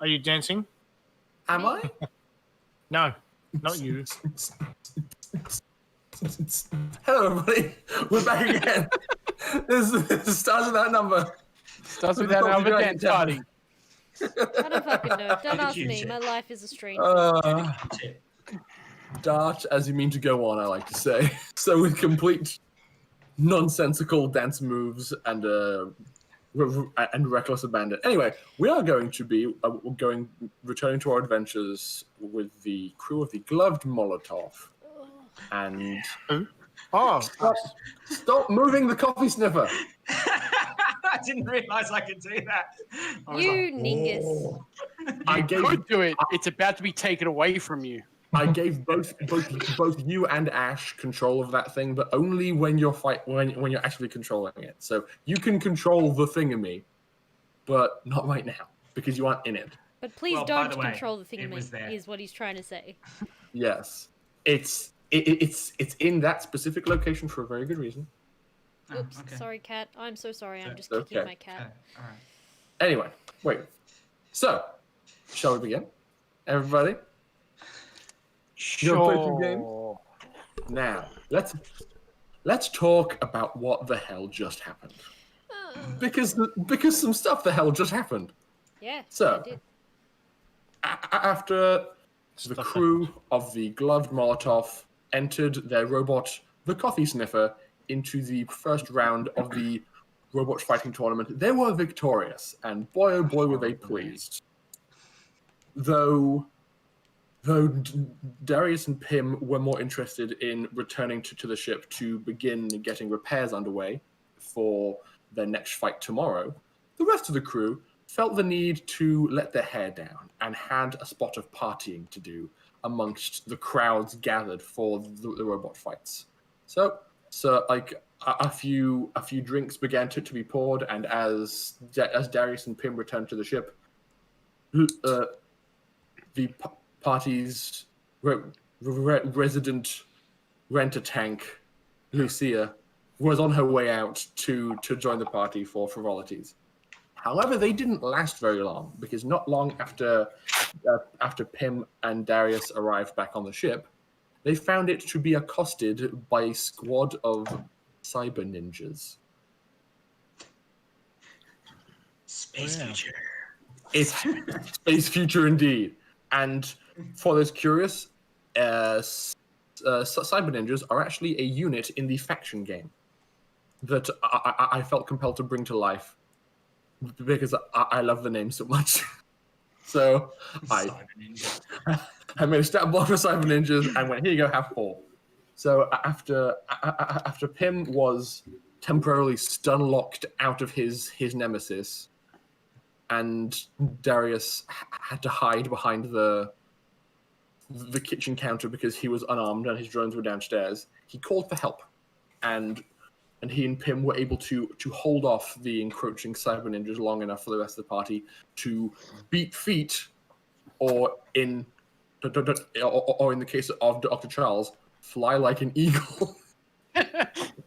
Are you dancing? Am I? No, not you. Hello, everybody. We're back again. This starts with that number. Starts with that number dance party. I don't fucking know. Don't ask me. My life is a strange Dart, as you mean to go on, I like to say. So with complete nonsensical dance moves and reckless abandon. Anyway, we are going to be returning to our adventures with the crew of the Gloved Molotov. And stop moving the coffee sniffer. I didn't realise I could do that. You ningus. You could do it. It's about to be taken away from you. I gave both you and Ash control of that thing, but only when you're when you're actually controlling it. So you can control the thingamy, but not right now because you aren't in it. But please don't control the thingamy. Is what he's trying to say. Yes, it's in that specific location for a very good reason. Oops, okay. Sorry, cat. I'm so sorry. I'm just kicking my cat. Okay. All right. Anyway, wait. So, shall we begin, everybody? Sure. Game? Now, let's talk about what the hell just happened. Because some stuff the hell just happened. Yeah. So, after the crew of the Gloved Molotov entered their robot, the Coffee Sniffer, into the first round of the robot fighting tournament, they were victorious, and boy oh boy were they pleased. Though Darius and Pym were more interested in returning to the ship to begin getting repairs underway for their next fight tomorrow, the rest of the crew felt the need to let their hair down and had a spot of partying to do amongst the crowds gathered for the robot fights. So like a few drinks began to be poured, and as Darius and Pym returned to the ship, the party's resident rent-a-tank, Lucia, was on her way out to join the party for frivolities. However, they didn't last very long, because not long after Pym and Darius arrived back on the ship, they found it to be accosted by a squad of Cyberninjas. Space future. It's space future indeed. And for those curious, Cyberninjas are actually a unit in the faction game that I felt compelled to bring to life because I love the name so much. So I made a stat block for Cyberninjas and went, here you go, have 4. So after Pym was temporarily stun-locked out of his nemesis, and Darius had to hide behind the kitchen counter because he was unarmed and his drones were downstairs, he called for help, and he and Pym were able to hold off the encroaching Cyberninjas long enough for the rest of the party to beat feet, or in the case of Dr. Charles, fly like an eagle.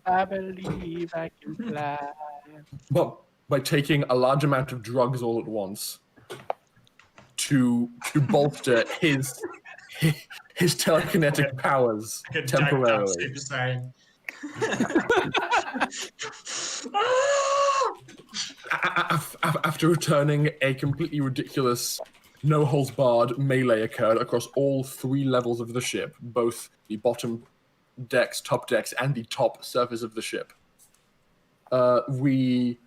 I believe I can fly. Well, by taking a large amount of drugs all at once to bolster his telekinetic powers temporarily. Super Saiyan. After returning, a completely ridiculous, no-holds-barred melee occurred across all 3 levels of the ship, both the bottom decks, top decks, and the top surface of the ship. We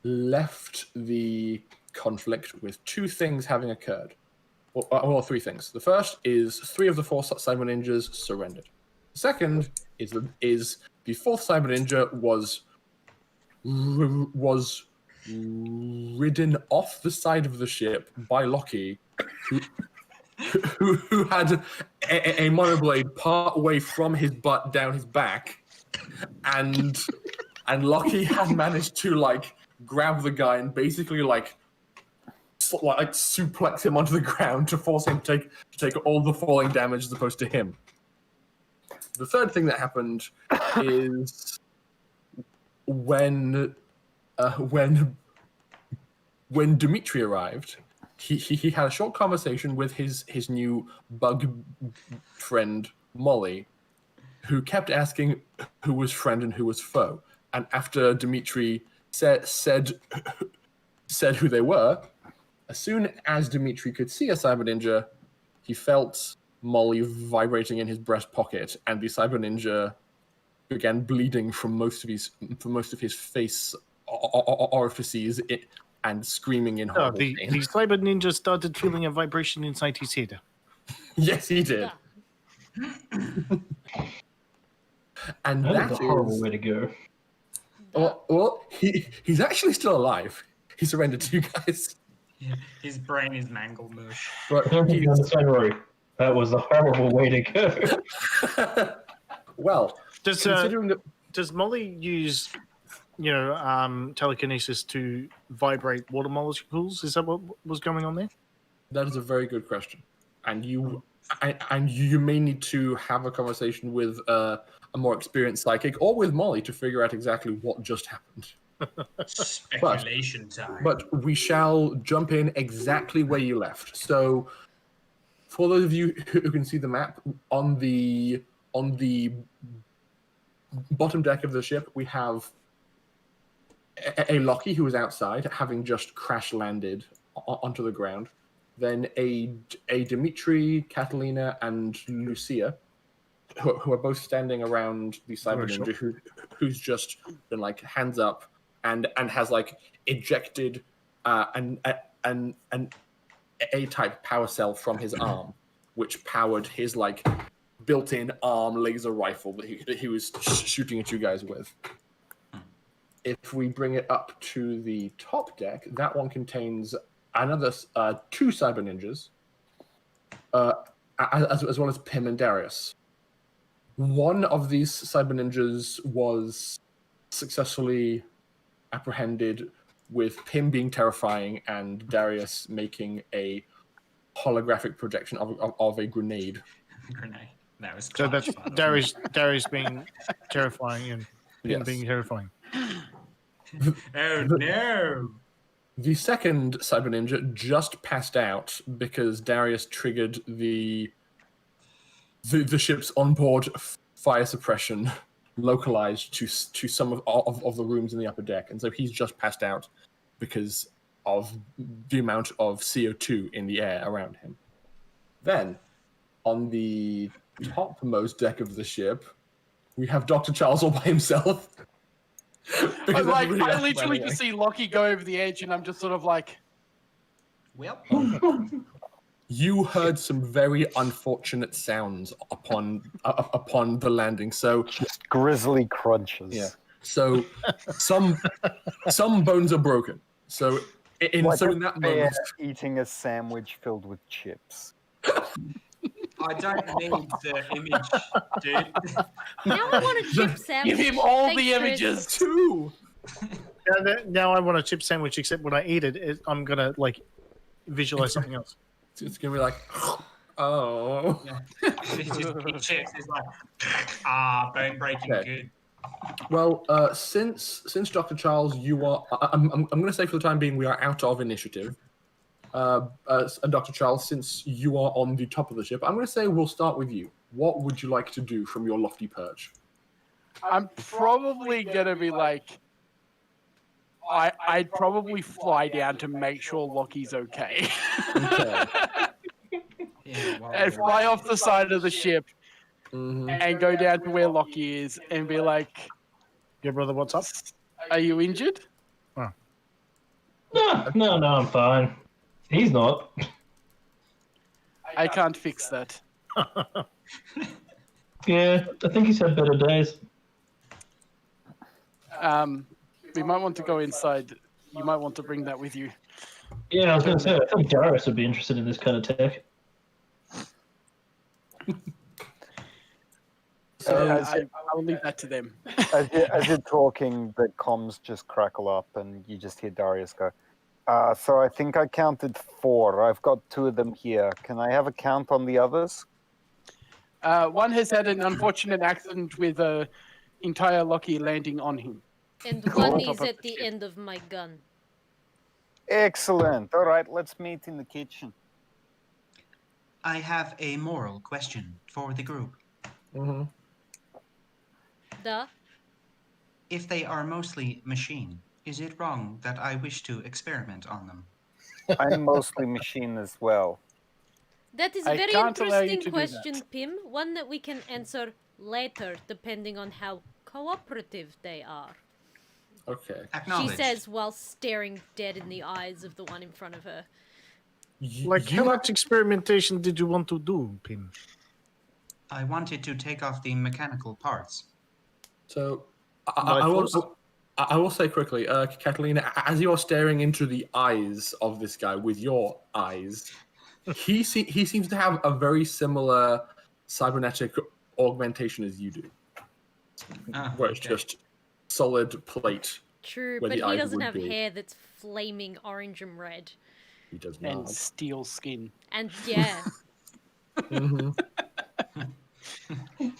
left the conflict with 2 things having occurred. Well, 3 things. The first is 3 of the 4 Cyberninjas surrendered. The second is the 4th Cyberninja was ridden off the side of the ship by Lockie, who had a monoblade part way from his butt down his back, and Lockie had managed to grab the guy and basically suplex him onto the ground to force him to take all the falling damage as opposed to him. The third thing that happened is when Dimitri arrived, he had a short conversation with his new bug friend Molly, who kept asking who was friend and who was foe. And after Dimitri said who they were, as soon as Dimitri could see a cyber ninja, he felt Molly vibrating in his breast pocket, and the cyber ninja began bleeding from most of his face orifices and screaming in horrible the pain. cyber ninja started feeling a vibration inside his head. Yes, he did. And That that is a horrible is way to go. well, he's actually still alive. He surrendered to you guys. Yeah, his brain is mangled mush. But I don't think you understand, Rory. That was a horrible way to go. well, considering that Does Molly use, telekinesis to vibrate water molecules? Is that what was going on there? that is a very good question, and you may need to have a conversation with a more experienced psychic or with Molly to figure out exactly what just happened. Speculation time. But we shall jump in exactly where you left. So, for those of you who can see the map, on the bottom deck of the ship, we have a Lockie who is outside, having just crash landed onto the ground. Then a Dimitri, Catalina, and Lucia, who are both standing around the cyber ninja, who's just been like hands up and has like ejected an A-type power cell from his arm, which powered his like built-in arm laser rifle that he was shooting at you guys with. If we bring it up to the top deck, that one contains another two cyber ninjas, as well as Pim and Darius. One of these cyber ninjas was successfully apprehended, with Pim being terrifying and Darius making a holographic projection of a grenade. Grenade. That was So that's fun. Darius being terrifying and Pim being terrifying. Oh no! The second cyber ninja just passed out because Darius triggered the ship's onboard fire suppression localized to some of the rooms in the upper deck, and so he's just passed out because of the amount of CO2 in the air around him. Then, on the topmost deck of the ship, we have Dr. Charles all by himself. I literally just see Lockie go over the edge, and I'm just sort of like, Well, You heard some very unfortunate sounds upon the landing. So Just grisly crunches. yeah. So some bones are broken. So in Like that a bear moment, eating a sandwich filled with chips. I don't need the image, dude. Now I want a chip sandwich. give him all Thanks, the Chris. images. two. Now I want a chip sandwich, except when I eat it, I'm gonna like visualize something else. It's gonna be like, oh. Yeah. It's just chips. It's like, bone breaking Okay. good. Well, since Dr. Charles, you are, I'm going to say for the time being, we are out of initiative. And Dr. Charles, since you are on the top of the ship, I'm going to say we'll start with you. What would you like to do from your lofty perch? I'm probably gonna be like, I'd probably fly down to make sure Lockie's okay, Okay. Yeah, well, and fly off the side of the ship Mhm. and go down to where Lockie is and be like, Yeah, brother, what's up? "Are you injured?" No, I'm fine. He's not. I can't fix that. Yeah, I think he's had better days. We might want to go inside. You might want to bring that with you. Yeah, I was going to say, I think Darius would be interested in this kind of tech. I'll leave that to them. As you're talking, the comms just crackle up and you just hear Darius go, so I think I counted 4. I've got 2 of them here. Can I have a count on the others? One has had an unfortunate accident with an entire Lockie landing on him. And Cool. one Top is of at the the ship. end of my gun. Excellent. All right, let's meet in the kitchen. I have a moral question for the group. Mm-hmm. Duh. If they are mostly machine, is it wrong that I wish to experiment on them? I'm mostly machine as well. That is a I very can't allow you interesting to do question, that. Pim. One that we can answer later, depending on how cooperative they are. Okay. She Acknowledged. says while staring dead in the eyes of the one in front of her. Like, how much experimentation did you want to do, Pim? I wanted to take off the mechanical parts. So By force? I will say quickly, Catalina, as you're staring into the eyes of this guy with your eyes, he seems to have a very similar cybernetic augmentation as you do, where it's just solid plate. True, Where but the he eyes doesn't would have be. hair that's flaming orange and red. He does And not. steel skin. And yeah. Mm-hmm.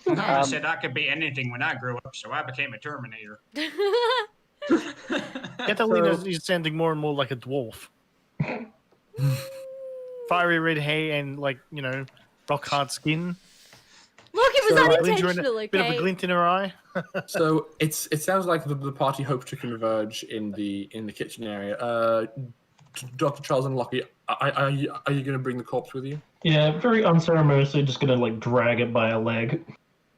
I said I could be anything when I grew up, so I became a Terminator. Catalina is sounding more and more like a dwarf. Fiery red hair and, like, you know, rock hard skin. Look, it was unintentional, okay? Bit of a glint in her eye. So it sounds like the party hopes to converge in the kitchen area. Dr. Charles and Lockie, are you going to bring the corpse with you? Yeah, very unceremoniously, just gonna like drag it by a leg.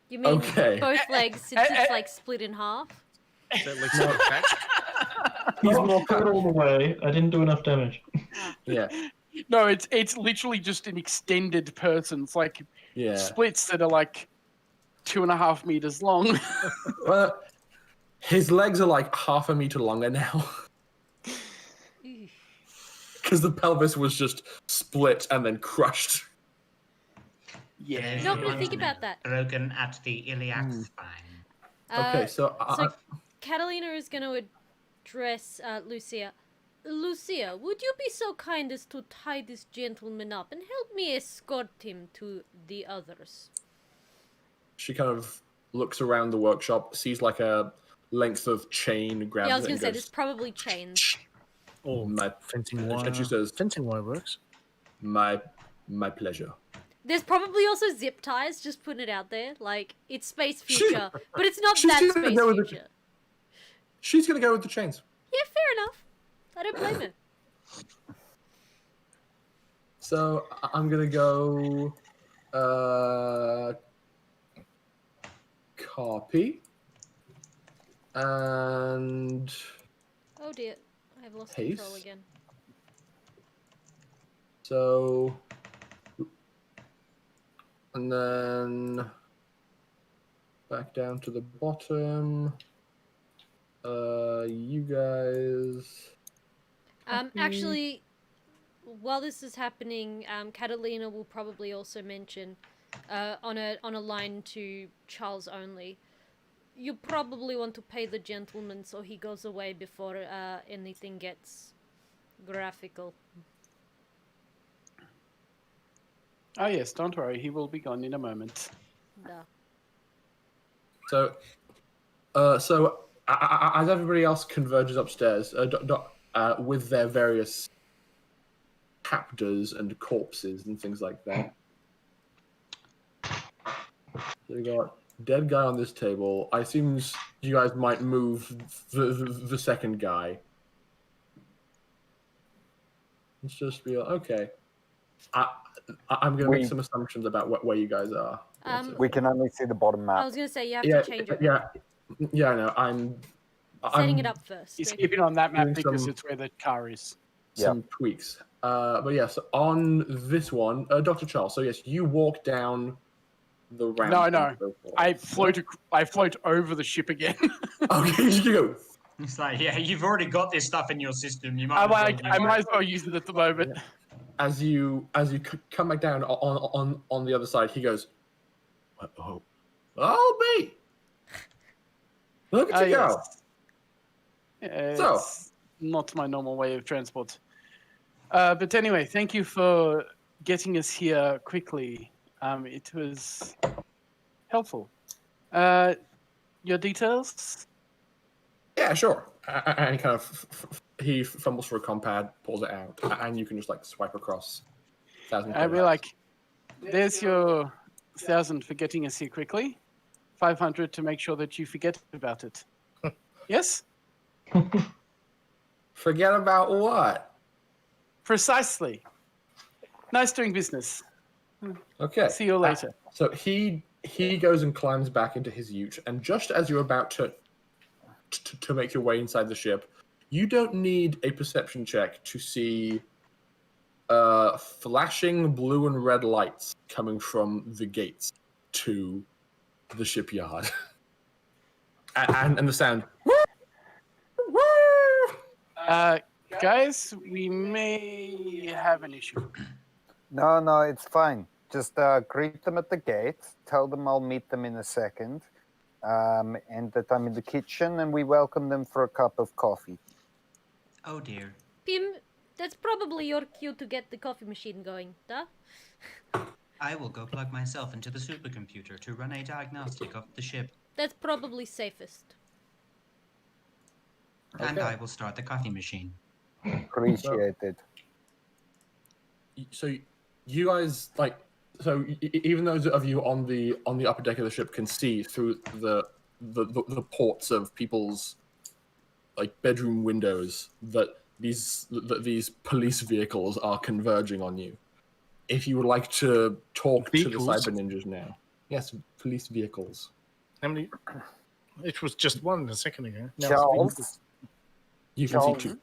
You mean Okay. both legs since it's like split in half? So, like, sort of catch. He's Not more throw it all the way. I didn't do enough damage. Yeah. No, it's literally just an extended person. It's like Yeah. splits that are like 2.5 meters long. Well, his legs are like half a meter longer now. Because the pelvis was just split and then crushed. Yeah. Not gonna think about that. Broken at the iliac spine. Okay, so Catalina is gonna address Lucia. Lucia, would you be so kind as to tie this gentleman up and help me escort him to the others? she kind of looks around the workshop, sees like a length of chain, grabs Yeah, I was it, gonna and say goes, there's probably chains. Oh, my, fencing and wire. she says, Fencing wire works. my pleasure. There's probably also zip ties, just putting it out there. Like, it's space She- future, but it's not she's that gonna space go with the- future. She's gonna go with the chains. Yeah, fair enough. I don't blame her. So I'm gonna go copy and Oh dear, I've lost control Paste. again. so and then back down to the bottom. You guys. Actually, while this is happening, Catalina will probably also mention, on a line to Charles only, you probably want to pay the gentleman so he goes away before anything gets graphical. Oh yes, don't worry, he will be gone in a moment. Duh. So as everybody else converges upstairs with their various captors and corpses and things like that. So you got dead guy on this table. I assume you guys might move the second guy. Let's just be okay. I'm going to make some assumptions about where you guys are. We can only see the bottom map. I was gonna say you have to change it. Yeah, I know. I'm Setting it up first. He's okay? keeping on that map doing because some- it's where the car is. some tweaks. But yes, on this one, Dr. Charles. So yes, you walk down the ramp. No. and so forth. I float over the ship again. Okay, you go. It's like, yeah, you've already got this stuff in your system. You might. I might as well use it at the moment. As you come back down on the other side, he goes, "Oh, me! Look at you go!" So- It's not my normal way of transport. But anyway, thank you for getting us here quickly. It was helpful. Your details? Yeah, sure. And he kind of he fumbles for a compad, pulls it out, and you can just like swipe across 1,000. I'd be like, there's your 1,000 for getting us here quickly. 500 to make sure that you forget about it. Yes? Forget about what? Precisely. Nice doing business. Okay. See you later. So he goes and climbs back into his ute, and just as you're about to make your way inside the ship, you don't need a perception check to see flashing blue and red lights coming from the gates to the shipyard. and the sound. Guys, we may have an issue. No, it's fine. Just greet them at the gate. Tell them I'll meet them in a second. And that I'm in the kitchen, and we welcome them for a cup of coffee. Oh dear. Pim, that's probably your cue to get the coffee machine going, duh? I will go plug myself into the supercomputer to run a diagnostic of the ship, That's probably safest. and I will start the coffee machine. Appreciated. So you guys even those of you on the upper deck of the ship can see through the ports of people's like bedroom windows that these police vehicles are converging on you. If you would like to talk Vehicles? to the Cyberninjas now, yes, police vehicles. How many? It was just one a second ago. Now it's Charles, You can Charles? see two.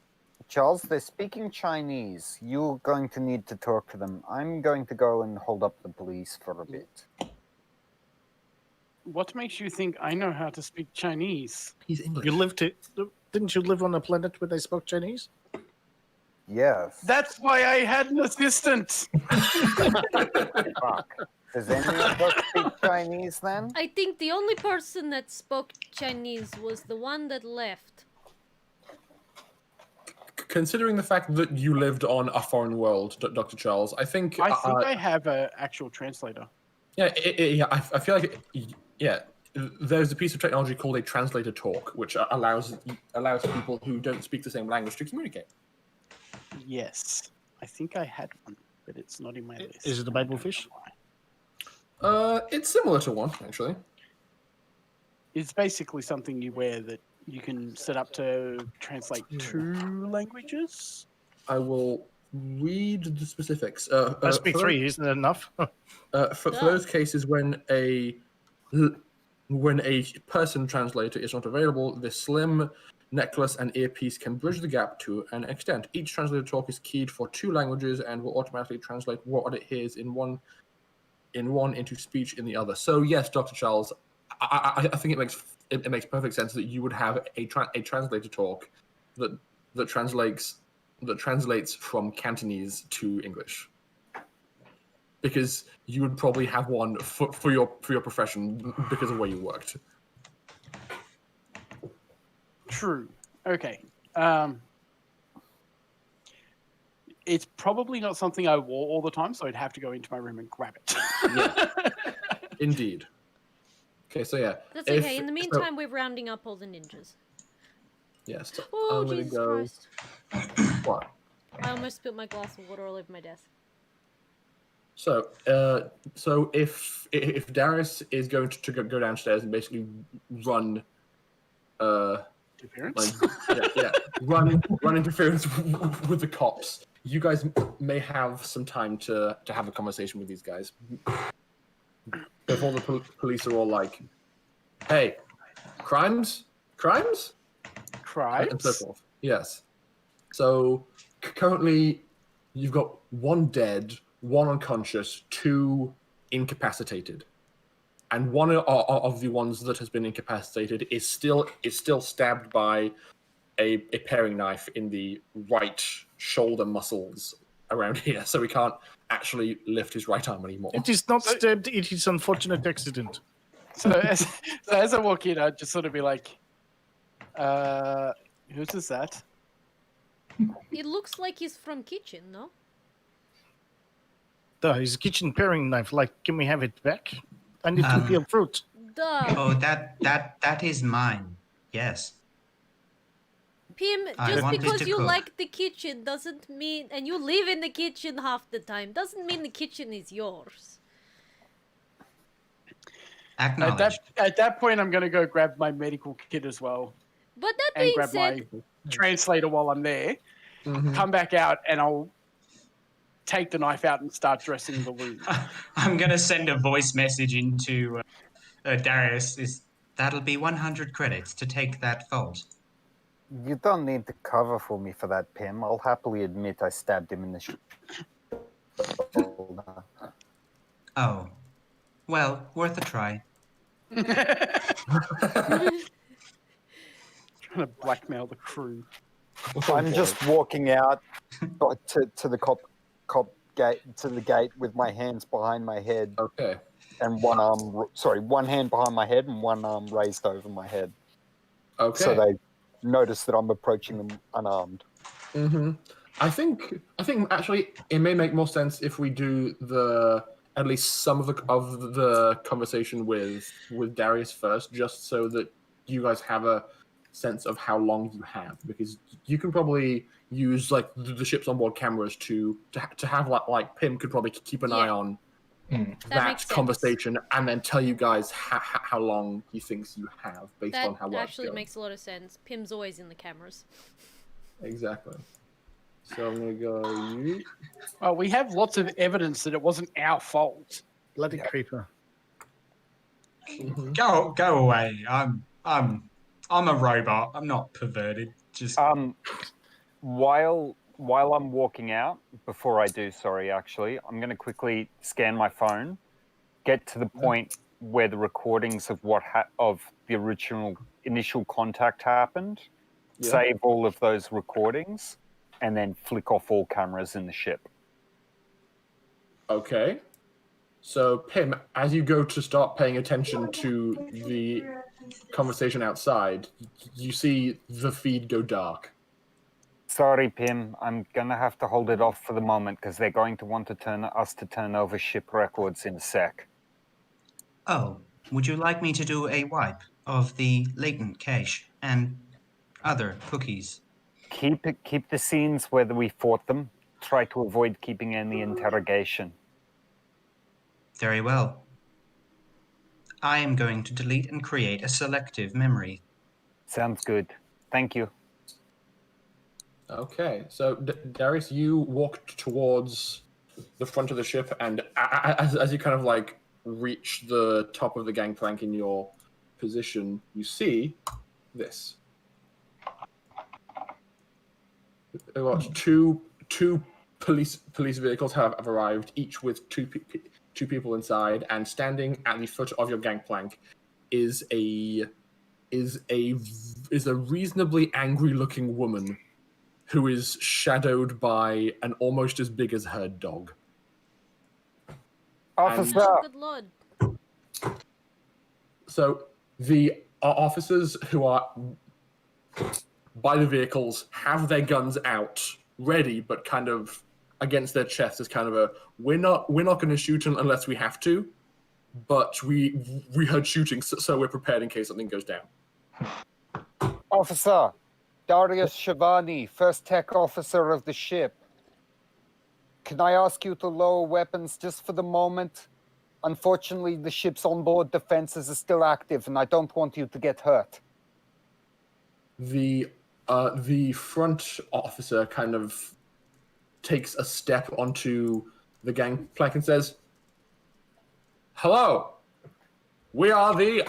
Charles, they're speaking Chinese. You're going to need to talk to them. I'm going to go and hold up the police for a bit. What makes you think I know how to speak Chinese? He's English. Didn't you live on a planet where they spoke Chinese? Yes. That's why I had an assistant. Fuck. Does any of us speak Chinese then? I think the only person that spoke Chinese was the one that left. Considering the fact that you lived on a foreign world, Dr. Charles, I think I have an actual translator. I feel like there's a piece of technology called a translator talk, which allows people who don't speak the same language to communicate. Yes. I think I had one, but it's not in my list. Is it a Bible fish? It's similar to one, actually. It's basically something you wear that you can set up to translate 2 languages. I will read the specifics. Must be 3, isn't it enough? For those cases when a person translator is not available, this slim necklace and earpiece can bridge the gap to an extent. Each translator talk is keyed for 2 languages and will automatically translate what it hears in one into speech in the other. So yes, Dr. Charles, I think it makes perfect sense that you would have a translator talk that translates from Cantonese to English, because you would probably have one for your profession because of where you worked. True. Okay. It's probably not something I wore all the time, so I'd have to go into my room and grab it. Yeah. Indeed. Okay, so yeah. That's okay. In the meantime, we're rounding up all the ninjas. Yes. So Oh, I'm gonna Jesus go. Christ. What? I almost spilled my glass of water all over my desk. So, if Darius is going to go downstairs and basically run, Interference? run interference with the cops, you guys may have some time to have a conversation with these guys before the police are all like, "Hey, crimes, and so Crimes? forth." Yes. So currently, you've got 1 dead, 1 unconscious, 2 incapacitated, and one of the ones that has been incapacitated is still stabbed by a paring knife in the right shoulder muscles around here, so he can't actually lift his right arm anymore. It is not stabbed, it is unfortunate accident. So as I walk in, I'd just sort of be like, whose is that? It looks like he's from kitchen, no? His kitchen paring knife, like, can we have it back? I need to peel fruit. Duh. Oh, that is mine. Yes. Pim, I just wanted because to you cook. like the kitchen doesn't mean, and you live in the kitchen half the time, doesn't mean the kitchen is yours. Acknowledged. At that point, I'm going to go grab my medical kit as well But that and being grab said, my translator while I'm there. Come back out and I'll take the knife out and start dressing the wound. I'm going to send a voice message into Darius. That'll be 100 credits to take that fault. You don't need to cover for me for that, Pim. I'll happily admit I stabbed him in the shoulder. Oh. Well, worth a try. Trying to blackmail the crew. I'm just walking out to the cop gate, to the gate with my hands behind my head Okay. and one hand behind my head and one arm raised over my head. Okay. So they notice that I'm approaching them unarmed. I think actually it may make more sense if we do at least some of the conversation with Darius first, just so that you guys have a sense of how long you have, because you can probably use like the ship's onboard cameras to have like Pim could probably keep an eye on that makes sense. conversation and then tell you guys how long he thinks you have based on how that well actually it's going. makes a lot of sense. Pim's always in the cameras. Exactly. So I'm gonna go you. Well, we have lots of evidence that it wasn't our fault. Bloody creeper. Go away. I'm a robot. I'm not perverted. Just While I'm walking out, before I do, actually, I'm going to quickly scan my phone, get to the point where the recordings of of the initial contact happened, save all of those recordings, and then flick off all cameras in the ship. Okay. So, Pim, as you go to start paying attention to the conversation outside, you see the feed go dark. Sorry, Pim. I'm going to have to hold it off for the moment because they're going to want to turn over ship records in a sec. Oh, would you like me to do a wipe of the latent cache and other cookies? Keep the scenes where we fought them. Try to avoid keeping any interrogation. Very well. I am going to delete and create a selective memory. Sounds good. Thank you. Okay, so Darius, you walk towards the front of the ship, and as you kind of like reach the top of the gangplank in your position, you see this. Two police vehicles have arrived, each with two people inside, and standing at the foot of your gangplank is a reasonably angry-looking woman who is shadowed by an almost as big as her dog. Officer! Oh, good lord. So the officers who are by the vehicles have their guns out, ready, but kind of against their chest as kind of we're not going to shoot unless we have to, but we heard shooting, so we're prepared in case something goes down. Officer, Darius Shivani, first tech officer of the ship. Can I ask you to lower weapons just for the moment? Unfortunately, the ship's onboard defenses are still active, and I don't want you to get hurt. The front officer kind of takes a step onto the gangplank and says, "Hello, we are the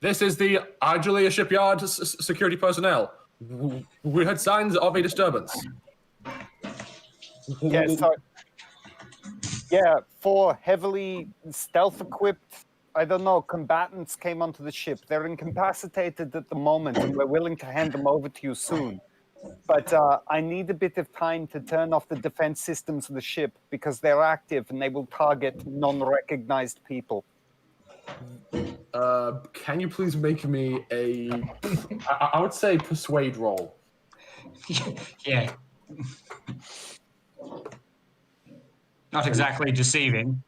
this is the Argelia shipyard security personnel. We had signs of a disturbance." Four heavily stealth-equipped, combatants came onto the ship. They're incapacitated at the moment, and we're willing to hand them over to you soon. But I need a bit of time to turn off the defense systems of the ship because they're active and they will target non-recognized people. Can you please make me I would say persuade roll? Yeah. Not exactly deceiving.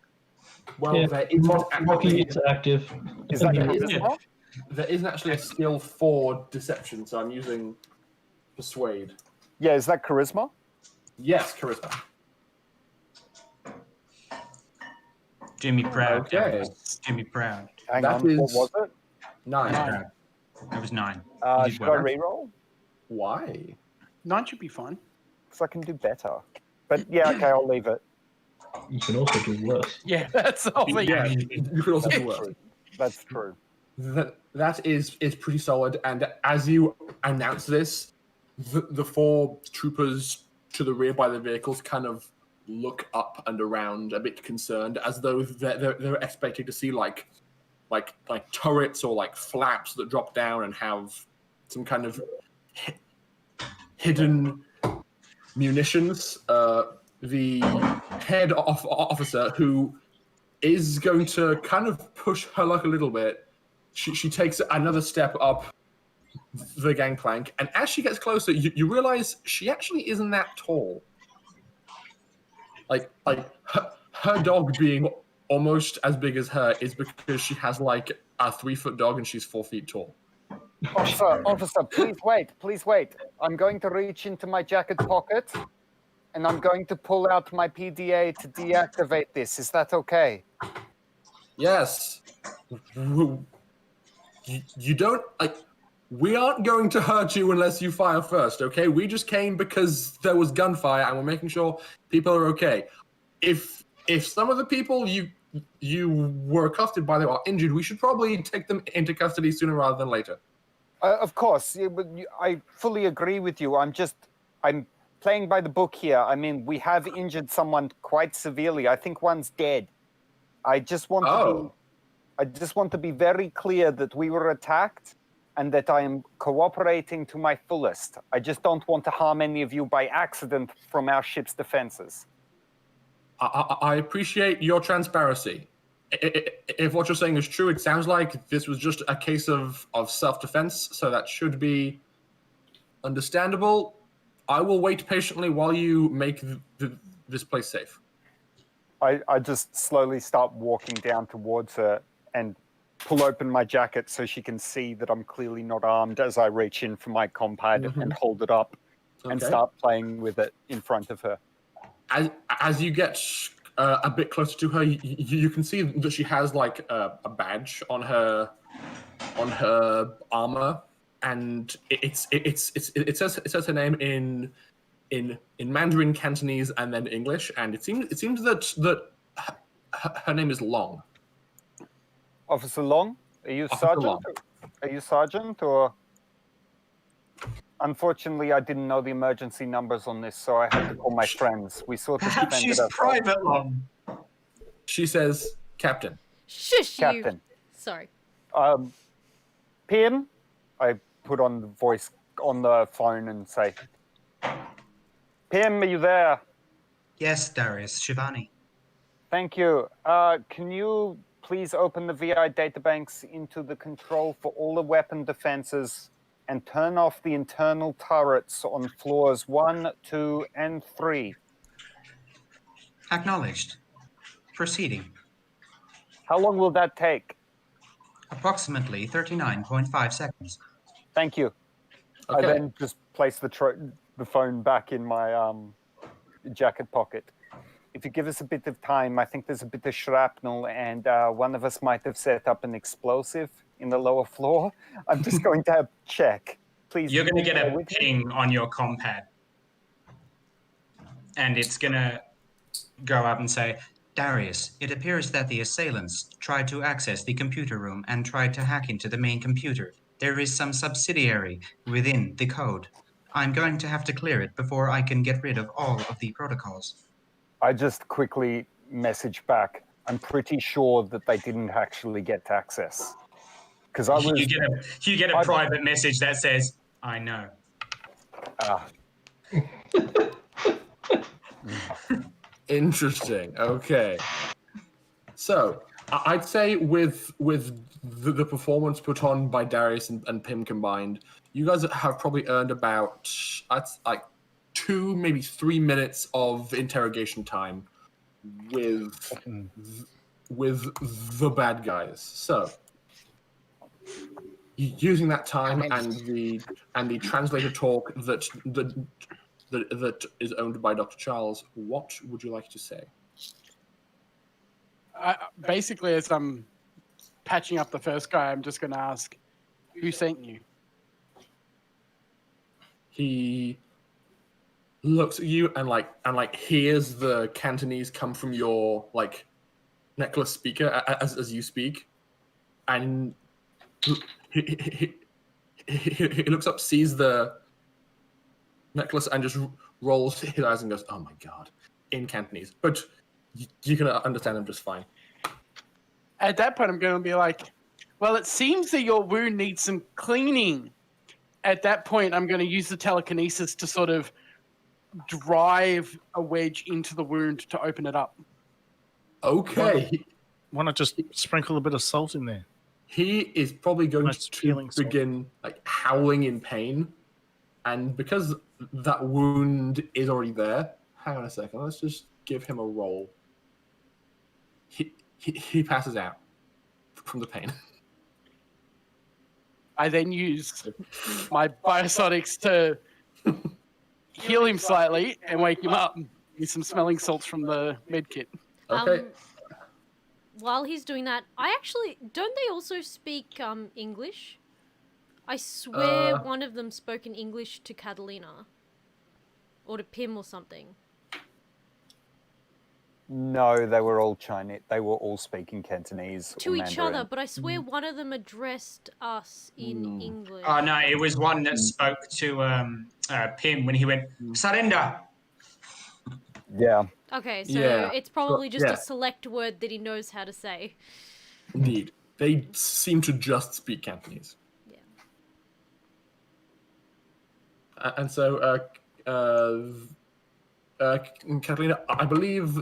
Well, Yeah, there is Rocky, it's active. Is that Yeah. charisma? There isn't actually a skill for deception, so I'm using persuade. Yeah, is that charisma? Yes, charisma. Jimmy Proud. Okay. Darius. Jimmy Proud. Hang That on, what is- was it? 9. Proud. That was 9. You did Should I well. reroll? Why? 9 should be fine. Because I can do better. But yeah, okay, I'll leave it. You can also do worse. Yeah, that's all. Yeah, you could also do worse. That's true. That is pretty solid. And as you announce this, the 4 troopers to the rear by the vehicles kind of look up and around, a bit concerned, as though they're expecting to see like turrets or like flaps that drop down and have some kind of hidden munitions. The head officer, who is going to kind of push her luck a little bit, she takes another step up the gangplank, and as she gets closer, you realize she actually isn't that tall. Like her dog being almost as big as her is because she has like a 3-foot dog and she's 4 feet tall. Officer, please wait. I'm going to reach into my jacket pocket, and I'm going to pull out my PDA to deactivate this. Is that okay? Yes. You don't like. We aren't going to hurt you unless you fire first, okay? We just came because there was gunfire and we're making sure people are okay. If some of the people you were accosted by are injured, we should probably take them into custody sooner rather than later. Of course, I fully agree with you. I'm playing by the book here. I mean, we have injured someone quite severely. I think one's dead. I just want to be very clear that we were attacked and that I am cooperating to my fullest. I just don't want to harm any of you by accident from our ship's defenses. I appreciate your transparency. If what you're saying is true, it sounds like this was just a case of self-defense, so that should be understandable. I will wait patiently while you make this place safe. I just slowly start walking down towards her and pull open my jacket so she can see that I'm clearly not armed as I reach in for my compad and hold it up and start playing with it in front of her. As you get a bit closer to her, you can see that she has like a badge on her armor, and it says her name in Mandarin, Cantonese, and then English, and it seems that her name is Long. Officer Long, are you Officer sergeant? Long. Are you sergeant or? Unfortunately, I didn't know the emergency numbers on this, so I had to call my friends. We sort of Perhaps defended she's ourselves. Private Long. She says, "Captain." Shush you. Captain. Sorry. PM, I put on the voice on the phone and say, PM, are you there? Yes, Darius. Shivani. Thank you. Can you please open the VI databanks into the control for all the weapon defenses and turn off the internal turrets on floors 1, 2, and 3? Acknowledged. Proceeding. How long will that take? Approximately 39.5 seconds. Thank you. Okay. I then just place the phone back in my jacket pocket. If you give us a bit of time, I think there's a bit of shrapnel, and one of us might have set up an explosive in the lower floor. I'm just going to check. Please. You're going to get bear a with me. ping on your compad. And it's going to go up and say, Darius, it appears that the assailants tried to access the computer room and tried to hack into the main computer. There is some subsidiary within the code. I'm going to have to clear it before I can get rid of all of the protocols. I just quickly message back. I'm pretty sure that they didn't actually get access. Because I was. You get a private message that says, I know. Interesting. Okay. So I'd say with the performance put on by Darius and Pim combined, you guys have probably earned about like 2, maybe 3 minutes of interrogation time with the bad guys. So using that time and the translator talk that is owned by Dr. Charles, what would you like to say? Basically, as I'm patching up the first guy, I'm just going to ask, who sent you? He looks at you and hears the Cantonese come from your necklace speaker as you speak, and he looks up, sees the necklace, and just rolls his eyes and goes, "Oh my god," in Cantonese. But you can understand him just fine. At that point, I'm going to be like, well, it seems that your wound needs some cleaning. At that point, I'm going to use the telekinesis to sort of drive a wedge into the wound to open it up. Okay. Why not just sprinkle a bit of salt in there? He is probably going Nice to feeling salt. begin howling in pain, and because that wound is already there, hang on a second, let's just give him a roll. He passes out from the pain. I then use my biosonics to heal him slightly and wake him up with some smelling salts from the med kit. Okay. While he's doing that, don't they also speak English? I swear one of them spoke in English to Catalina. Or to Pim or something. No, they were all Chinese. They were all speaking Cantonese. To or each Mandarin. other, but I swear one of them addressed us in English. Oh no, it was one that spoke to Pim when he went, "Surrender." Yeah. Okay, so Yeah. it's probably just Yeah. a select word that he knows how to say. Indeed. They seem to just speak Cantonese. Yeah. And so, Catalina, I believe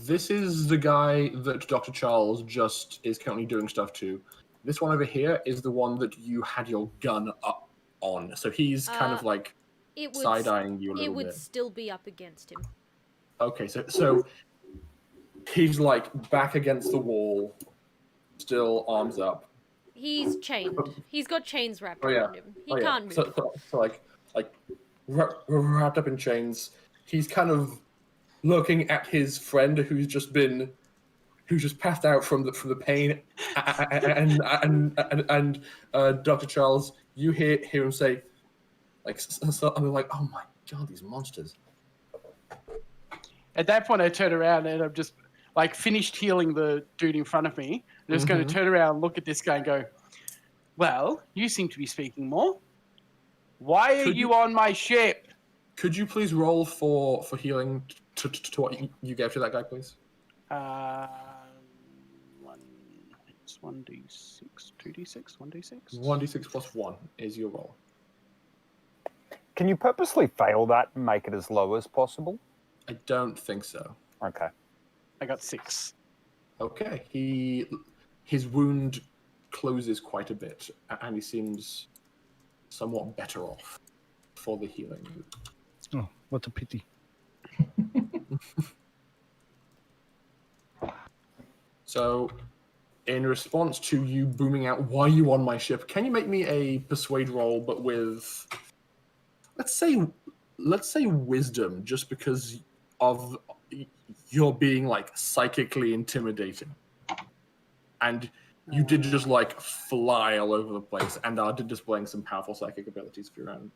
this is the guy that Dr. Charles just is currently doing stuff to. This one over here is the one that you had your gun up on. So he's kind of It would side-eyeing you a it little would bit. still be up against him. Okay, so he's back against the wall, still arms up. He's chained. He's got chains wrapped Oh, yeah. around him. He can't move. So wrapped up in chains. He's kind of looking at his friend who's just passed out from the pain, and Dr. Charles, you hear him say, something like, "Oh my god, these monsters." At that point, I turn around and I'm just finished healing the dude in front of me. I'm just going to turn around, look at this guy and go, well, you seem to be speaking more. Why are you on my ship? Could you please roll for healing to what you gave to that guy, please? 1d6, 2d6, 1d6. 1d6 plus 1 is your roll. Can you purposely fail that and make it as low as possible? I don't think so. Okay. I got 6. Okay. His wound closes quite a bit, and he seems somewhat better off for the healing. Oh, what a pity. So, in response to you booming out, "Why are you on my ship?" Can you make me a persuade roll, but with, let's say wisdom, just because of you're being psychically intimidating, and you did just fly all over the place, and are displaying some powerful psychic abilities of your own.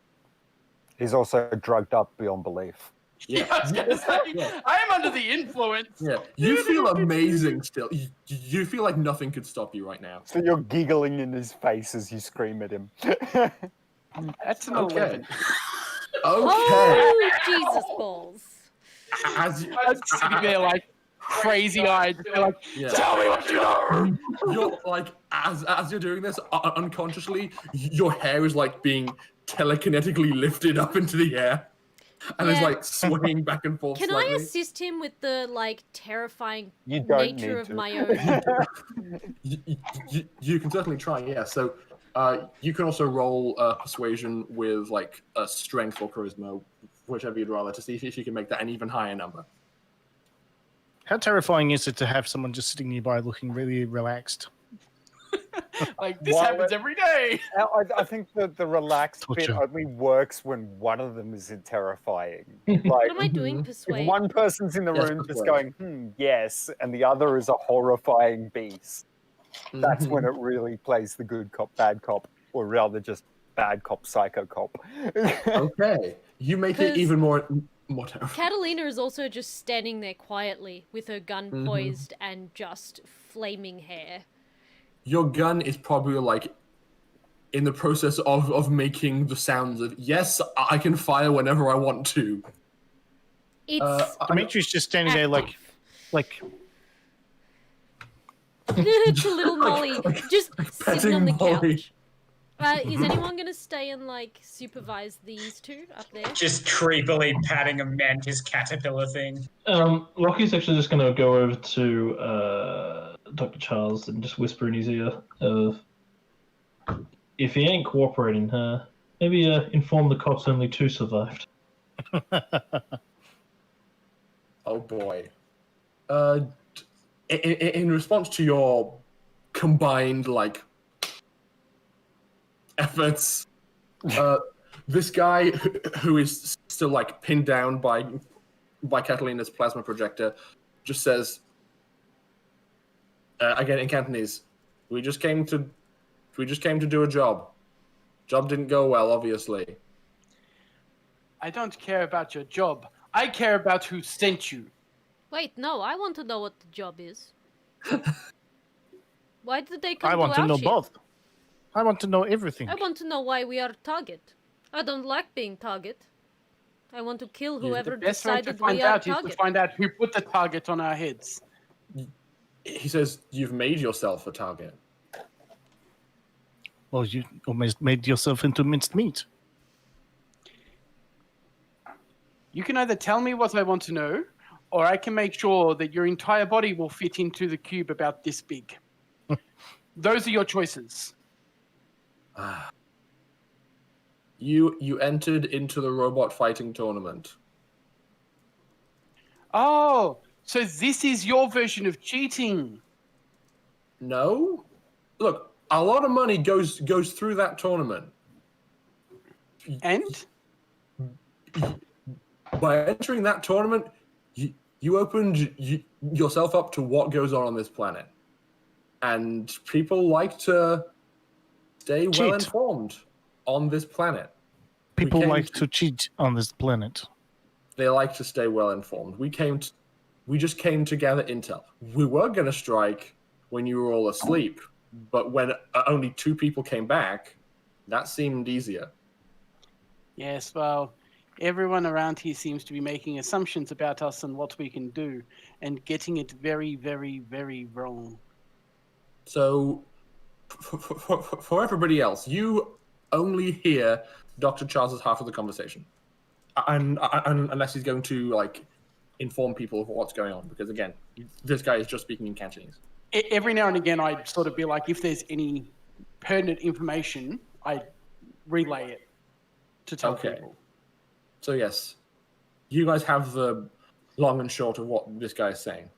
He's also drugged up beyond belief. Yeah, I was going to say, Yeah. I am under the influence. Yeah, you feel amazing still. You feel like nothing could stop you right now. So you're giggling in his face as you scream at him. That's an Okay. 11. Okay. Oh, Jesus balls. As I was sitting there crazy-eyed. yeah. Tell me what you know. You're as you're doing this unconsciously, your hair is being telekinetically lifted up into the air, and Yeah. is swinging back and forth. Can slightly. I assist him with the terrifying You don't nature need of to. my own? You can certainly try. Yeah. So you can also roll persuasion with a strength or charisma, whichever you'd rather, to see if you can make that an even higher number. How terrifying is it to have someone just sitting nearby looking really relaxed? Like, this While happens it- every day. I think the relaxed bit Torture. only works when one of them is terrifying. What Like, am I doing? if Persuade. one person's in the Yes, room just persuade. going, yes, and the other is a horrifying beast, that's when it really plays the good cop, bad cop, or rather just bad cop, psycho cop. Okay. You make it 'Cause- even more terrifying. Catalina is also just standing there quietly with her gun Mhm. poised and just flaming hair. Your gun is probably like in the process of making the sounds of yes, I can fire whenever I want to. It's Dimitri's just standing there like it's a little Molly just sitting petting on the Molly. couch. Is anyone gonna stay and like supervise these two up there? Just creepily patting a mantis caterpillar thing. Rocky's actually just going to go over to Dr. Charles and just whisper in his ear of, if he ain't cooperating, maybe inform the cops only 2 survived. Oh boy. In response to your combined like efforts, this guy who is still like pinned down by Catalina's plasma projector just says again in Cantonese, we just came to do a job. Job didn't go well, obviously. I don't care about your job. I care about who sent you. Wait, no, I want to know what the job is. Why did they come I want to our know ship? both. I want to know everything. I want to know why we are target. I don't like being target. I want to kill whoever The best way to decided find we are out is to target. find out who put the target on our heads. He says you've made yourself a target. Well, you almost made yourself into minced meat. You can either tell me what I want to know, or I can make sure that your entire body will fit into the cube about this big. Those are your choices. You entered into the robot fighting tournament. Oh, so this is your version of cheating. No? Look, a lot of money goes through that tournament. And? By entering that tournament, you opened yourself up to what goes on this planet. And people like to stay Cheat. well informed on this planet. People came like to- to cheat on this planet. They like to stay well informed. We just came to gather intel. We were going to strike when you were all asleep, but when only 2 people came back, that seemed easier. Yes, well, everyone around here seems to be making assumptions about us and what we can do, and getting it very, very, very wrong. So, for everybody else, you only hear Dr. Charles's half of the conversation, and unless he's going to like inform people of what's going on, because again, this guy is just speaking in Cantonese. Every now and again, I'd sort of be like, if there's any pertinent information, I'd relay it to tell Okay. people. So yes, you guys have the long and short of what this guy is saying.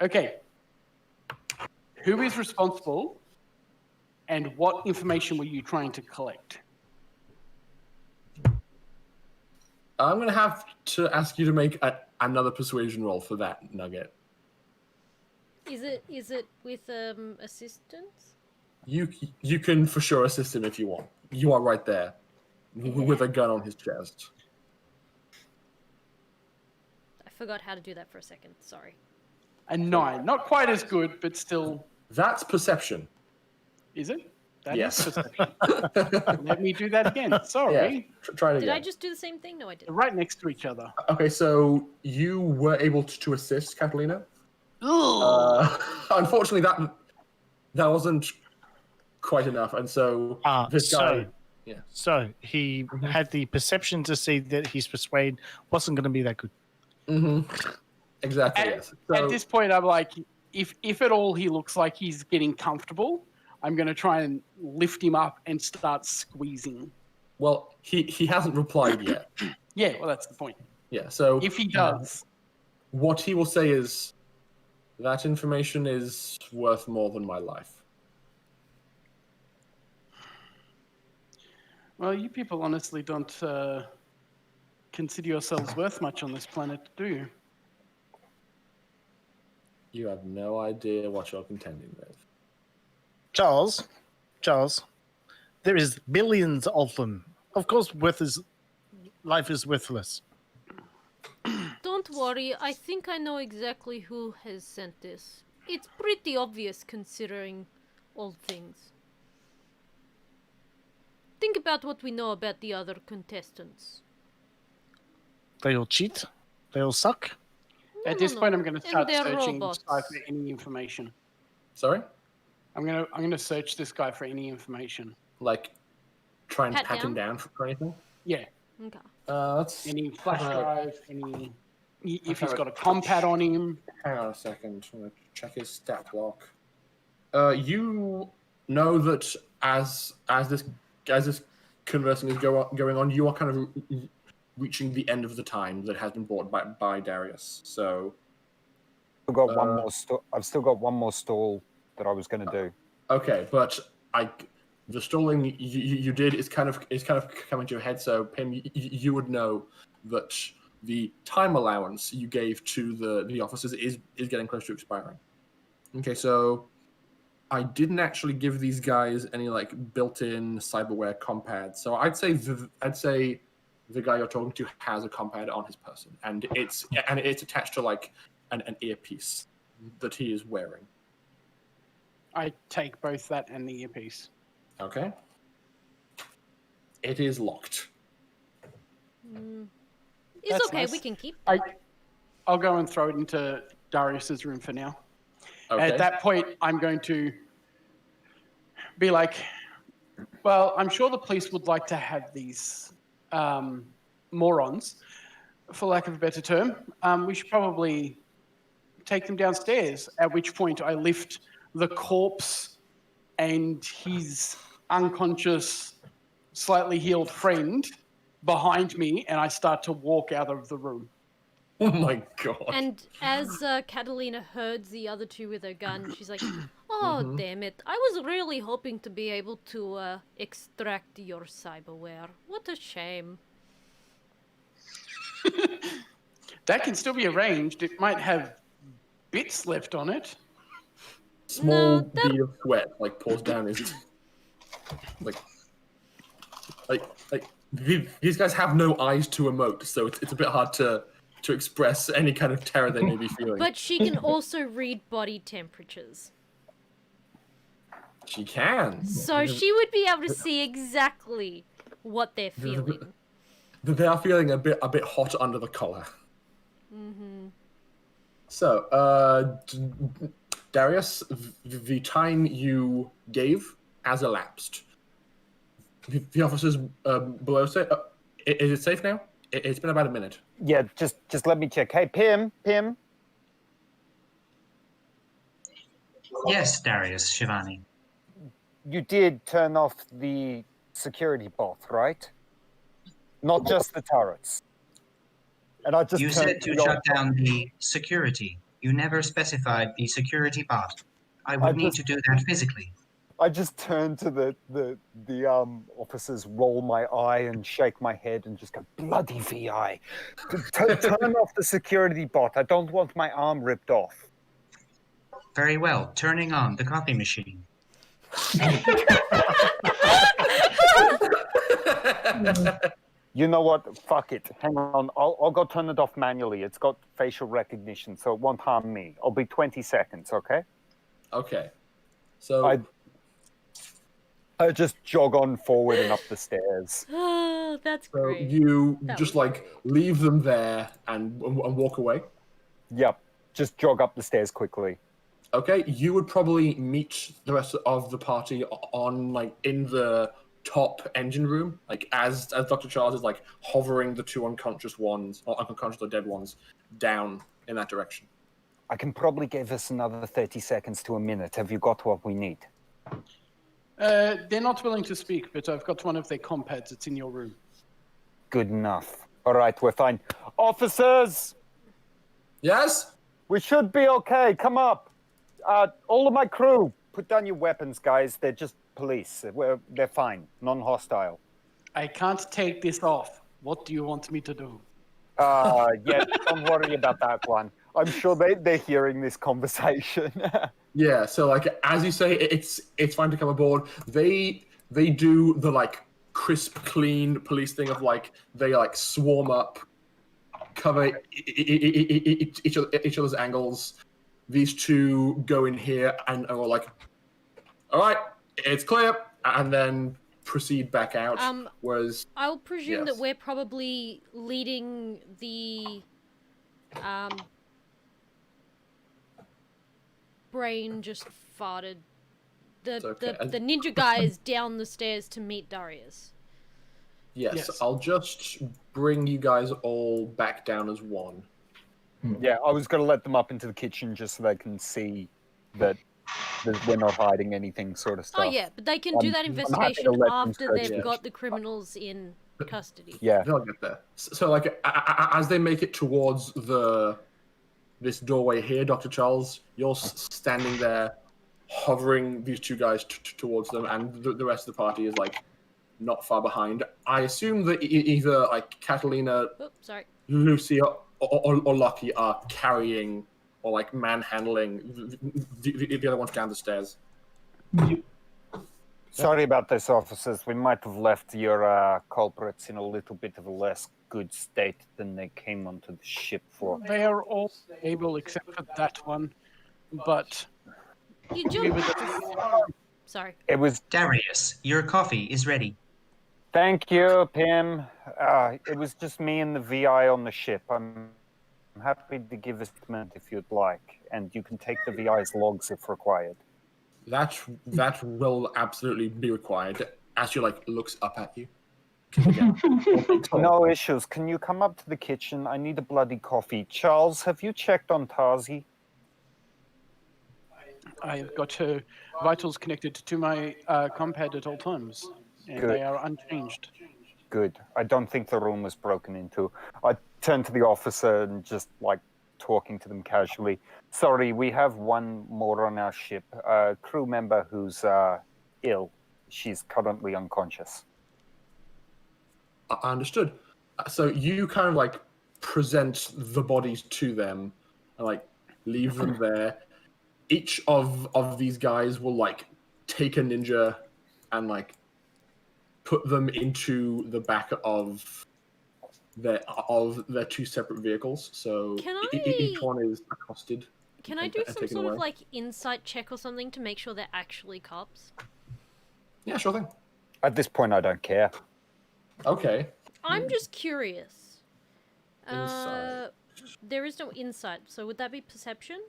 Okay. Who is responsible, and what information were you trying to collect? I'm going to have to ask you to make another persuasion roll for that, Nugget. Is it with assistance? You can for sure assist him if you want. You are right there, with a gun on his chest. I forgot how to do that for a second. Sorry. A 9. Not quite as good, but still. That's perception. Is it? That is Yes. perception. Let me do that again. Sorry. Yeah, try it Did again. I just do the same thing? No, I They're didn't. right next to each other. Okay, so you were able to assist Catalina. Ugh. Unfortunately, that wasn't quite enough, and so this guy. So he had the perception to see that his persuade wasn't going to be that good. Mm-hmm. Exactly. At, Yes. So, at this point, I'm like, if at all he looks like he's getting comfortable, I'm going to try and lift him up and start squeezing. well, he hasn't replied yet. Yeah, well, that's the point. Yeah. So If he does, what he will say is, That information is worth more than my life. Well, you people honestly don't consider yourselves worth much on this planet, do you? You have no idea what you're contending with. Charles, there is billions of them. Of course, life is worthless. Don't worry, I think I know exactly who has sent this. It's pretty obvious considering all things. Think about what we know about the other contestants. They all cheat. They all suck. At this point, I'm going to And start they're searching this robots. guy for any information. Sorry? I'm gonna search this guy for any information. Like, try and Pat pat him down? down for anything? Yeah, Okay. Let's any flash have a- drive, any if have he's a got a compat on him. Hang on a second. I'm going to check his stat block. You know that as this conversing is going on, you are kind of reaching the end of the time that has been bought by Darius. So I've got one more. I've still got one more stall that I was going to do. okay, but the stalling you did is kind of coming to your head. So Pim, you would know that the time allowance you gave to the officers is getting close to expiring. Okay, so I didn't actually give these guys any like built-in cyberware compad. So I'd say the guy you're talking to has a compad on his person, and it's attached to like an earpiece that he is wearing. I take both that and the earpiece. Okay. It is locked. It's That's okay, nice. we can keep. I'll go and throw it into Darius's room for now. Okay. At that point, I'm going to be like, well, I'm sure the police would like to have these morons, for lack of a better term. We should probably take them downstairs, at which point I lift the corpse and his unconscious, slightly healed friend behind me, and I start to walk out of the room. Oh my god. And as Catalina herds the other two with her gun, she's like, oh, damn it. I was really hoping to be able to extract your cyberware. What a shame. That can still be arranged. It might have bits left on it. Small No, that- bead of sweat like pours down his like these guys have no eyes to emote, so it's a bit hard to express any kind of terror they may be feeling. But she can also read body temperatures. She can. So she would be able to see exactly what they're feeling. They are feeling a bit hot under the collar. Mm-hmm. So, Darius, the time you gave has elapsed. The officers below say, is it safe now? It's been about a minute. Yeah, just let me check. Hey, Pim. Yes, Darius, Shivani. You did turn off the security bot, right? Not just the turrets. And I just You turned said to it off. shut down the security. You never specified the security bot. I would need to do that physically. I just turn to the officers, roll my eye and shake my head and just go, bloody VI. Turn off the security bot. I don't want my arm ripped off. Very well. Turning on the copy machine. You know what? Fuck it. Hang on. I'll go turn it off manually. It's got facial recognition, so it won't harm me. I'll be 20 seconds, okay? Okay. So I just jog on forward and up the stairs. Oh, that's so great. you That just was like leave them there and walk away. Yep. Just jog up the stairs quickly. Okay, you would probably meet the rest of the party on like in the top engine room, like as Dr. Charles is like hovering the two unconscious ones or unconscious or dead ones down in that direction. I can probably give us another 30 seconds to a minute. Have you got what we need? They're not willing to speak, but I've got one of their compads. It's in your room. Good enough. All right, we're fine. Officers! Yes? We should be okay. Come up. All of my crew, put down your weapons, guys. They're just police. They're fine. Non-hostile. I can't take this off. What do you want me to do? Yeah, don't worry about that one. I'm sure they're hearing this conversation. Yeah, so like as you say, it's fine to come aboard. They do the like crisp, clean police thing of like they like swarm up, cover each other's angles. These two go in here and are like, all right, it's clear, and then proceed back out. Whereas I'll presume that yes. we're probably leading the brain just farted. okay. The ninja guys down the stairs to meet Darius. Yes, I'll just bring you guys all back down as one. Yeah, I was going to let them up into the kitchen just so they can see that we're not hiding anything sort of stuff. Oh yeah, but they can do that happy to investigation let them after they've search it. got the criminals in custody. Yeah. They'll get there. So like as they make it towards this doorway here, Dr. Charles, you're standing there, hovering these two guys towards them, and the rest of the party is like not far behind. I assume that either like Catalina, Lucy, or Lucky are carrying or like manhandling the other ones down the stairs. Sorry about this, officers. We might have left your culprits in a little bit of a less good state than they came onto the ship for. They are all able except for that one, but You jumped. Sorry. It was Darius, your coffee is ready. Thank you, Pim. It was just me and the VI on the ship. I'm happy to give a statement if you'd like, and you can take the VI's logs if required. That will absolutely be required. As she like looks up at you. No issues. Can you come up to the kitchen? I need a bloody coffee. Charles, have you checked on Tazi? I've got her vitals connected to my compad at all times, and Good. they are unchanged. Good. I don't think the room was broken into. I turned to the officer and just like talking to them casually. Sorry, we have one more on our ship. A crew member who's ill. She's currently unconscious. Understood. So you kind of like present the bodies to them and like leave them there. Each of these guys will like take a ninja and like put them into the back of their two separate vehicles. So Can each one is accosted. Can I do some sort of like insight check or something to make sure they're actually cops? Yeah, sure thing. At this point, I don't care. Okay. I'm just curious. Insight. There is no insight, so would that be perception?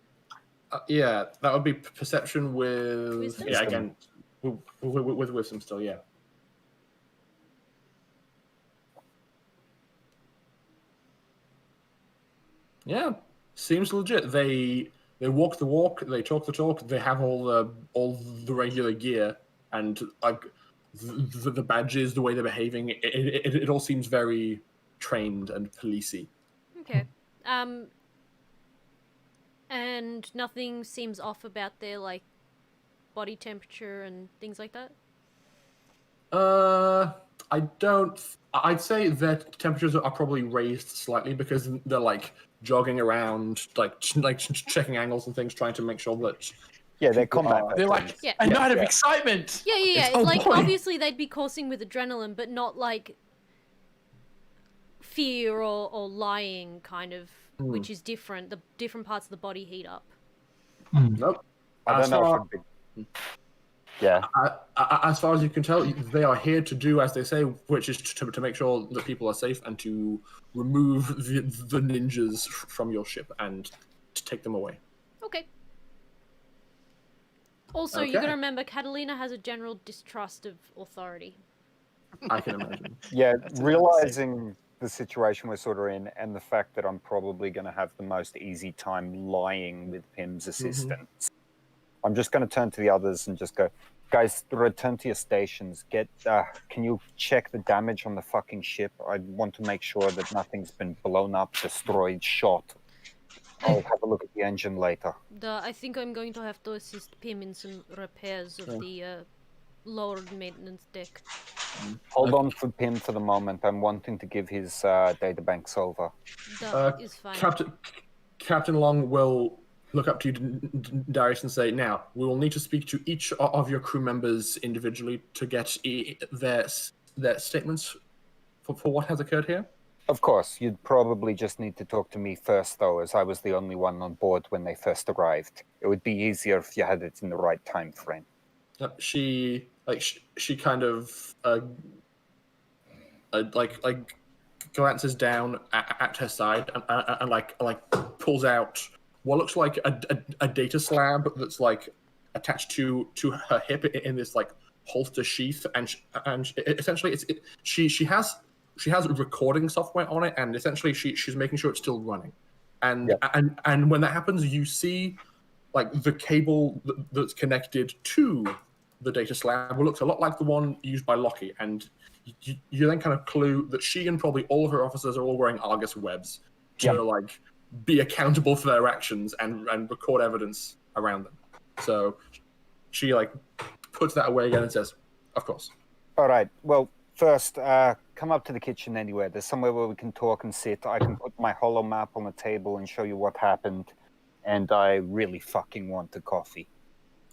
Yeah, that would be perception with Wisdom? yeah again with wisdom still, yeah. Yeah, seems legit. They walk the walk, they talk the talk, they have all the regular gear, and like the badges, the way they're behaving, it all seems very trained and policey. Okay. And nothing seems off about their like body temperature and things like that? I'd say their temperatures are probably raised slightly because they're like jogging around, like checking angles and things, trying to make sure that. Yeah, they're combat. They're like a night of excitement. Yeah. It's It's like point. obviously they'd be coursing with adrenaline, but not like fear or lying kind of, which is different. The different parts of the body heat up. Nope. I don't know if it'd be... Yeah. As far as you can tell, they are here to do as they say, which is to make sure that people are safe and to remove the ninjas from your ship and to take them away. Okay. Also, you gotta remember, Catalina has a general distrust of authority. I can imagine. Yeah, realizing the situation we're sort of in and the fact that I'm probably going to have the most easy time lying with Pim's assistance. I'm just going to turn to the others and just go, guys, return to your stations. Can you check the damage on the fucking ship? I want to make sure that nothing's been blown up, destroyed, shot. I'll have a look at the engine later. I think I'm going to have to assist Pim in some repairs of the lower maintenance deck. Hold on for Pim for the moment. I'm wanting to give his databanks over. That is fine. Captain Long will look up to you, Darius, and say, "Now we will need to speak to each of your crew members individually to get their statements for what has occurred here." Of course, you'd probably just need to talk to me first, though, as I was the only one on board when they first arrived. It would be easier if you had it in the right time frame. She kind of glances down at her side and like pulls out what looks like a data slab that's like attached to her hip in this like holster sheath, and essentially she has recording software on it, and essentially she's making sure it's still running, and when that happens, you see like the cable that's connected to the data slab looks a lot like the one used by Lockie, and you then kind of clue that she and probably all of her officers are all wearing Argus webs to like be accountable for their actions and record evidence around them. So she like puts that away again and says, "Of course." All right. Well, first, come up to the kitchen anywhere. There's somewhere where we can talk and sit. I can put my holo map on the table and show you what happened. And I really fucking want a coffee.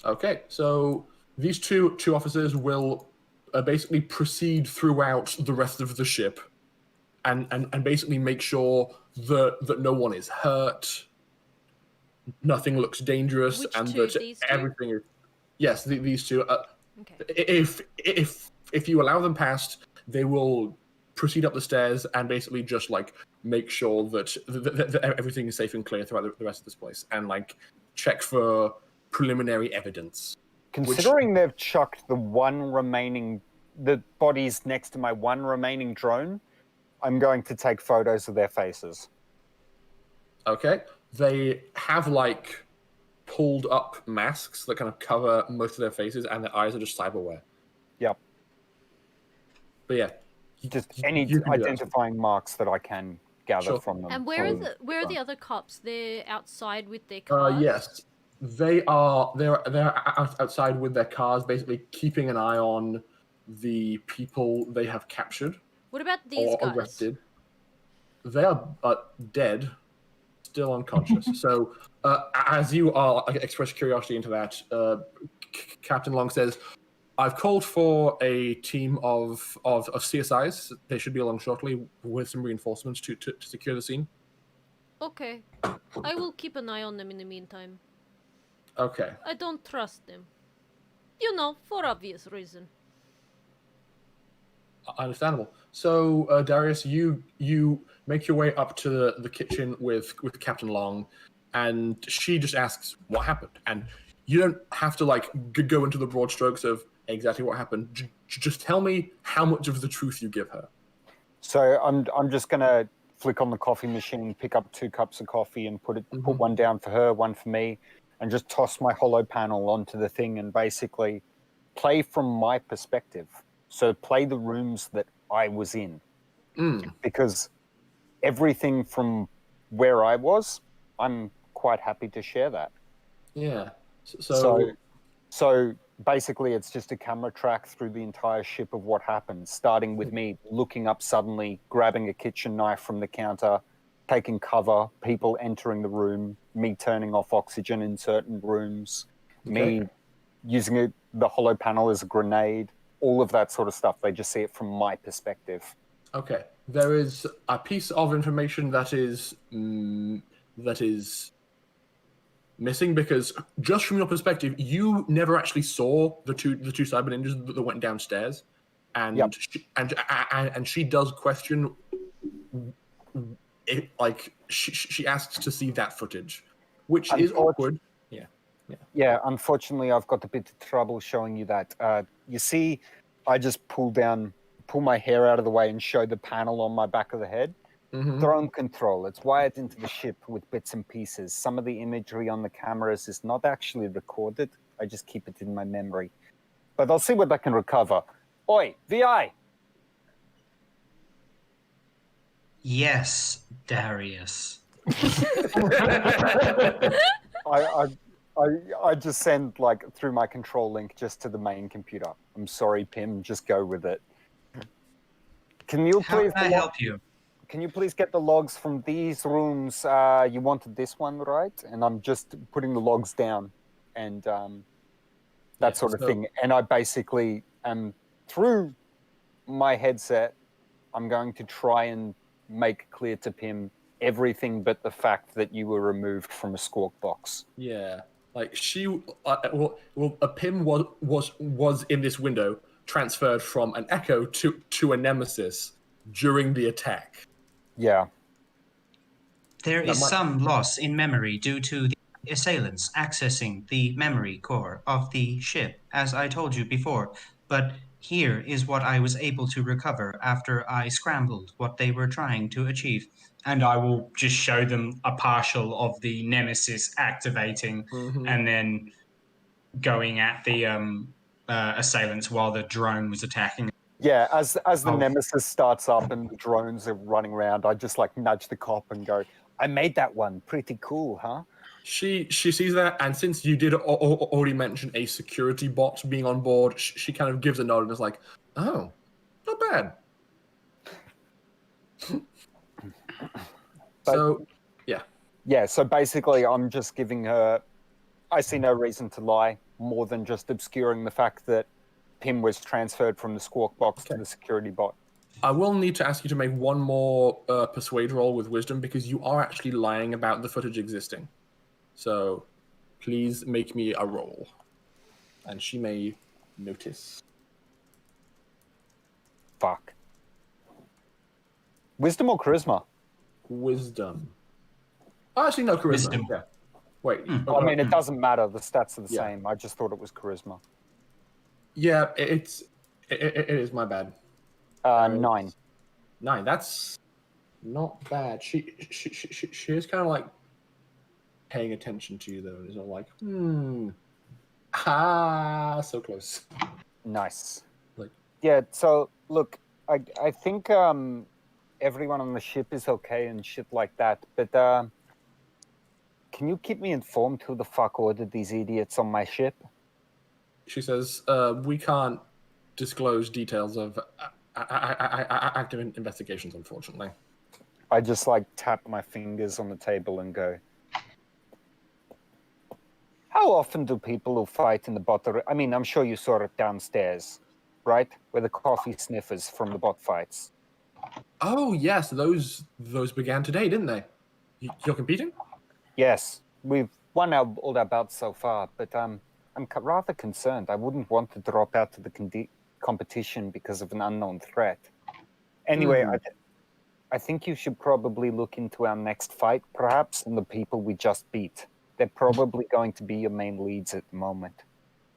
Okay, so these two officers will basically proceed throughout the rest of the ship and basically make sure that no one is hurt, nothing looks dangerous, Which and two? that These two? everything is... Yes, these two. Okay. If you allow them past, they will proceed up the stairs and basically just like make sure that everything is safe and clear throughout the rest of this place, and like check for preliminary evidence. Considering they've chucked the bodies next to my one remaining drone, I'm going to take photos of their faces. Okay, they have like pulled up masks that kind of cover most of their faces, and their eyes are just cyberware. Yep. But yeah, just any identifying marks that I can gather from them. And where are the other cops? They're outside with their cars? Yes, they're outside with their cars, basically keeping an eye on the people they have captured. What about these or guys? Arrested. They are dead, still unconscious. So, as you are express curiosity into that, Captain Long says, "I've called for a team of CSIs. They should be along shortly with some reinforcements to secure the scene." Okay. I will keep an eye on them in the meantime. Okay. I don't trust them. You know, for obvious reason. Understandable. So, Darius, you make your way up to the kitchen with Captain Long, and she just asks what happened. And you don't have to like go into the broad strokes of exactly what happened. Just tell me how much of the truth you give her. So I'm just gonna flick on the coffee machine, pick up 2 cups of coffee, and put one down for her, one for me, and just toss my holo panel onto the thing and basically play from my perspective. So play the rooms that I was in, because everything from where I was, I'm quite happy to share that. Yeah. So basically, it's just a camera track through the entire ship of what happened, starting with me looking up suddenly, grabbing a kitchen knife from the counter, taking cover, people entering the room, me turning off oxygen in certain rooms, me using the holo panel as a grenade, all of that sort of stuff. They just see it from my perspective. Okay. There is a piece of information that is missing, because just from your perspective, you never actually saw the two Cyberninjas that went downstairs, and she does question it, like she asks to see that footage, which is awkward. Yeah, unfortunately, I've got a bit of trouble showing you that. You see, I just pull my hair out of the way and show the panel on my back of the head. Drone control. It's wired into the ship with bits and pieces. Some of the imagery on the cameras is not actually recorded. I just keep it in my memory. But I'll see what I can recover. Oi, VI! Yes, Darius. I just send like through my control link just to the main computer. I'm sorry, Pim. Just go with it. Can you How please? can I help you? Can you please get the logs from these rooms? You wanted this one, right? And I'm just putting the logs down, and that sort of thing. And I basically am through my headset. I'm going to try and make clear to Pim everything but the fact that you were removed from a squawk box. Yeah, like she, a Pim was in this window, transferred from an Echo to a Nemesis during the attack. Yeah. There That is might- some loss in memory due to the assailants accessing the memory core of the ship, as I told you before. But here is what I was able to recover after I scrambled what they were trying to achieve. And I will just show them a partial of the Nemesis activating and then going at the assailants while the drone was attacking. Yeah, as the Nemesis starts up and the drones are running around, I just like nudge the cop and go, I made that one. Pretty cool, huh? She sees that, and since you did already mention a security bot being on board, she kind of gives a nod and is like, "Oh, not bad." So, yeah. Yeah, so basically I'm just giving her, I see no reason to lie more than just obscuring the fact that Pim was transferred from the squawk box to the security bot. I will need to ask you to make one more persuade roll with wisdom because you are actually lying about the footage existing. So please make me a roll. And she may notice. Fuck. Wisdom or charisma? Wisdom. Oh, actually, no, charisma. Wisdom. Yeah. Wait. I mean, it doesn't matter. The stats are the Yeah. same. I just thought it was charisma. Yeah, it is my bad. 9. 9. That's not bad. She is kind of like paying attention to you though, and is all like, so close. Nice. Like, yeah. So look, I think everyone on the ship is okay and shit like that. But can you keep me informed who the fuck ordered these idiots on my ship? she says, we can't disclose details of active investigations, unfortunately. I just like tap my fingers on the table and go, how often do people who fight in the bot? I mean, I'm sure you saw it downstairs, right? Where the coffee sniffers from the bot fights. Oh yes, those began today, didn't they? You're competing? Yes, we've won all our bouts so far, but I'm rather concerned. I wouldn't want to drop out of the competition because of an unknown threat. Anyway, I think you should probably look into our next fight, perhaps, and the people we just beat. They're probably going to be your main leads at the moment.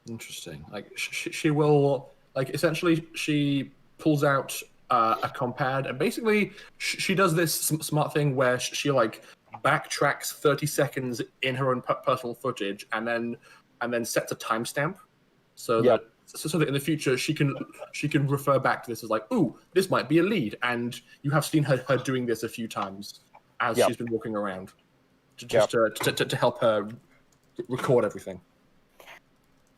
Interesting. Like she will, like, essentially she pulls out a compad, and basically she does this smart thing where she like backtracks 30 seconds in her own personal footage, and then sets a timestamp so that in the future she can refer back to this as like, ooh, this might be a lead, and you have seen her doing this a few times as she's been walking around, to help her record everything.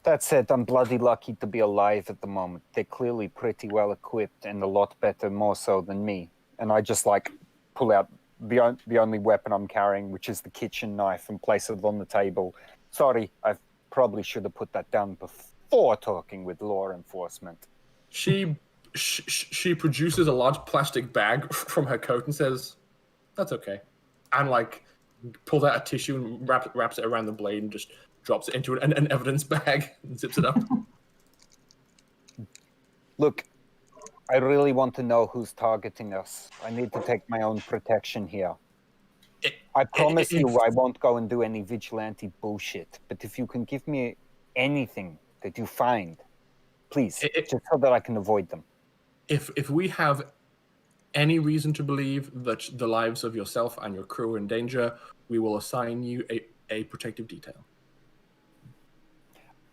That said, I'm bloody lucky to be alive at the moment. They're clearly pretty well equipped and a lot better, more so than me. And I just like pull out the only weapon I'm carrying, which is the kitchen knife, and place it on the table. Sorry, I probably should have put that down before talking with law enforcement. She produces a large plastic bag from her coat and says, "That's okay," and like pulls out a tissue and wraps it around the blade and just drops it into an evidence bag and zips it up. Look, I really want to know who's targeting us. I need to take my own protection here. I promise you I won't go and do any vigilante bullshit, but if you can give me anything that you find, please, just so that I can avoid them. If we have any reason to believe that the lives of yourself and your crew are in danger, we will assign you a protective detail.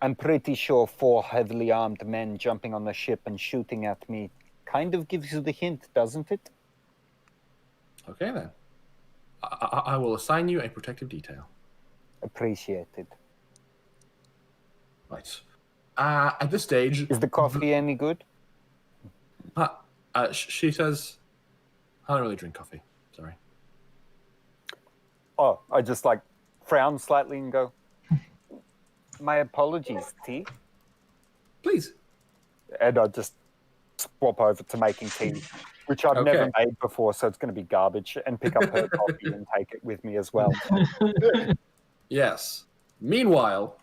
I'm pretty sure 4 heavily armed men jumping on the ship and shooting at me kind of gives you the hint, doesn't it? Okay then. I will assign you a protective detail. Appreciated. Right. At this stage, Is the coffee any good? she says, "I don't really drink coffee. Sorry." Oh, I just like frown slightly and go, "My apologies, tea." Please. And I just swap over to making tea, which I've never made before, so it's going to be garbage, and pick up her coffee and take it with me as well. Yes. Meanwhile,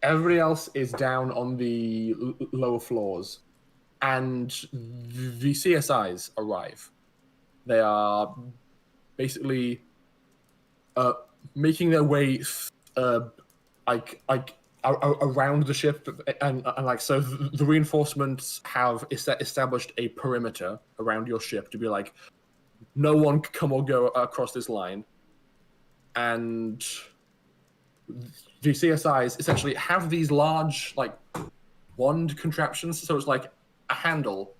everybody else is down on the lower floors, and the CSIs arrive. They are basically making their way around the ship, and like so the reinforcements have established a perimeter around your ship to be like, no one can come or go across this line, and the CSIs essentially have these large like wand contraptions, so it's like a handle,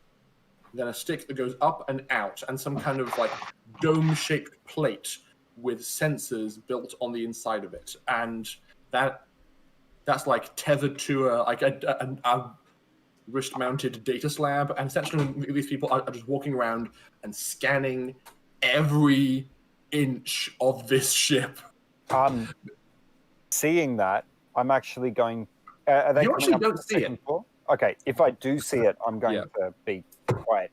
then a stick that goes up and out, and some kind of like dome-shaped plate with sensors built on the inside of it, and that's like tethered to a wrist-mounted data slab, and essentially these people are just walking around and scanning every inch of this ship. Seeing that, I'm actually going. Are they You coming actually up don't the see second it. floor? Okay, if I do see it, I'm going to be quiet.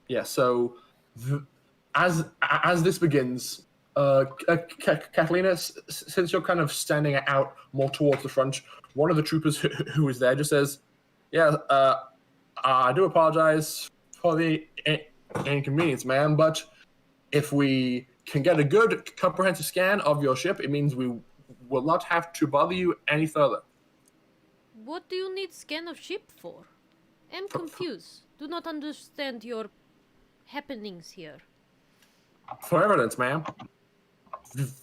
Yeah. So, as this begins, Catalina, since you're kind of standing out more towards the front, one of the troopers who is there just says, "Yeah, I do apologize for the inconvenience, ma'am, but if we can get a good comprehensive scan of your ship, it means we will not have to bother you any further." What do you need scan of ship for? I'm confused. Do not understand your happenings here. For evidence, ma'am.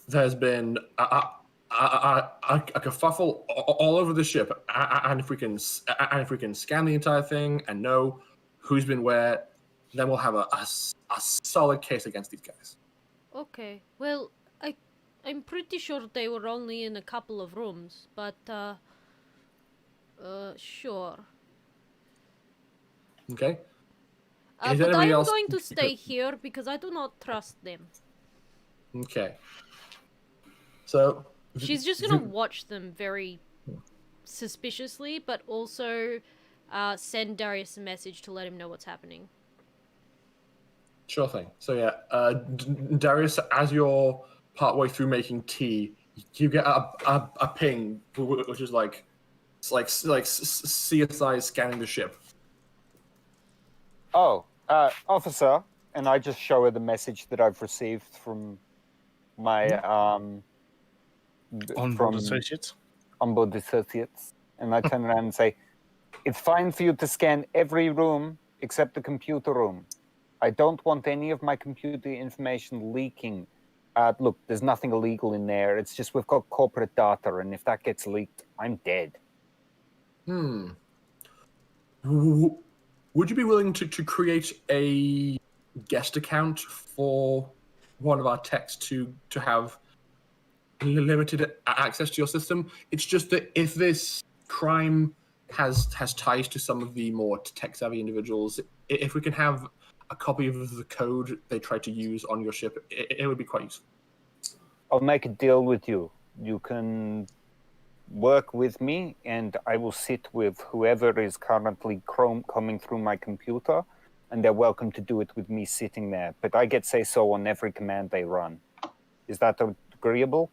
There's been a kerfuffle all over the ship, and if we can scan the entire thing and know who's been where, then we'll have a solid case against these guys. Okay. Well, I'm pretty sure they were only in a couple of rooms, but sure. Okay. But I am going to stay here because I do not trust them. Okay. So she's just gonna watch them very suspiciously, but also send Darius a message to let him know what's happening. Sure thing. So yeah, Darius, as you're partway through making tea, you get a ping, which is like CSI scanning the ship. Oh, officer, and I just show her the message that I've received from my onboard associates. Onboard associates, and I turn around and say, "It's fine for you to scan every room except the computer room. I don't want any of my computer information leaking. Look, there's nothing illegal in there. It's just we've got corporate data, and if that gets leaked, I'm dead." Would you be willing to create a guest account for one of our techs to have limited access to your system? It's just that if this crime has ties to some of the more tech-savvy individuals, if we can have a copy of the code they tried to use on your ship, it would be quite useful. I'll make a deal with you. You can work with me, and I will sit with whoever is currently coming through my computer, and they're welcome to do it with me sitting there. But I get say-so on every command they run. Is that agreeable?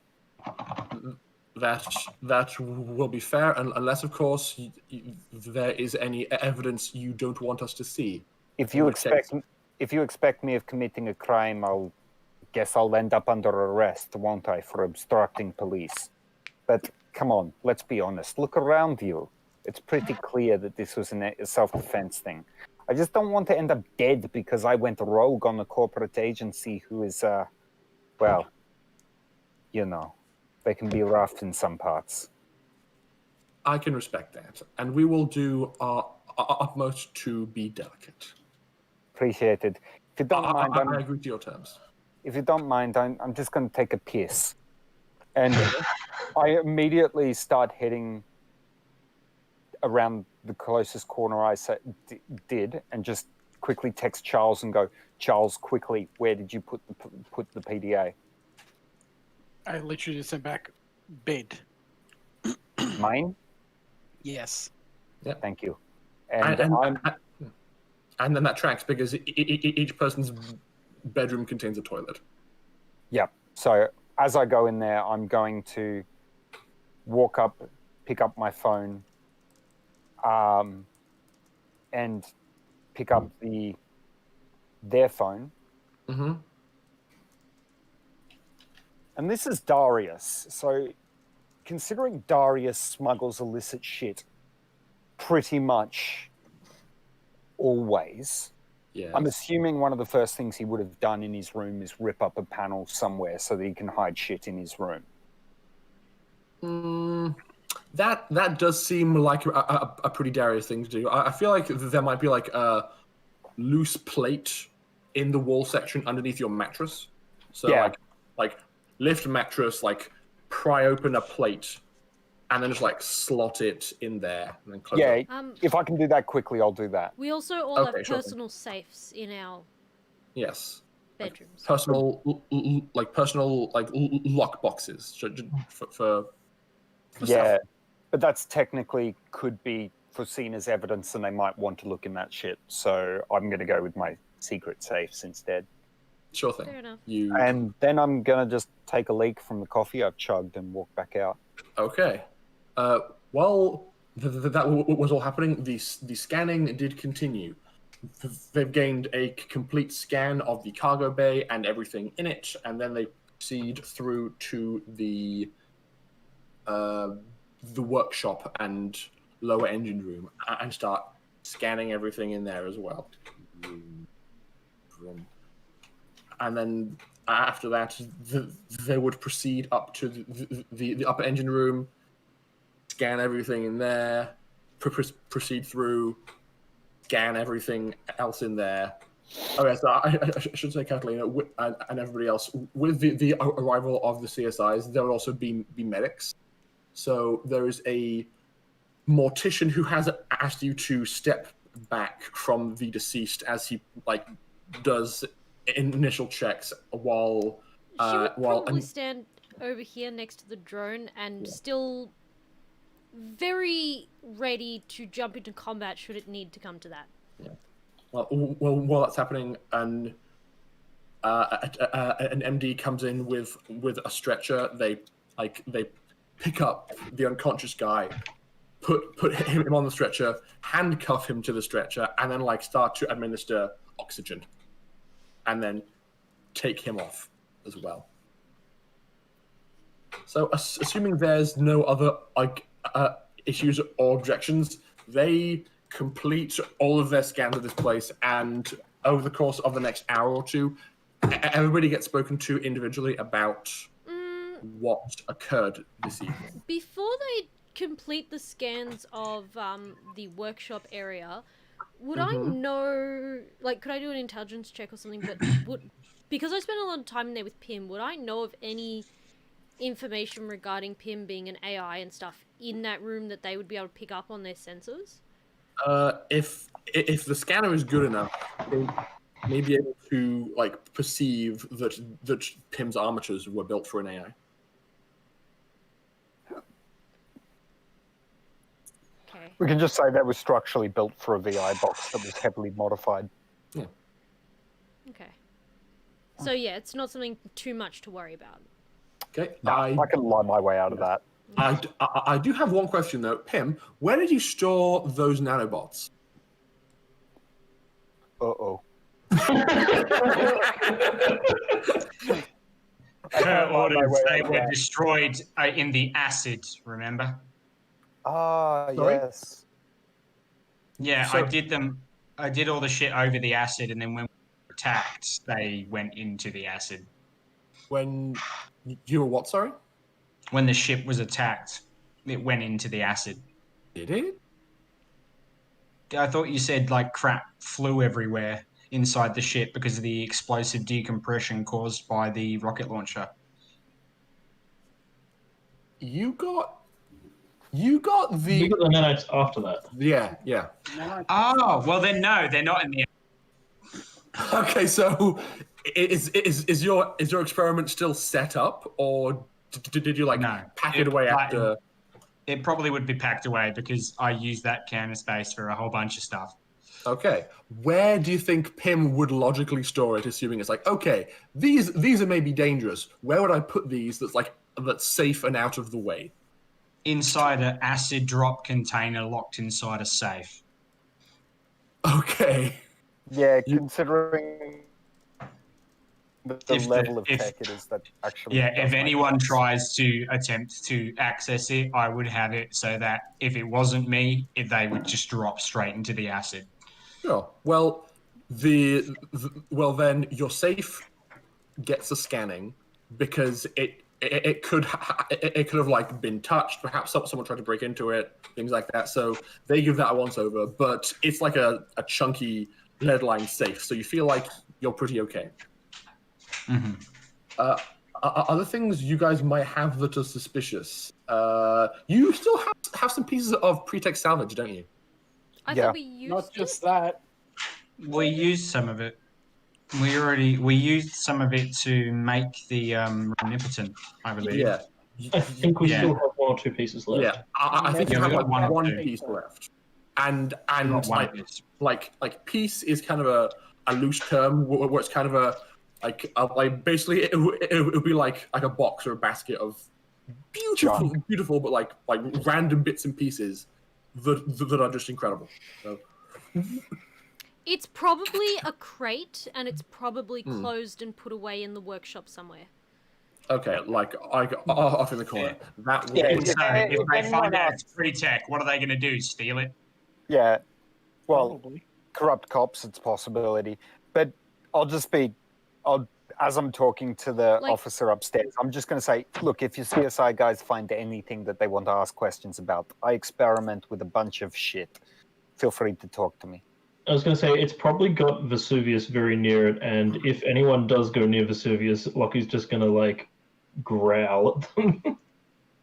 That will be fair, unless, of course, there is any evidence you don't want us to see. If you expect me of committing a crime, I'll end up under arrest, won't I, for obstructing police? But come on, let's be honest. Look around you. It's pretty clear that this was a self-defense thing. I just don't want to end up dead because I went rogue on a corporate agency who is, well, you know, they can be rough in some parts. I can respect that, and we will do our utmost to be delicate. Appreciated. If you don't mind, I agree to your terms. if you don't mind, I'm just going to take a piss. And I immediately start heading around the closest corner I did and just quickly text Charles and go, Charles, quickly, where did you put the PDA? I literally just sent back bed. Mine? Yes. Thank you. And then that tracks because each person's bedroom contains a toilet. Yep. So as I go in there, I'm going to walk up, pick up my phone, and pick up their phone. Mm-hmm. And this is Darius. So considering Darius smuggles illicit shit pretty much always, Yeah. I'm assuming one of the first things he would have done in his room is rip up a panel somewhere so that he can hide shit in his room. That does seem like a pretty Darius thing to do. I feel like there might be like a loose plate in the wall section underneath your mattress. So Yeah. like lift mattress, like pry open a plate, and then just like slot it in there and then close it. If I can do that quickly, I'll do that. We also all Okay, have sure. personal safes in our Yes. bedrooms. Personal lock boxes for Yeah, stuff. but that's technically could be foreseen as evidence and they might want to look in that shit. So I'm going to go with my secret safes instead. Sure thing. Fair enough. And then I'm going to just take a leak from the coffee I've chugged and walk back out. Okay. While that was all happening, the scanning did continue. They've gained a complete scan of the cargo bay and everything in it, and then they proceed through to the workshop and lower engine room and start scanning everything in there as well. And then after that, they would proceed up to the upper engine room, scan everything in there, proceed through, scan everything else in there. Okay, so I should say, Catalina and everybody else, with the arrival of the CSIs, there will also be medics. So there is a mortician who has asked you to step back from the deceased as he does initial checks while She would probably stand over here next to the drone and still very ready to jump into combat should it need to come to that. Yeah. Well, while that's happening, and an MD comes in with a stretcher. They pick up the unconscious guy, put him on the stretcher, handcuff him to the stretcher, and then start to administer oxygen, and then take him off as well. So, assuming there's no other issues or objections, they complete all of their scans of this place, and over the course of the next hour or two, everybody gets spoken to individually about what occurred this evening. Before they complete the scans of the workshop area, would I know, could I do an intelligence check or something, but because I spent a lot of time in there with Pim, would I know of any information regarding Pim being an AI and stuff in that room that they would be able to pick up on their sensors? If the scanner is good enough, they may be able to perceive that Pim's armatures were built for an AI. Okay. We can just say that was structurally built for a VI box that was heavily modified. Yeah. Okay. So yeah, it's not something too much to worry about. Okay. I can lie my way out of that. I do have one question though. Pim, where did you store those nanobots? Uh-oh. Her orders, they were destroyed in the acid, remember? Ah, Sorry? yes. Yeah, So- I did all the shit over the acid, and then when we were attacked, they went into the acid. When you were what, sorry? When the ship was attacked, it went into the acid. Did it? I thought you said crap flew everywhere, inside the ship because of the explosive decompression caused by the rocket launcher. You got the We got the nanites after that. yeah. Oh, well then no, they're not in the. Okay, so is your experiment still set up, or did you like No, pack it away after? It probably would be packed away because I used that canvas space for a whole bunch of stuff. Okay, where do you think Pym would logically store it? Assuming it's like, okay, these are maybe dangerous. Where would I put these that's safe and out of the way? Inside an acid drop container locked inside a safe. Okay. Yeah, considering the level of if- tech it is that actually. Yeah, does if make anyone sense. tries to attempt to access it, I would have it so that if it wasn't me, they would just drop straight into the acid. Sure. Well, then your safe gets a scanning because it could have like been touched. Perhaps someone tried to break into it, things like that. So they give that a once over, but it's like a chunky lead line safe, so you feel like you're pretty okay. Mm-hmm. Other things you guys might have that are suspicious. You still have some pieces of pretext salvage, don't you? I Yeah. thought we used Not just that. We used some of it. We used some of it to make the omnipotent, I believe. Yeah. I think we Yeah. still have 1 or 2 pieces left. Yeah, I think Yeah, you we have got like one or one two. piece left, and Not one of it. like piece is kind of a loose term where it's kind of like basically it would be like a box or a basket of beautiful but like random bits and pieces that are just incredible. So, It's probably a crate, and it's probably closed and put away in the workshop somewhere. okay, like off in the corner. That Yeah, would So if they anyone find out else- it's free tech, what are they going to do? Steal it? Yeah, well, Probably. corrupt cops, it's a possibility. But as I'm talking to the Like- officer upstairs, I'm just going to say, look, if your CSI guys find anything that they want to ask questions about, I experiment with a bunch of shit. Feel free to talk to me. I was going to say, it's probably got Vesuvius very near it, and if anyone does go near Vesuvius, Lockie's just going to, like, growl at them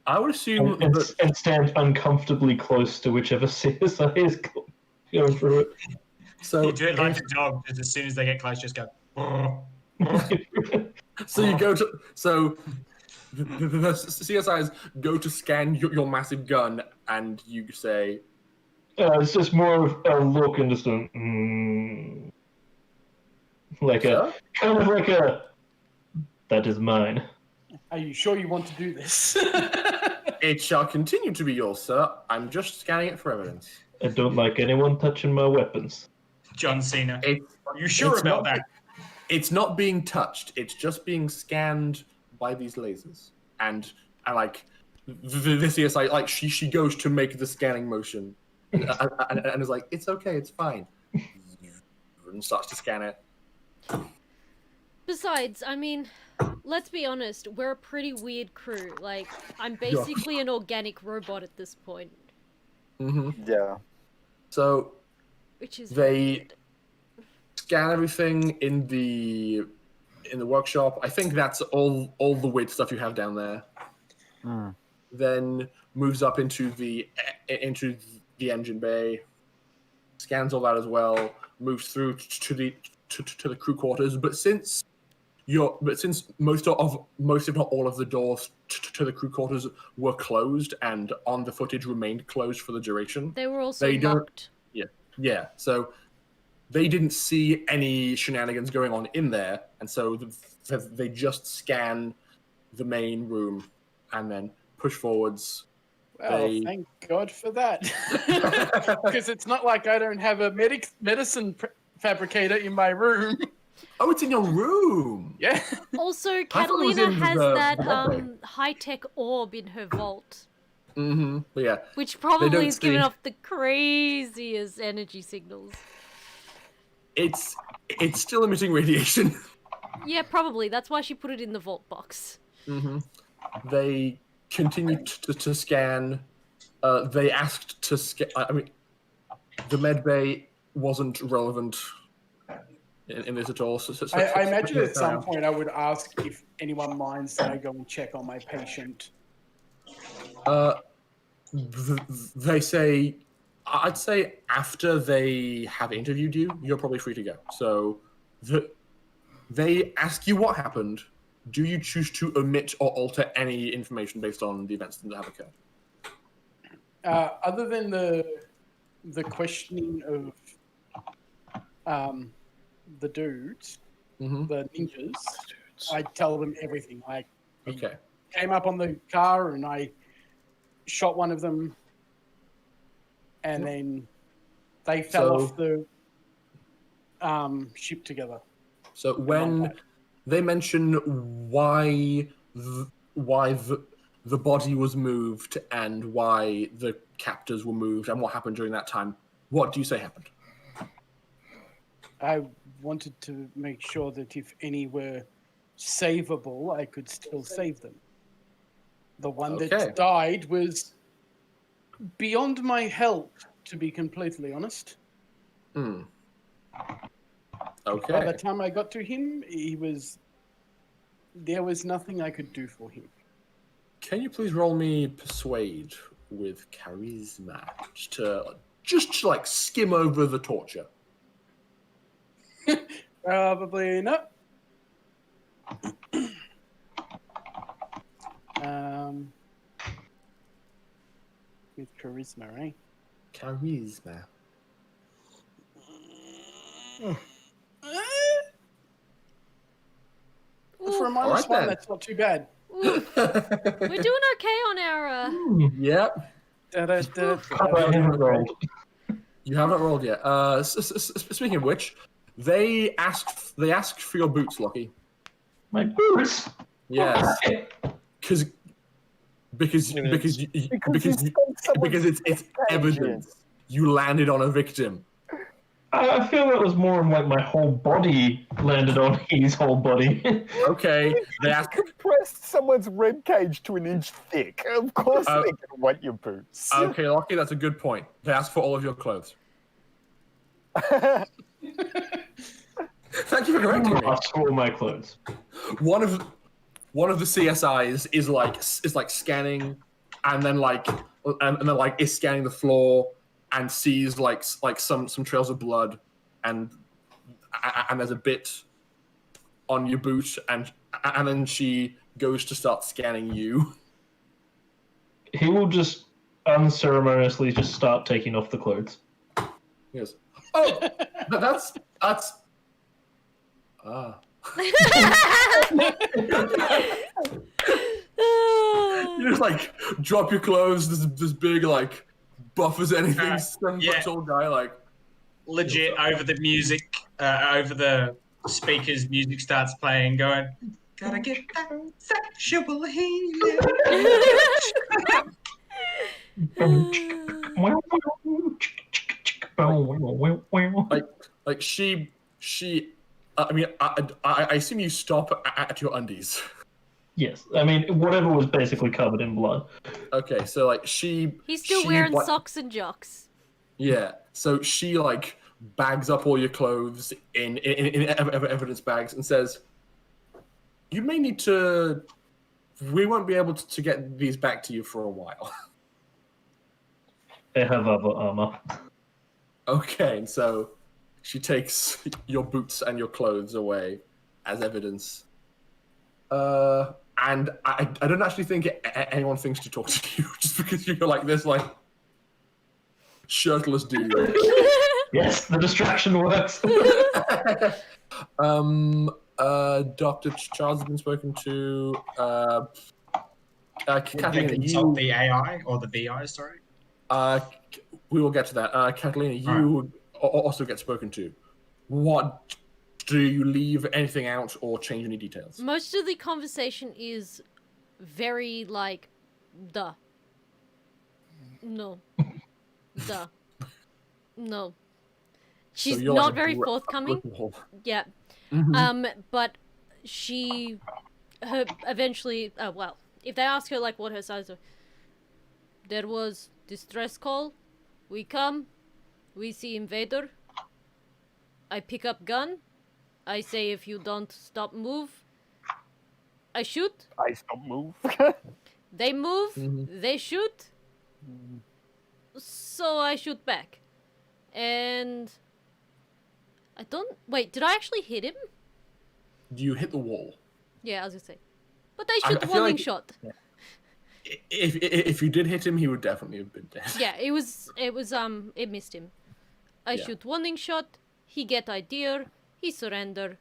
I would assume and that stand uncomfortably close to whichever CSI is going through it. so You do it like a dog. Just as soon as they get close, just go. So you go to the CSIs go to scan your massive gun, and you say, It's just more of a look and just a like "Sir?" kind of like a that is mine. Are you sure you want to do this? It shall continue to be yours, sir. I'm just scanning it for evidence. I don't like anyone touching my weapons. John Cena. It, Are you sure it's about not- that? It's not being touched. It's just being scanned by these lasers. And like the CSI, like she goes to make the scanning motion, and is like, "It's okay, it's fine," and starts to scan it. Besides, I mean, let's be honest, we're a pretty weird crew. Like, I'm basically an organic robot at this point, Mm-hmm. Yeah. So which is They- very weird. scan everything in the workshop. I think that's all the weird stuff you have down there. Hmm. Then moves up into the engine bay, scans all that as well. Moves through to the crew quarters. But since most if not all of the doors to the crew quarters were closed and on the footage remained closed for the duration. They were also they don't- locked. Yeah, so they didn't see any shenanigans going on in there, and so they just scan the main room and then push forwards. Well, They- thank God for that. Because it's not like I don't have a medicine fabricator in my room. Oh, it's in your room. Yeah. Also, thought it was Catalina in has the that hallway. high-tech orb in her vault, Mm-hmm. But yeah, which probably don't is giving see- off the craziest energy signals. it's still emitting radiation. Yeah, probably. That's why she put it in the vault box. Mm-hmm. They continued to scan. They asked to scan. I mean, the med bay wasn't relevant. in this at all. I imagine at some point I would ask if anyone minds that I go and check on my patient. They say, I'd say after they have interviewed you, you're probably free to go. So they ask you what happened. Do you choose to omit or alter any information based on the events that have occurred? Other than the questioning of the dudes, the ninjas, I tell them everything. Like, Okay. came up on the car and I shot one of them, and then they fell off the ship together. So when they mention why the body was moved and why the captors were moved and what happened during that time, what do you say happened? I wanted to make sure that if any were savable, I could still save them. The one that died was beyond my help, to be completely honest. Okay. By the time I got to him, there was nothing I could do for him. Can you please roll me persuade with charisma to just like skim over the torture? Probably not. With charisma, right? Charisma. For a minus one, that's not too bad. We're doing okay on our. Yep. You haven't rolled yet. Speaking of which, they asked for your boots, Lockie. My boots. Yes. Because it's evidence you landed on a victim. I feel it was more like my whole body landed on his whole body. Okay, they asked. Compressed someone's rib cage to an inch thick. Of course they can want your boots. Okay, Lockie, that's a good point. They asked for all of your clothes. Thank you for correcting me. Asked for all my clothes. One of the CSIs is like scanning, and then is scanning the floor and sees like some trails of blood, and there's a bit on your boot, and then she goes to start scanning you. He will just unceremoniously just start taking off the clothes. Yes. Oh, that's You just like drop your clothes. This big like buff as anything, 7-foot tall guy like legit over the music, over the speakers. Music starts playing, going. Gotta get that sexual healing. like she. I mean, I assume you stop at your undies. Yes, I mean whatever was basically covered in blood. Okay, so like she's still wearing socks and jocks. Yeah, so she like bags up all your clothes in evidence bags and says, "You may need to. We won't be able to get these back to you for a while." They have other armor. Okay, and so she takes your boots and your clothes away as evidence. And I don't actually think anyone thinks to talk to you just because you're like this, like shirtless dude. Yes, the distraction works. Dr. Charles has been spoken to. Catalina, consult the AI or the VI, sorry. We will get to that. Catalina, you also get spoken to. What? Do you leave anything out or change any details? Most of the conversation is very like, duh. No. Duh. No. She's So not like very forthcoming. Yeah. But her eventually, well, if they ask her like what her size of, there was distress call. We come. We see invader. I pick up gun. I say if you don't stop move, I shoot. I stop move. They move, Mhm. they shoot. So I shoot back. And I don't wait, did I actually hit him? You hit the wall. Yeah, I was gonna say. But I I shoot feel one like- shot. If you did hit him, he would definitely have been dead. Yeah, it missed him. I Yeah. shoot one shot, he get idea, he surrender,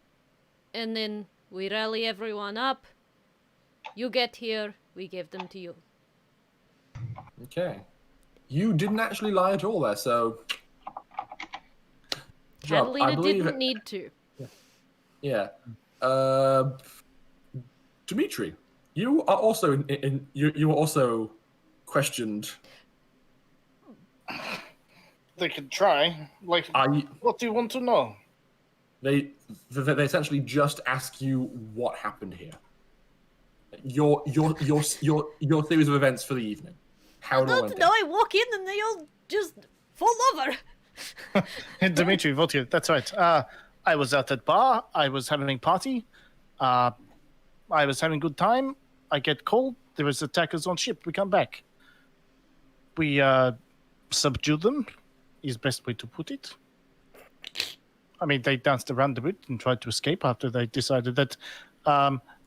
and then we rally everyone up. You get here, we give them to you. Okay. You didn't actually lie at all there, so. Job. I Catalina believe didn't it- need to. Yeah. Dimitri, you are also you were also questioned. They could try. Like, what do you want to know? They essentially just ask you what happened here. Your series of events for the evening. How it all went down. I walk in and they all just fall over. Dimitri, Votia, that's right. I was at that bar. I was having a party. I was having a good time. I get called. There was attackers on ship. We come back. We subdue them, is best way to put it. I mean, they danced around a bit and tried to escape after they decided that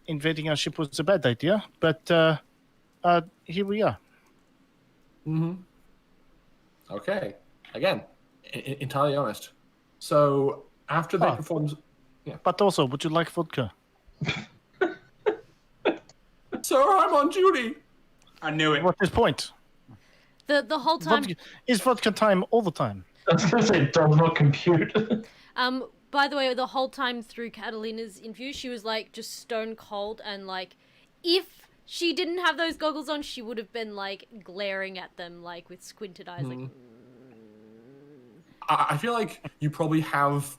invading our ship was a bad idea. But here we are. Mm-hmm. Okay. Again, entirely honest. So after they performed, But also, would you like vodka? Sir, I'm on duty. I knew it. What's his point? The whole time. Is vodka time all the time? I was going to say, it does not compute. By the way, the whole time through Catalina's interview, she was like just stone cold and like, if she didn't have those goggles on, she would have been like glaring at them like with squinted eyes. Like, I feel like you probably have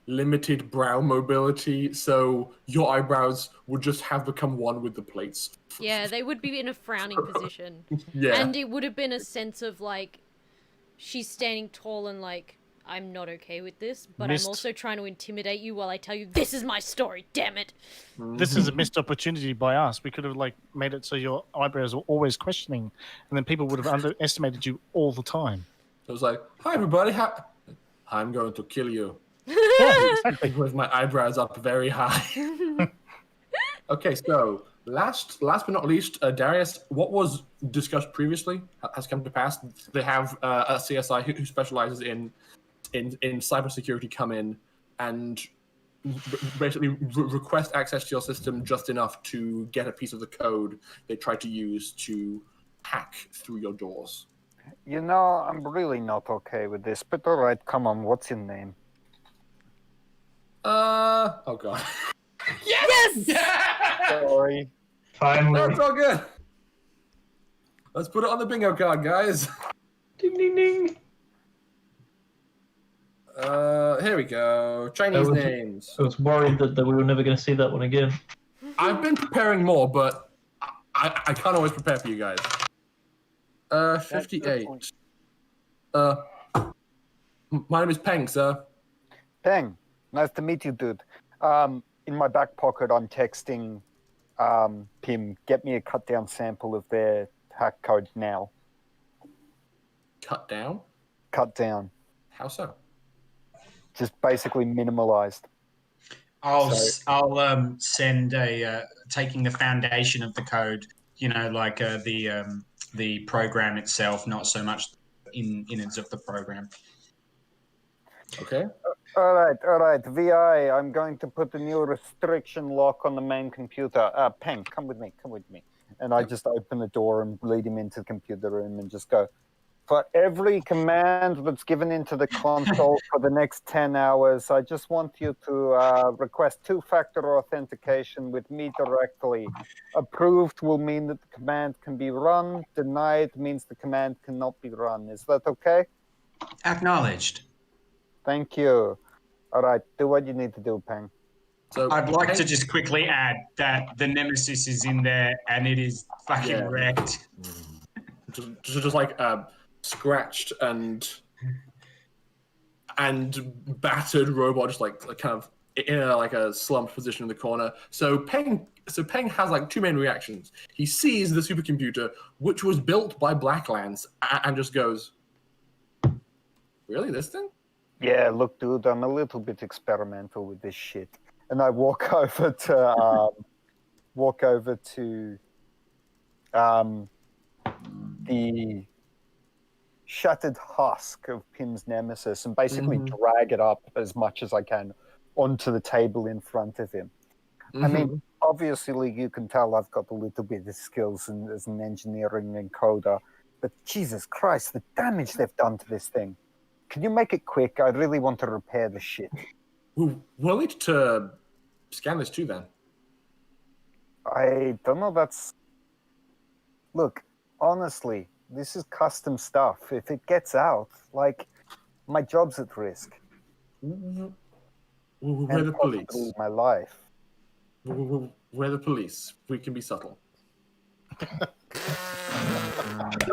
limited brow mobility, so your eyebrows would just have become one with the plates. yeah, they would be in a frowning position. Yeah. And it would have been a sense of like, she's standing tall and like, I'm not okay with this, but Missed. I'm also trying to intimidate you while I tell you this is my story, damn it. This is a missed opportunity by us. We could have like made it so your eyebrows were always questioning, and then people would have underestimated you all the time. It was like, hi everybody, I'm going to kill you. Yeah, exactly. With my eyebrows up very high. Okay, so last but not least, Darius, what was discussed previously has come to pass. They have a CSI who specializes in cybersecurity come in and basically request access to your system just enough to get a piece of the code they tried to use to hack through your doors. You know, I'm really not okay with this, but all right, come on, what's your name? Oh god. Yes! Sorry. Finally. No, it's all good. Let's put it on the bingo card, guys. Ding, ding, ding. Here we go. Chinese was- names. I was worried that we were never going to see that one again. I've been preparing more, but I can't always prepare for you guys. 58. My name is Peng, sir. Peng, nice to meet you, dude. In my back pocket, I'm texting Pim, get me a cut down sample of their hack code now. Cut down? Cut down. How so? Just basically minimalized. I'll send a taking the foundation of the code. You know, like the program itself, not so much innards of the program. Okay. All right. VI, I'm going to put a new restriction lock on the main computer. Peng, come with me. And I just open the door and lead him into the computer room and just go, for every command that's given into the console for the next 10 hours, I just want you to request two-factor authentication with me directly. Approved will mean that the command can be run. Denied means the command cannot be run. Is that okay? Acknowledged. Thank you. All right, do what you need to do, Peng. So I'd like to just quickly add that the Nemesis is in there and it is fucking Yeah. wrecked. just like scratched and battered robot, just like kind of in a slumped position in the corner. So Peng has like two main reactions. He sees the supercomputer, which was built by Blacklands, and just goes, "Really, this thing?" Yeah, look, dude, I'm a little bit experimental with this shit, and I walk over to the shattered husk of Pim's nemesis and basically drag it up as much as I can onto the table in front of him. I mean, obviously you can tell I've got a little bit of skills as an engineering encoder, but Jesus Christ, the damage they've done to this thing. Can you make it quick? I really want to repair the shit. We'll need to scan this too, then. I don't know, Look, honestly, this is custom stuff. If it gets out, like, my job's at risk. We're And the police. possibly my life. We're the police. We can be subtle. I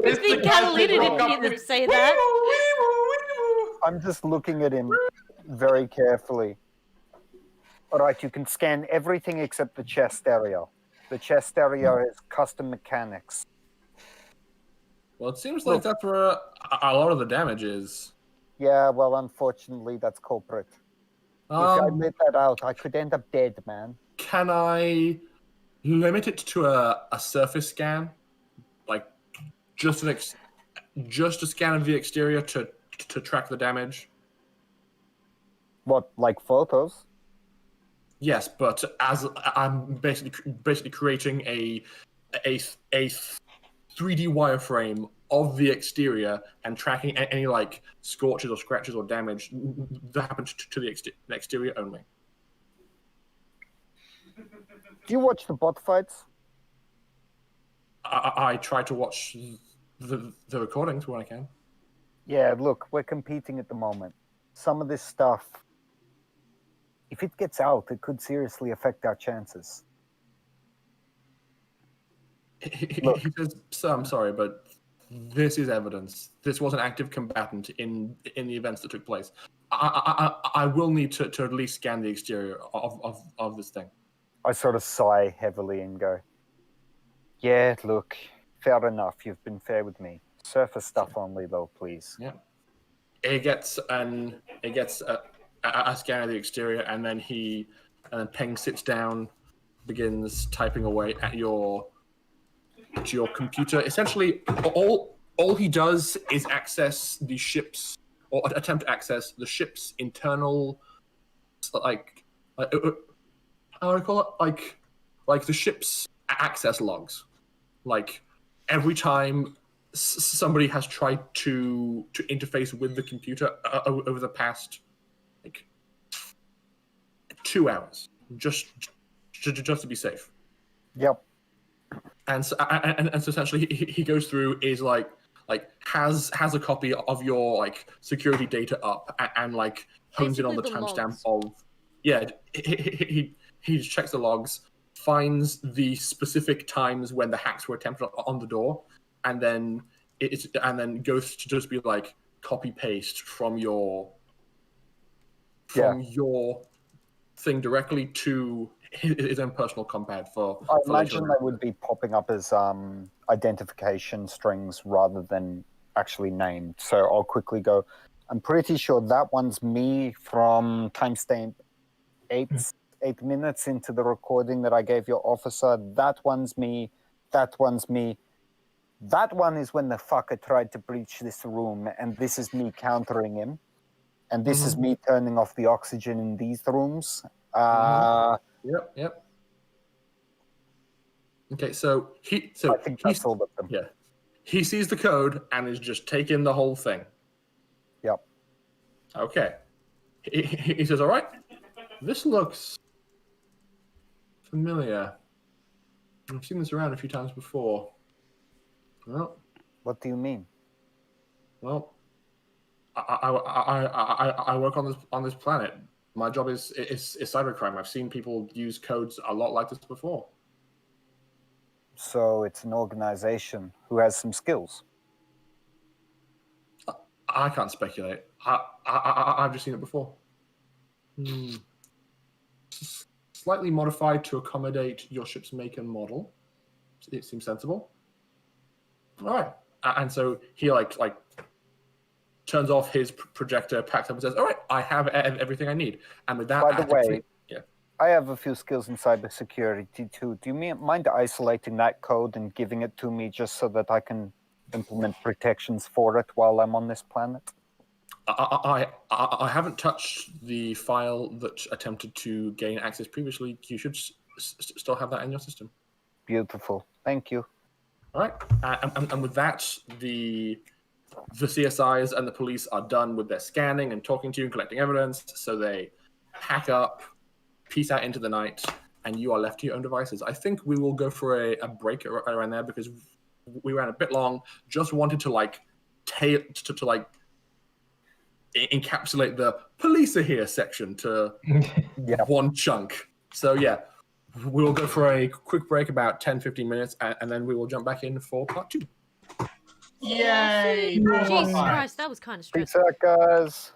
think Catalina didn't hear them say that. I'm just looking at him very carefully. All right, you can scan everything except the chest area. The chest area is custom mechanics. Well, it seems like that's where a lot of the damage is. Yeah, well, unfortunately, that's culprit. If I let that out, I could end up dead, man. Can I limit it to a surface scan? Like, just a scan of the exterior to track the damage? What, like photos? Yes, but as I'm basically creating a 3D wireframe of the exterior and tracking any like scorches or scratches or damage that happens to the exterior only. Do you watch the bot fights? I try to watch the recordings when I can. Yeah, look, we're competing at the moment. Some of this stuff, if it gets out, it could seriously affect our chances. He says, "Sir, I'm sorry, but this is evidence. This was an active combatant in the events that took place. I will need to at least scan the exterior of this thing." I sort of sigh heavily and go, yeah, look, fair enough. You've been fair with me. Surface stuff only, though, please. Yeah. It gets a scan of the exterior, and then Peng sits down, begins typing away at your computer. Essentially, all he does is access the ship's, or attempt to access the ship's internal, like how do I call it? Like the ship's access logs. Like every time somebody has tried to interface with the computer over the past like 2 hours, just to be safe. Yep. And so essentially he goes through is like has a copy of your like security data up and like hones in on the Basically the timestamp logs. of he checks the logs, finds the specific times when the hacks were attempted on the door, and then goes to just be like copy paste from your thing directly to his own personal compad for I later imagine on. they would be popping up as identification strings rather than actually named. So I'll quickly go. I'm pretty sure that one's me from timestamp 8 minutes into the recording that I gave your officer. That one's me. That one's me. That one is when the fucker tried to breach this room, and this is me countering him. And this is me turning off the oxygen in these rooms. Yep. Okay, so I think that's all of them. Yeah, he sees the code and is just taking the whole thing. Yep. Okay, he says, "All right, this looks familiar. I've seen this around a few times before." Well, What do you mean? well, I work on this planet. My job is cybercrime. I've seen people use codes a lot like this before. So it's an organization who has some skills. I can't speculate. I've just seen it before. slightly modified to accommodate your ship's make and model. It seems sensible. All right, and so he like turns off his projector, packs up, and says, "All right, I have everything I need." And with that, By the way, yeah, I have a few skills in cybersecurity too. Do you mind isolating that code and giving it to me just so that I can implement protections for it while I'm on this planet? I haven't touched the file that attempted to gain access previously. You should still have that in your system. Beautiful. Thank you. All right, and with that, the CSIs and the police are done with their scanning and talking to you and collecting evidence. So they pack up, peace out into the night, and you are left to your own devices. I think we will go for a break around there because we ran a bit long. Just wanted to encapsulate the police are here section to one chunk. So yeah, we will go for a quick break, about 10-15 minutes, and then we will jump back in for part 2. Yay! Jesus Christ, that was kind of Peace stressful. out, guys.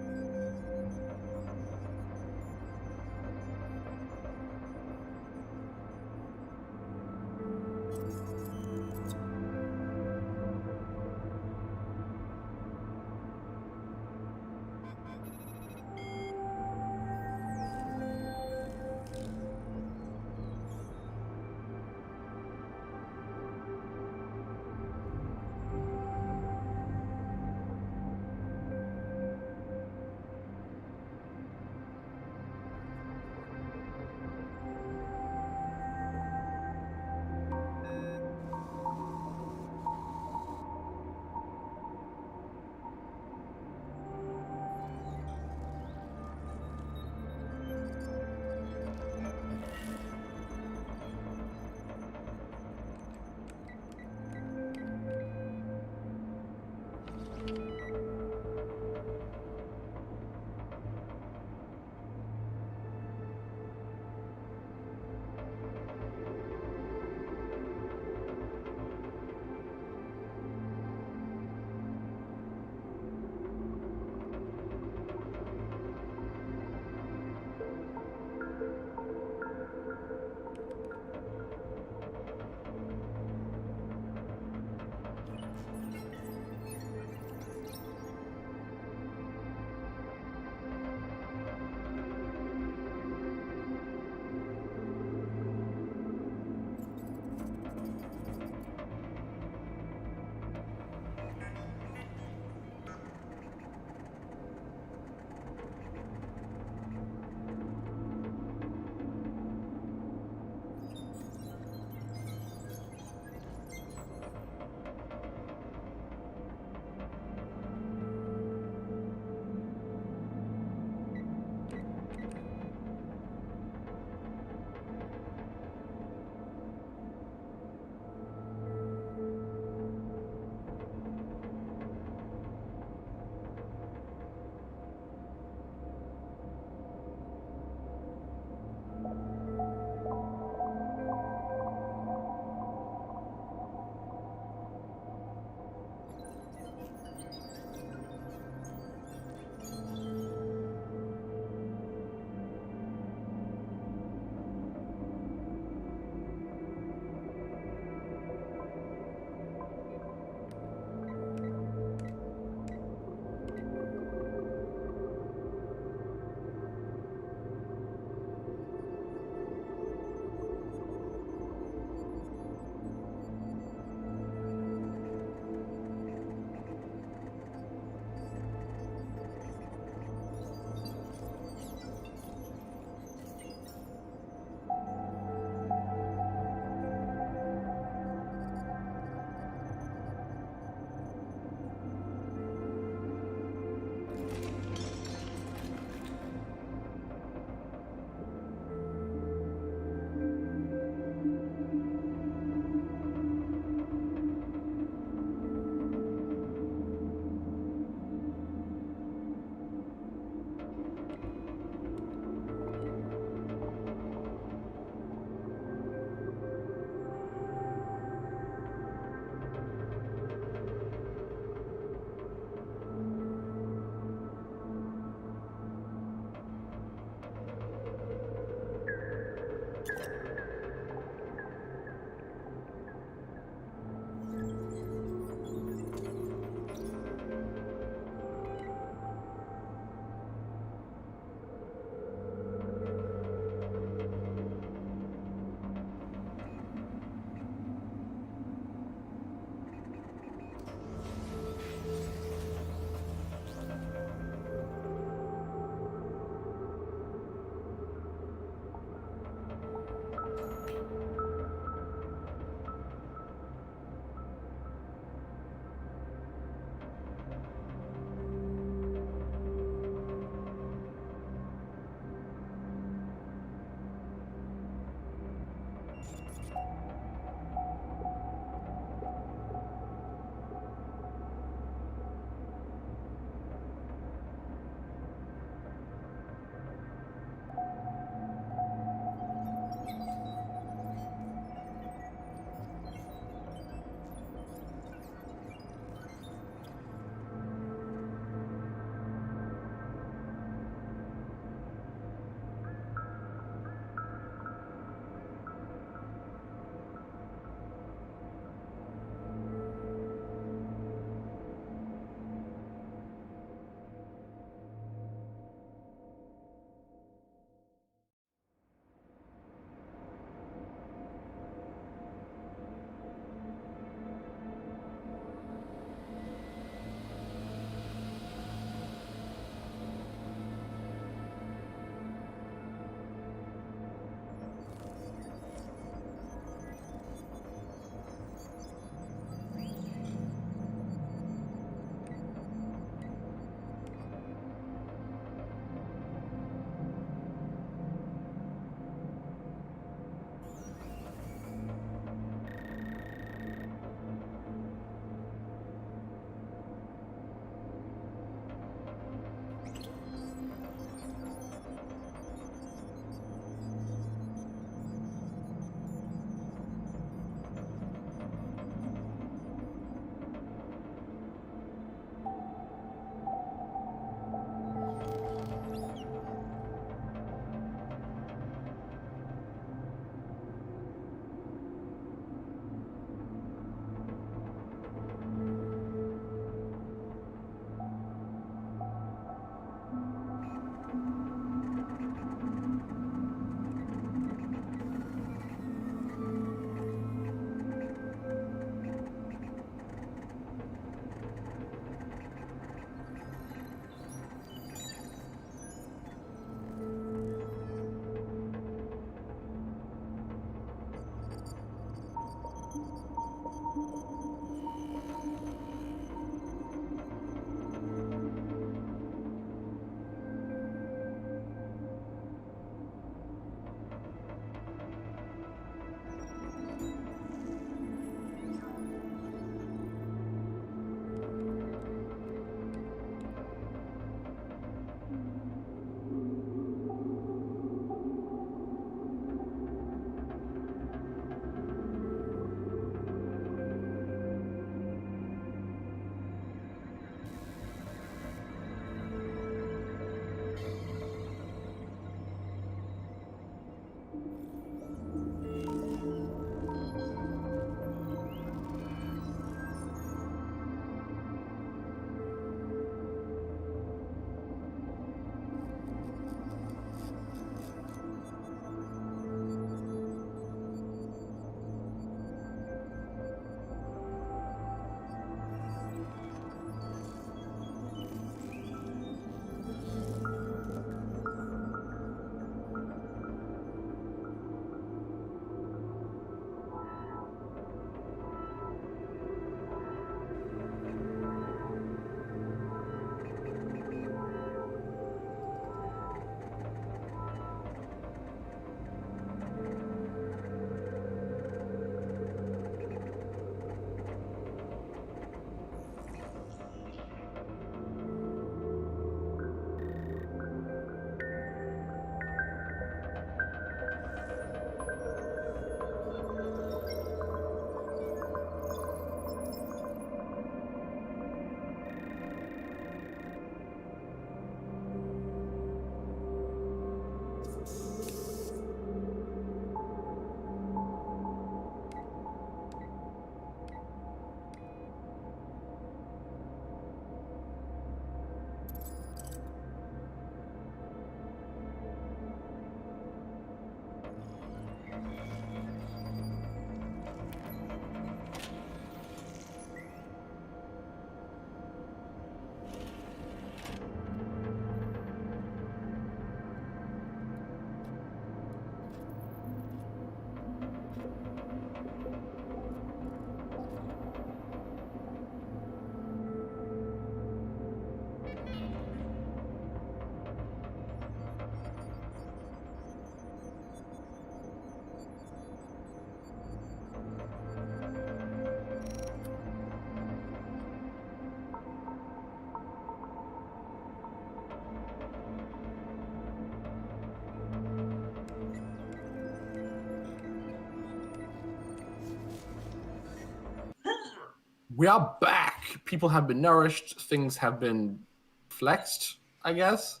We are back. People have been nourished. Things have been flexed, I guess.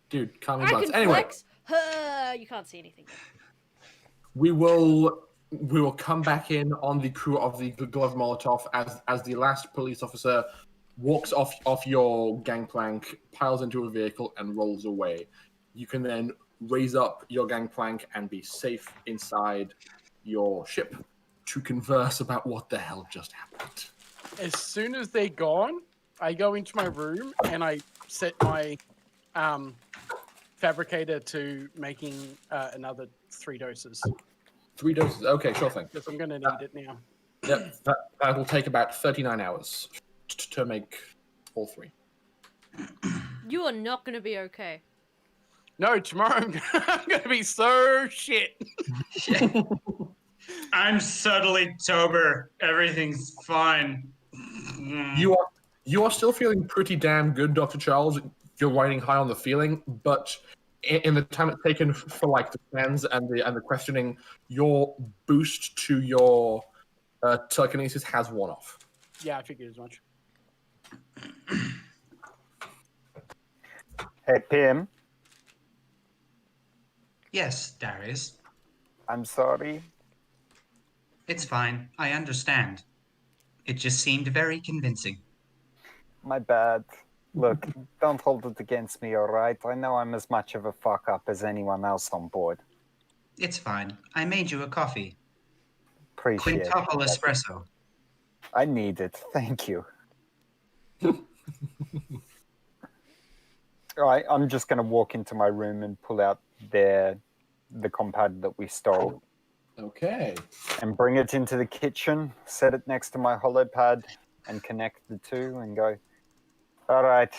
Dude, calm your I butts. can Anyway, flex. You can't see anything. we will come back in on the crew of the Gloved Molotov as the last police officer walks off your gangplank, piles into a vehicle, and rolls away. You can then raise up your gangplank and be safe inside your ship to converse about what the hell just happened. As soon as they're gone, I go into my room and I set my fabricator to making another 3 doses. 3 doses. Okay, sure thing. Because I'm going to need it now. Yep, that will take about 39 hours to make all 3. You are not going to be okay. No, tomorrow I'm going to be so shit. I'm subtly sober. Everything's fine. You are still feeling pretty damn good, Dr. Charles. You're riding high on the feeling, but in the time it's taken for like the scans and the questioning, your boost to your telekinesis has worn off. Yeah, I figured as much. Hey, Pim. Yes, Darius. I'm sorry. It's fine. I understand. It just seemed very convincing. My bad. Look, don't hold it against me, all right? I know I'm as much of a fuck-up as anyone else on board. It's fine. I made you a coffee. Appreciate it. Quintuple espresso. I need it. Thank you. All right, I'm just going to walk into my room and pull out the compad that we stole. Okay. And bring it into the kitchen, set it next to my holopad, and connect the two and go, all right,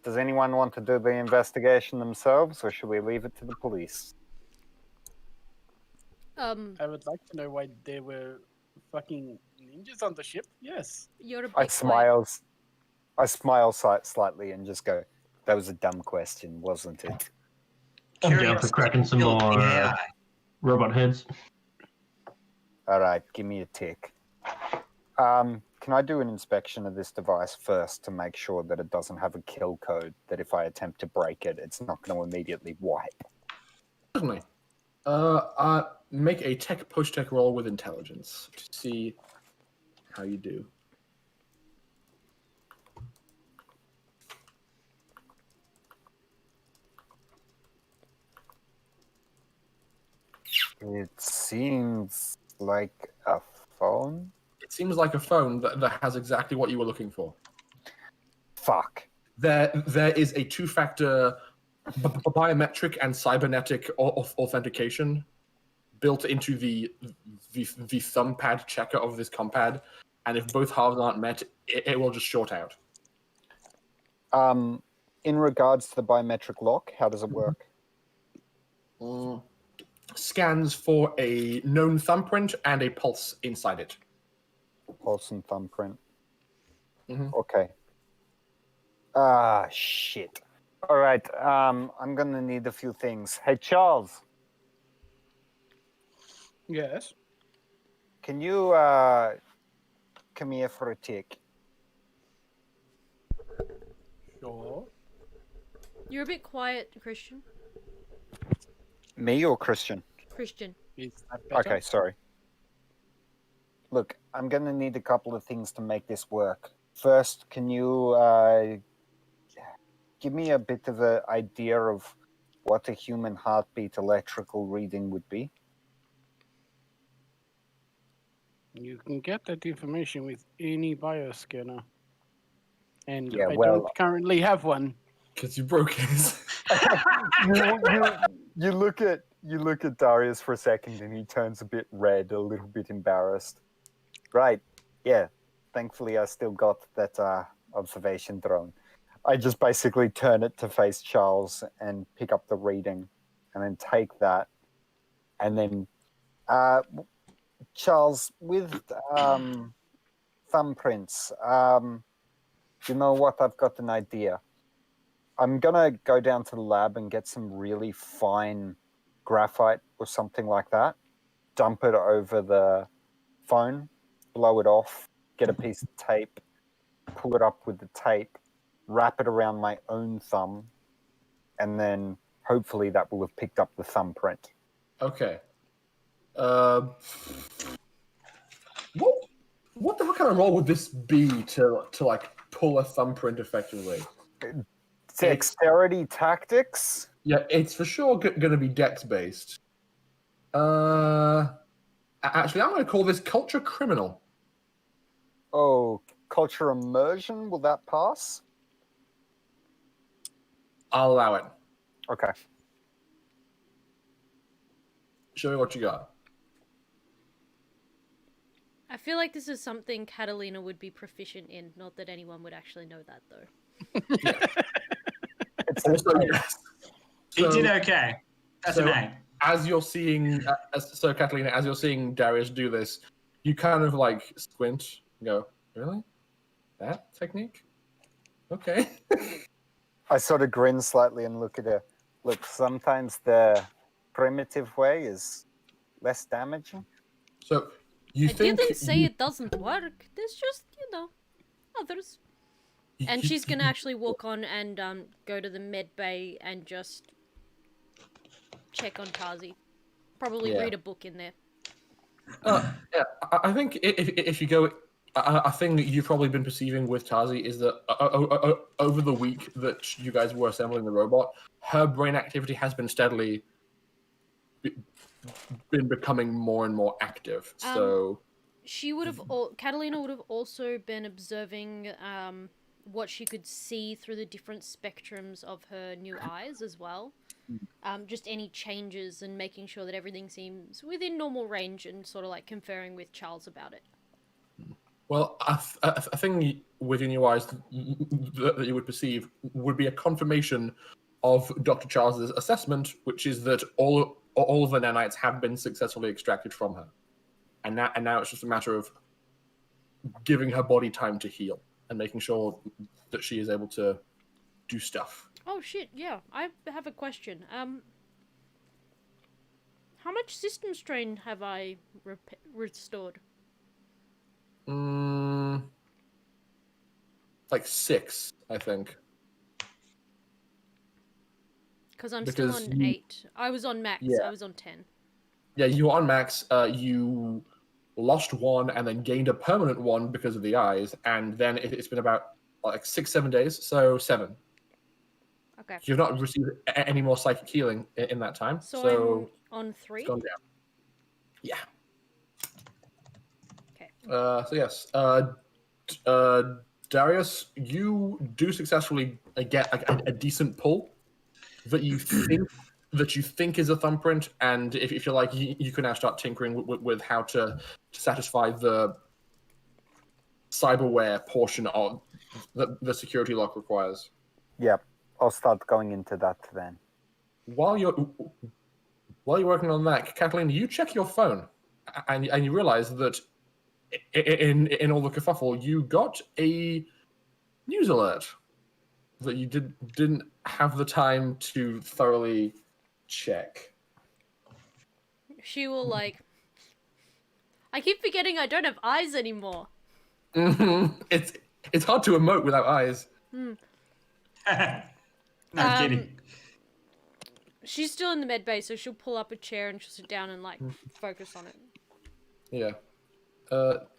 does anyone want to do the investigation themselves, or should we leave it to the police? I would like to know why there were fucking ninjas on the ship. Yes. You're a bit I quiet. smile slightly and just go, that was a dumb question, wasn't it? I'm down for cracking some killed more the AI. robot heads. All right, give me a tick. Can I do an inspection of this device first to make sure that it doesn't have a kill code, that if I attempt to break it, it's not going to immediately wipe? Certainly. Make a post-tech roll with intelligence to see how you do. It seems like a phone. It seems like a phone that has exactly what you were looking for. Fuck. There is a 2-factor biometric and cybernetic authentication built into the thumb pad checker of this compad, and if both halves aren't met, it will just short out. In regards to the biometric lock, how does it work? Scans for a known thumbprint and a pulse inside it. Pulse and thumbprint. Mhm. Okay. Ah, shit. All right, I'm going to need a few things. Hey, Charles, Yes. can you come here for a tick? Sure. You're a bit quiet, Christian. Me or Christian? Christian. Is that better? Okay, sorry. Look, I'm going to need a couple of things to make this work. First, can you give me a bit of an idea of what a human heartbeat electrical reading would be? You can get that information with any bioscanner. And Yeah, I well- don't currently have one. Because you broke his. you look at Darius for a second, and he turns a bit red, a little bit embarrassed. Right? Yeah. Thankfully, I still got that observation drone. I just basically turn it to face Charles and pick up the reading, and then take that, and then Charles, with thumbprints. You know what? I've got an idea. I'm gonna go down to the lab and get some really fine graphite or something like that. Dump it over the phone, blow it off, get a piece of tape, pull it up with the tape, wrap it around my own thumb, and then hopefully that will have picked up the thumbprint. Okay. What the hell kind of role would this be to like pull a thumbprint effectively? Dexterity tactics? Yeah, it's for sure going to be dex based. Actually, I'm going to call this culture criminal. Oh, culture immersion? Will that pass? I'll allow it. Okay. Show me what you got. I feel like this is something Catalina would be proficient in. Not that anyone would actually know that, though. Also, yes. He did okay. That's so- an 8. As you're seeing, Catalina, as you're seeing Darius do this, you kind of like squint and go, "Really? That technique? Okay." I sort of grin slightly and look at her. Look, sometimes the primitive way is less damaging. So I didn't say it doesn't work. There's just, others. And she's gonna actually walk on and go to the med bay and just check on Tazi. Probably Yeah. read a book in there. Yeah, I think if you go, a thing that you've probably been perceiving with Tazi is that over the week that you guys were assembling the robot, her brain activity has been steadily been becoming more and more active. So She would have, Catalina would have also been observing what she could see through the different spectrums of her new eyes as well. Just any changes and making sure that everything seems within normal range and sort of like conferring with Charles about it. well, a thing within your eyes that you would perceive would be a confirmation of Dr. Charles's assessment, which is that all of the nanites have been successfully extracted from her, and now it's just a matter of giving her body time to heal and making sure that she is able to do stuff. Oh shit, yeah. I have a question. How much system strain have I restored? Like 6, I think. Because I'm still Because on 8. I was on max. Yeah. I was on 10. Yeah, you were on max. You lost 1 and then gained a permanent 1 because of the eyes, and then it's been about like 6-7 days, so 7. Okay. You've not received any more psychic healing in that time, So I'm on 3? it's gone down. Yeah. Okay. So yes, Darius, you do successfully get a decent pull that you think is a thumbprint, and if you like, you can now start tinkering with how to satisfy the cyberware portion of the security lock requires. Yep, I'll start going into that then. While you're working on that, Kathleen, you check your phone, and you realize that in all the kerfuffle, you got a news alert that you didn't have the time to thoroughly check. She will like... I keep forgetting I don't have eyes anymore. It's hard to emote without eyes. No Um, kidding. She's still in the med bay, so she'll pull up a chair and she'll sit down and like focus on it. Yeah.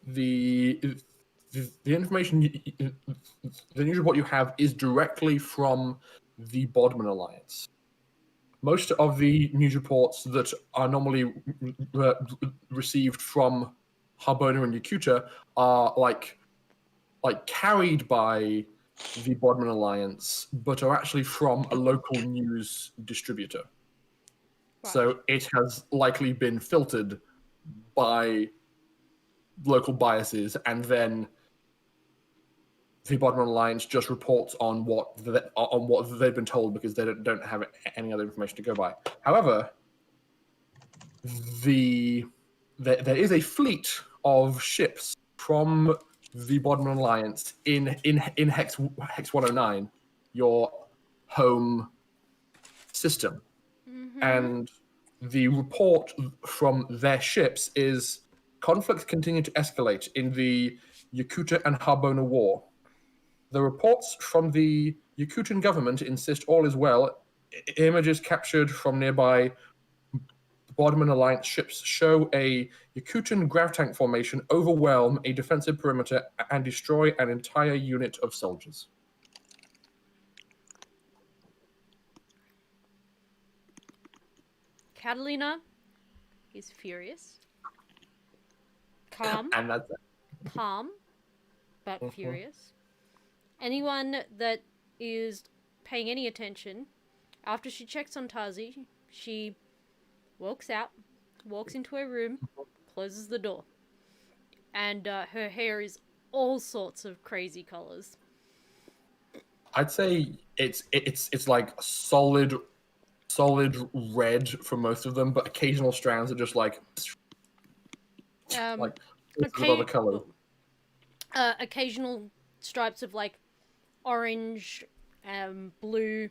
The information, the news report you have is directly from the Bodman Alliance. Most of the news reports that are normally received from Harbona, and Yakuta are like carried by the Bodman Alliance, but are actually from a local news distributor. Right. So it has likely been filtered by local biases, and then the Bodman Alliance just reports on what they've been told because they don't have any other information to go by. However, there is a fleet of ships from the Bodman Alliance in Hex 109, your home system. And the report from their ships is conflicts continue to escalate in the Yakuta and Harbona War. The reports from the Yakutan government insist all is well. Images captured from nearby Bodman Alliance ships show a Yakutan grav tank formation overwhelm a defensive perimeter and destroy an entire unit of soldiers. Catalina is furious. Calm. And that's it. Calm, but furious. Anyone that is paying any attention, after she checks on Tazi, she walks into her room, closes the door, and her hair is all sorts of crazy colors. I'd say it's like solid red for most of them, but occasional strands are just like other colors. Occasional stripes of like orange, blue,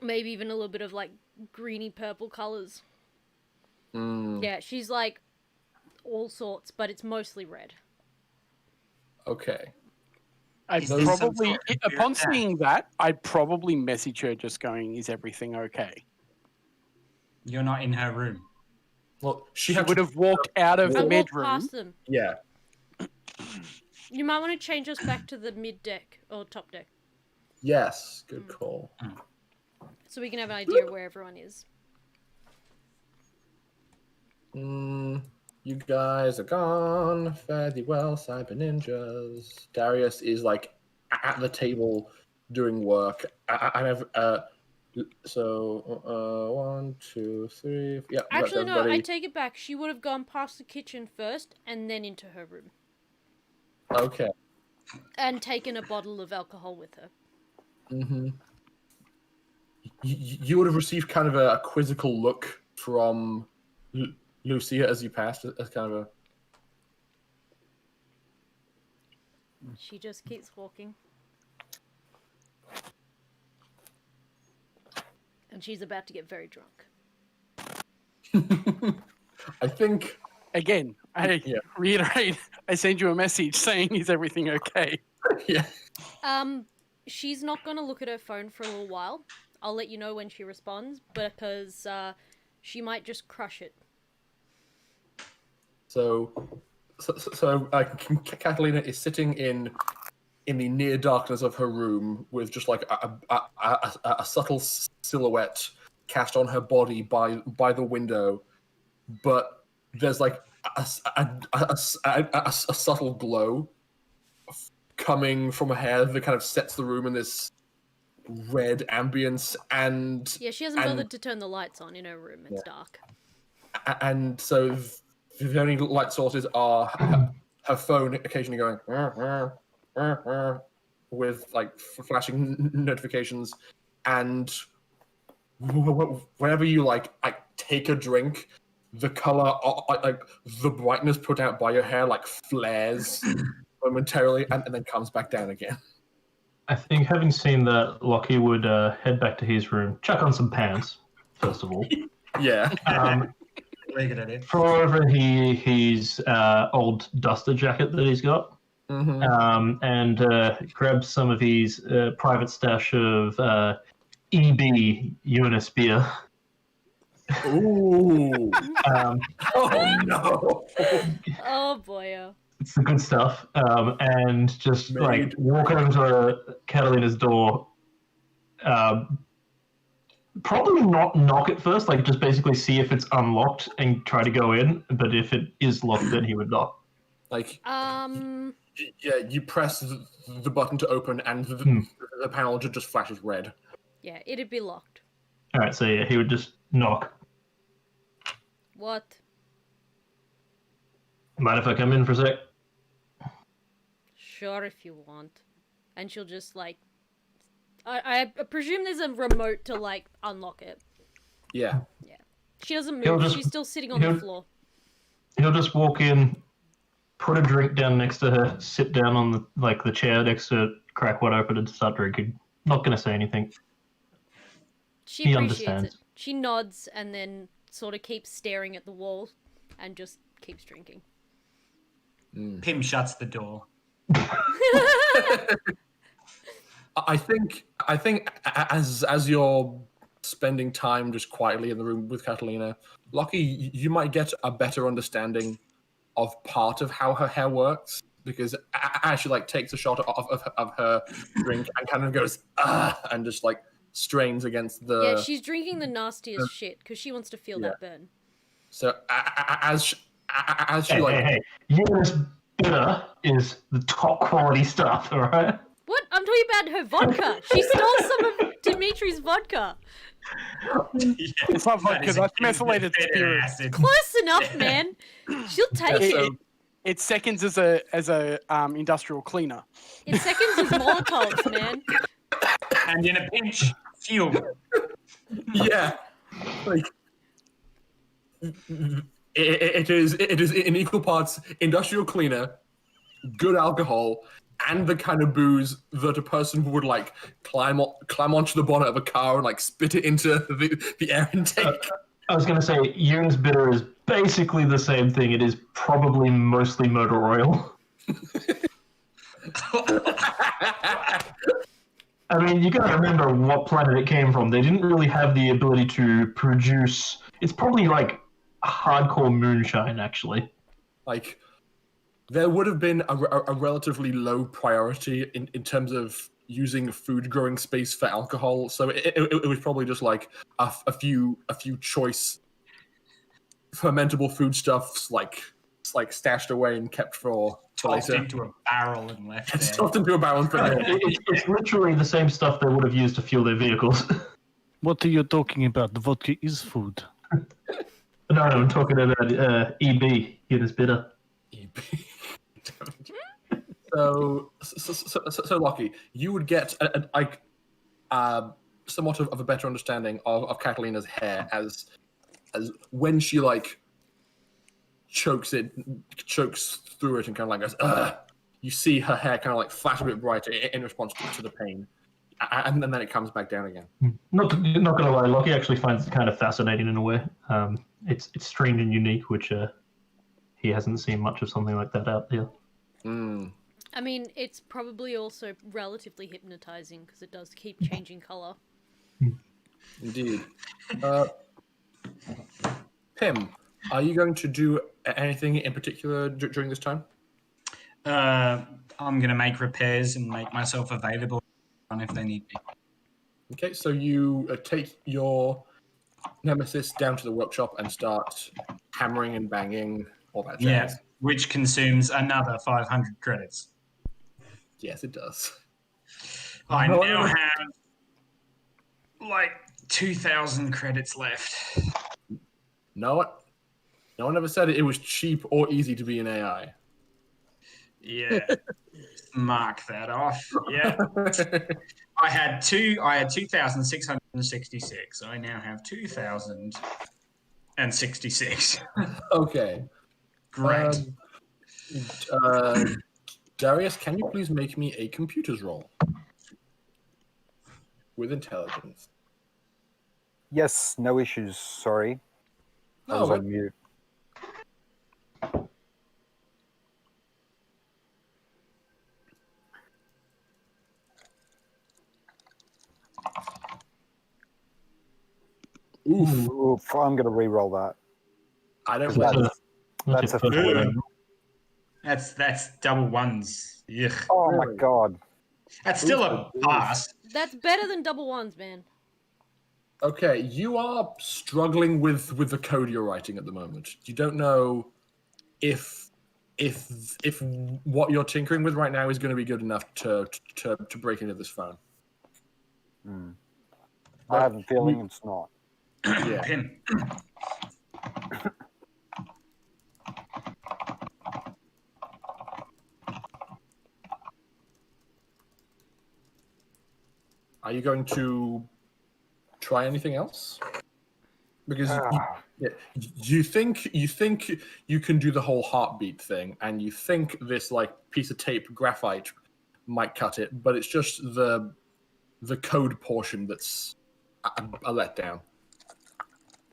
maybe even a little bit of like greeny purple colors. Yeah, she's like all sorts, but it's mostly red. Okay. I'd Is this some probably, sort of upon weird seeing that, I'd probably message her just going, "Is everything okay?" You're not in her room. Well, She would have walked out of I the walked bedroom. past them. Yeah. You might want to change us back to the mid deck or top deck, Yes. Good call. so we can have an idea of where everyone is. You guys are gone. Fare thee well, Cyberninjas. Darius is like at the table doing work. I have 1, 2, 3. Yeah. Actually, no, I everybody. take it back. She would have gone past the kitchen first and then into her room. Okay. And taken a bottle of alcohol with her. Mm-hmm. You would have received kind of a quizzical look from Lucia as you passed, as kind of a... She just keeps walking. And she's about to get very drunk. I think... Again, I reiterate, I send you a message saying, "Is everything okay?" Yeah. She's not going to look at her phone for a little while. I'll let you know when she responds, because she might just crush it. So Catalina is sitting in the near darkness of her room with just like a subtle silhouette cast on her body by the window, but there's like a subtle glow coming from her hair that kind of sets the room in this red ambience, and Yeah, she hasn't bothered to turn the lights on in her room. It's dark. And so the only light sources are her phone occasionally going with like flashing notifications, and whenever you like take a drink, the color, like the brightness put out by your hair, like flares momentarily and then comes back down again. I think having seen that, Lockie would head back to his room, chuck on some pants, first of all. Yeah. Very good idea. Throw over his old duster jacket that he's got, and grab some of his private stash of EB UNS beer. Ooh. Oh no. Oh boy. It's the good stuff. And just like walk over to Catalina's door, probably not knock it first, like just basically see if it's unlocked and try to go in. But if it is locked, then he would knock. Like, Um, yeah, you press the button to open, and the panel just flashes red. yeah, it'd be locked. All right, so yeah, he would just knock. What? Mind if I come in for a sec? Sure, if you want. And she'll just like, I presume there's a remote to like unlock it. Yeah. She doesn't He'll move. just- She's still sitting on the floor. He'll just walk in, put a drink down next to her, sit down on the chair next to her, crack one open, and start drinking. Not gonna say anything. She He appreciates it. understands. She nods and then sort of keeps staring at the wall and just keeps drinking. Pim shuts the door. I think as you're spending time just quietly in the room with Catalina, Lockie, you might get a better understanding of part of how her hair works, because as she like takes a shot of her drink and kind of goes and just like strains against the Yeah, she's drinking the nastiest shit because she wants to feel that burn. so as she Hey, Eunice bitter is the top quality stuff, all right? What? I'm talking about her vodka. She stole some of Dimitri's vodka. It's not vodka, that's methylated spirit. Close enough, man. She'll take it. It seconds as a industrial cleaner. It seconds as Molotovs, man. And in a pinch, fuel. Yeah, like it is in equal parts industrial cleaner, good alcohol, and the kind of booze that a person would like climb onto the bonnet of a car and like spit it into the air intake. I was gonna say, Eunice bitter is basically the same thing. It is probably mostly motor oil. I mean, you gotta remember what planet it came from. They didn't really have the ability to produce. It's probably like hardcore moonshine, actually. Like, there would have been a relatively low priority in terms of using food growing space for alcohol, so it was probably just like a few choice fermentable foodstuffs like stashed away and kept for Tossed later. into a barrel and left there. Stuffed into a barrel and put it in. It's literally the same stuff they would have used to fuel their vehicles. What are you talking about? The vodka is food. No, I'm talking about EB, Eunice bitter. So Lockie, you would get somewhat of a better understanding of Catalina's hair as when she like chokes through it and kind of like goes, ugh. You see her hair kind of like flash a bit brighter in response to the pain, and then it comes back down again. Not gonna lie, Lockie actually finds it kind of fascinating in a way. It's strange and unique, which he hasn't seen much of something like that out there. I mean, it's probably also relatively hypnotizing because it does keep changing color. Indeed. Pim, are you going to do anything in particular during this time? I'm going to make repairs and make myself available if they need me. Okay, so you take your nemesis down to the workshop and start hammering and banging all that jazz. Yeah, which consumes another 500 credits. Yes, it does. I now have like 2,000 credits left. No one ever said it was cheap or easy to be an AI. Yeah. Mark that off. Yeah. I had 2,666. I now have 2,066. Okay. Great. Darius, can you please make me a computers roll with intelligence? Yes, no issues. Sorry. I was on mute. Oof, I'm going to re-roll that. I don't. That's a 3. That's double ones. Yuck. Oh my god. That's still a pass. That's better than double ones, man. Okay, you are struggling with the code you're writing at the moment. You don't know if what you're tinkering with right now is going to be good enough to break into this phone. I have a feeling it's not. Yeah. Pin. Are you going to try anything else? Because you think you can do the whole heartbeat thing, and you think this like piece of tape graphite might cut it, but it's just the code portion that's a letdown.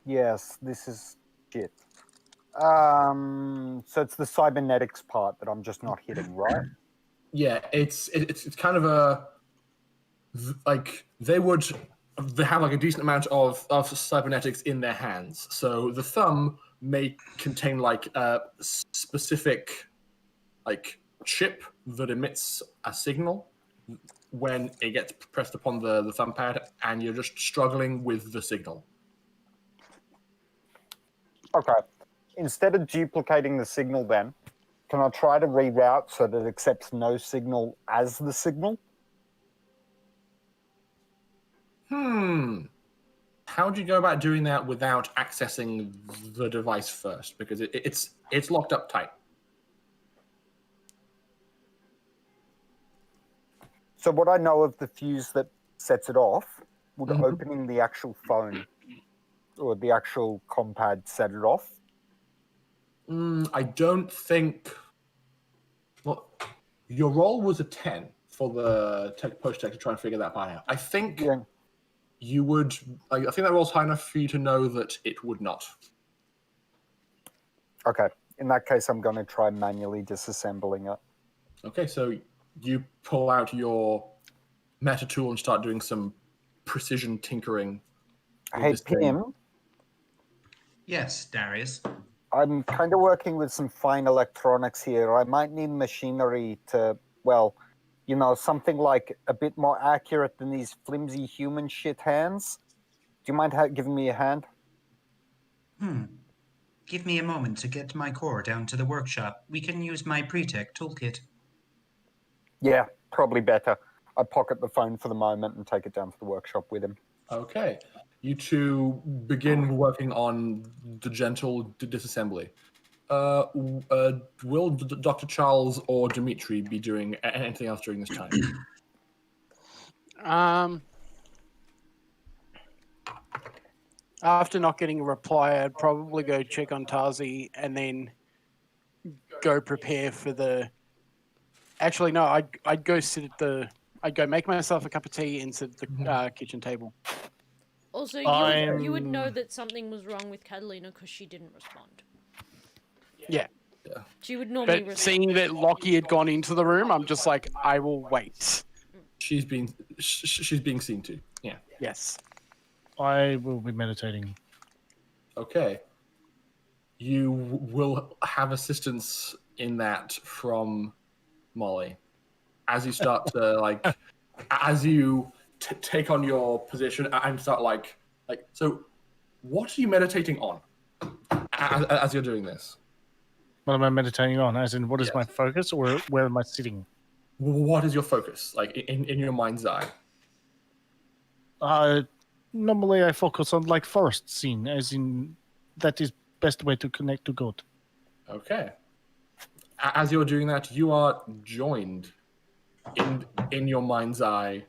Yes, this is shit. So it's the cybernetics part that I'm just not hitting, right? Yeah, it's kind of a like they have like a decent amount of cybernetics in their hands. So the thumb may contain like a specific like chip that emits a signal when it gets pressed upon the thumb pad, and you're just struggling with the signal. Okay. Instead of duplicating the signal then, can I try to reroute so that it accepts no signal as the signal? How do you go about doing that without accessing the device first? Because it's locked up tight. So what I know of the fuse that sets it off, would opening the actual phone or the actual compad set it off? I don't think. Well, your roll was a 10 for the post-tech to try and figure that part out. I think you would. I think that roll's high enough for you to know that it would not. Okay. In that case, I'm going to try manually disassembling it. Okay, so you pull out your meta tool and start doing some precision tinkering. Hey, Pim. Yes, Darius. I'm kind of working with some fine electronics here. I might need machinery to, well, you know, something like a bit more accurate than these flimsy human shit hands. Do you mind giving me a hand? Give me a moment to get my core down to the workshop. We can use my pre-tech toolkit. Yeah, probably better. I pocket the phone for the moment and take it down to the workshop with him. Okay. You two begin working on the gentle disassembly. Will Dr. Charles or Dimitri be doing anything else during this time? After not getting a reply, I'd probably go check on Tazi and then go prepare for the. Actually, no, I'd go sit at the. I'd go make myself a cup of tea and sit at the kitchen table. Also, you would know that something was wrong with Catalina because she didn't respond. Yeah. She would normally But respond. seeing that Lockie had gone into the room, I'm just like, I will wait. She's being seen to. Yeah. Yes. I will be meditating. Okay. You will have assistance in that from Molly as you start to as you take on your position and start like. So, what are you meditating on as you're doing this? What am I meditating on? As in, what is my focus, or where am I sitting? What is your focus, like in your mind's eye? Normally I focus on like forest scene, as in that is best way to connect to God. Okay. As you're doing that, you are joined in your mind's eye,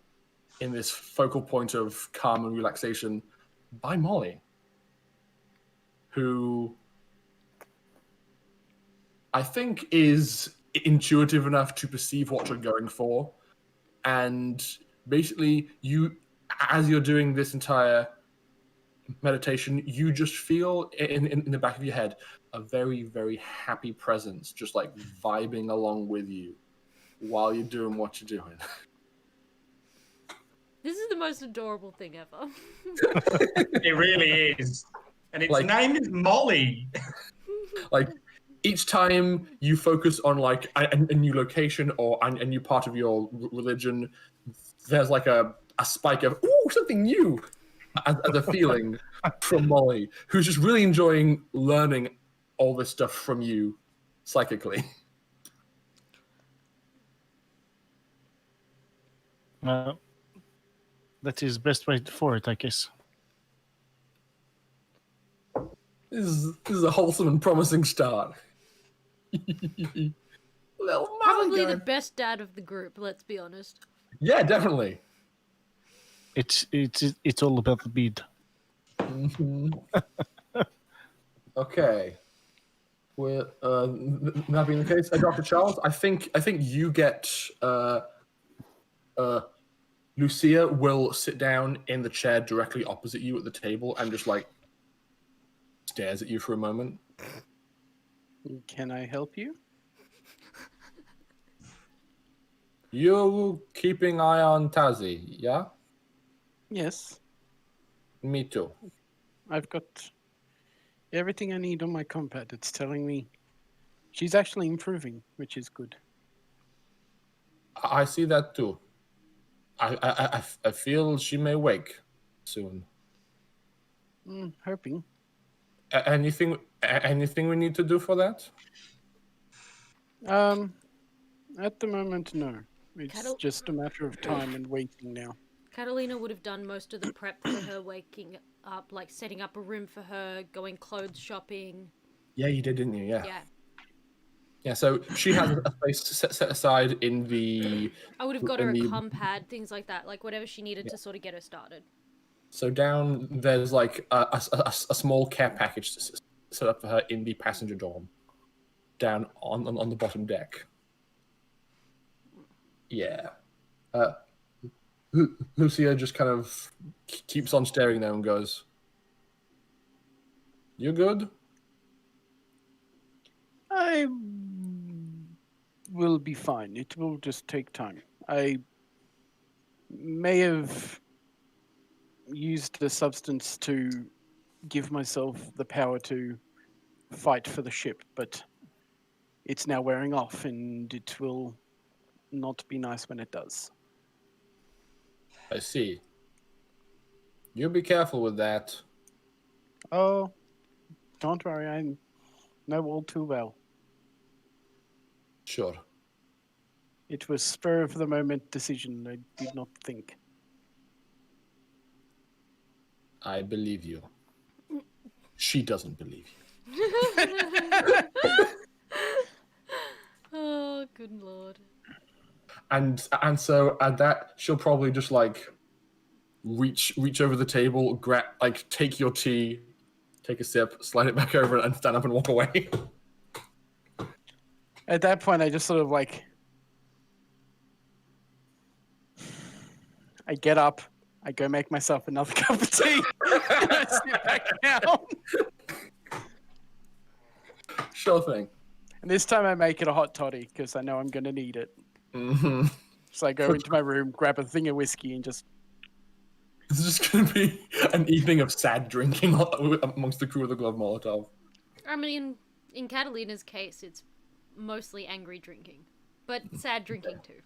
in this focal point of calm and relaxation, by Molly, who I think is intuitive enough to perceive what you're going for, and basically as you're doing this entire meditation, you just feel in the back of your head a very, very happy presence just like vibing along with you while you're doing what you're doing. This is the most adorable thing ever. It really is. And its Like- name is Molly. Like each time you focus on like a new location or a new part of your religion, there's like a spike of, ooh, something new. as a feeling from Molly, who's just really enjoying learning all this stuff from you psychically. That is best way for it, I guess. This is a wholesome and promising start. Little Probably the Mulligan. best dad of the group, let's be honest. Yeah, definitely. It's all about the bead. Okay. Well, that being the case, Dr. Charles, I think you get Lucia will sit down in the chair directly opposite you at the table and just like stares at you for a moment. Can I help you? You keeping eye on Tazi, yeah? Yes, Me too. I've got everything I need on my compad. It's telling me she's actually improving, which is good. I see that too. I feel she may wake soon. Hoping. Anything we need to do for that? At the moment, no. It's Cattle- just a matter of time and waiting now. Catalina would have done most of the prep for her waking up, like setting up a room for her, going clothes shopping. Yeah, you did, didn't you? Yeah. Yeah. Yeah, so she has a space set aside in the. I would have got her a in the- compad, things like that, like whatever she needed to sort of get her started. So down there's like a small care package set up for her in the passenger dorm, down on the bottom deck. Yeah. Lucia just kind of keeps on staring there and goes, "You good?" I will be fine. It will just take time. I may have used the substance to give myself the power to fight for the ship, but it's now wearing off, and it will not be nice when it does. I see. You be careful with that. Oh, don't worry, I know all too well. Sure. It was spur of the moment decision. I did not think. I believe you. She doesn't believe you. Oh, good lord. And so at that she'll probably just like reach over the table, grab like take your tea, take a sip, slide it back over, and stand up and walk away. At that point, I just sort of like, I get up, I go make myself another cup of tea, and I sit back down. Sure thing. And this time I make it a hot toddy because I know I'm going to need it. Mm-hmm. So I go into my room, grab a thing of whiskey, and just. It's just going to be an evening of sad drinking amongst the crew of the Gloved Molotov. I mean, in Catalina's case, it's mostly angry drinking, but sad drinking too.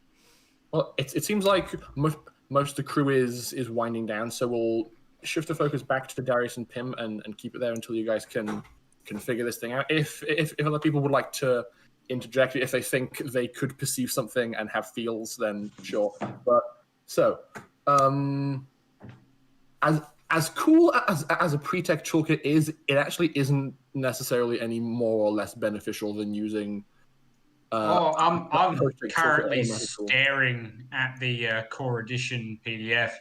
Well, it seems like most of the crew is winding down, so we'll shift the focus back to Darius and Pim and keep it there until you guys can figure this thing out. If other people would like to interject, if they think they could perceive something and have feels, then sure. But so, as cool as a pre-tech toolkit is, it actually isn't necessarily any more or less beneficial than using. I'm post-tech currently toolkit automatically. staring at the core edition PDF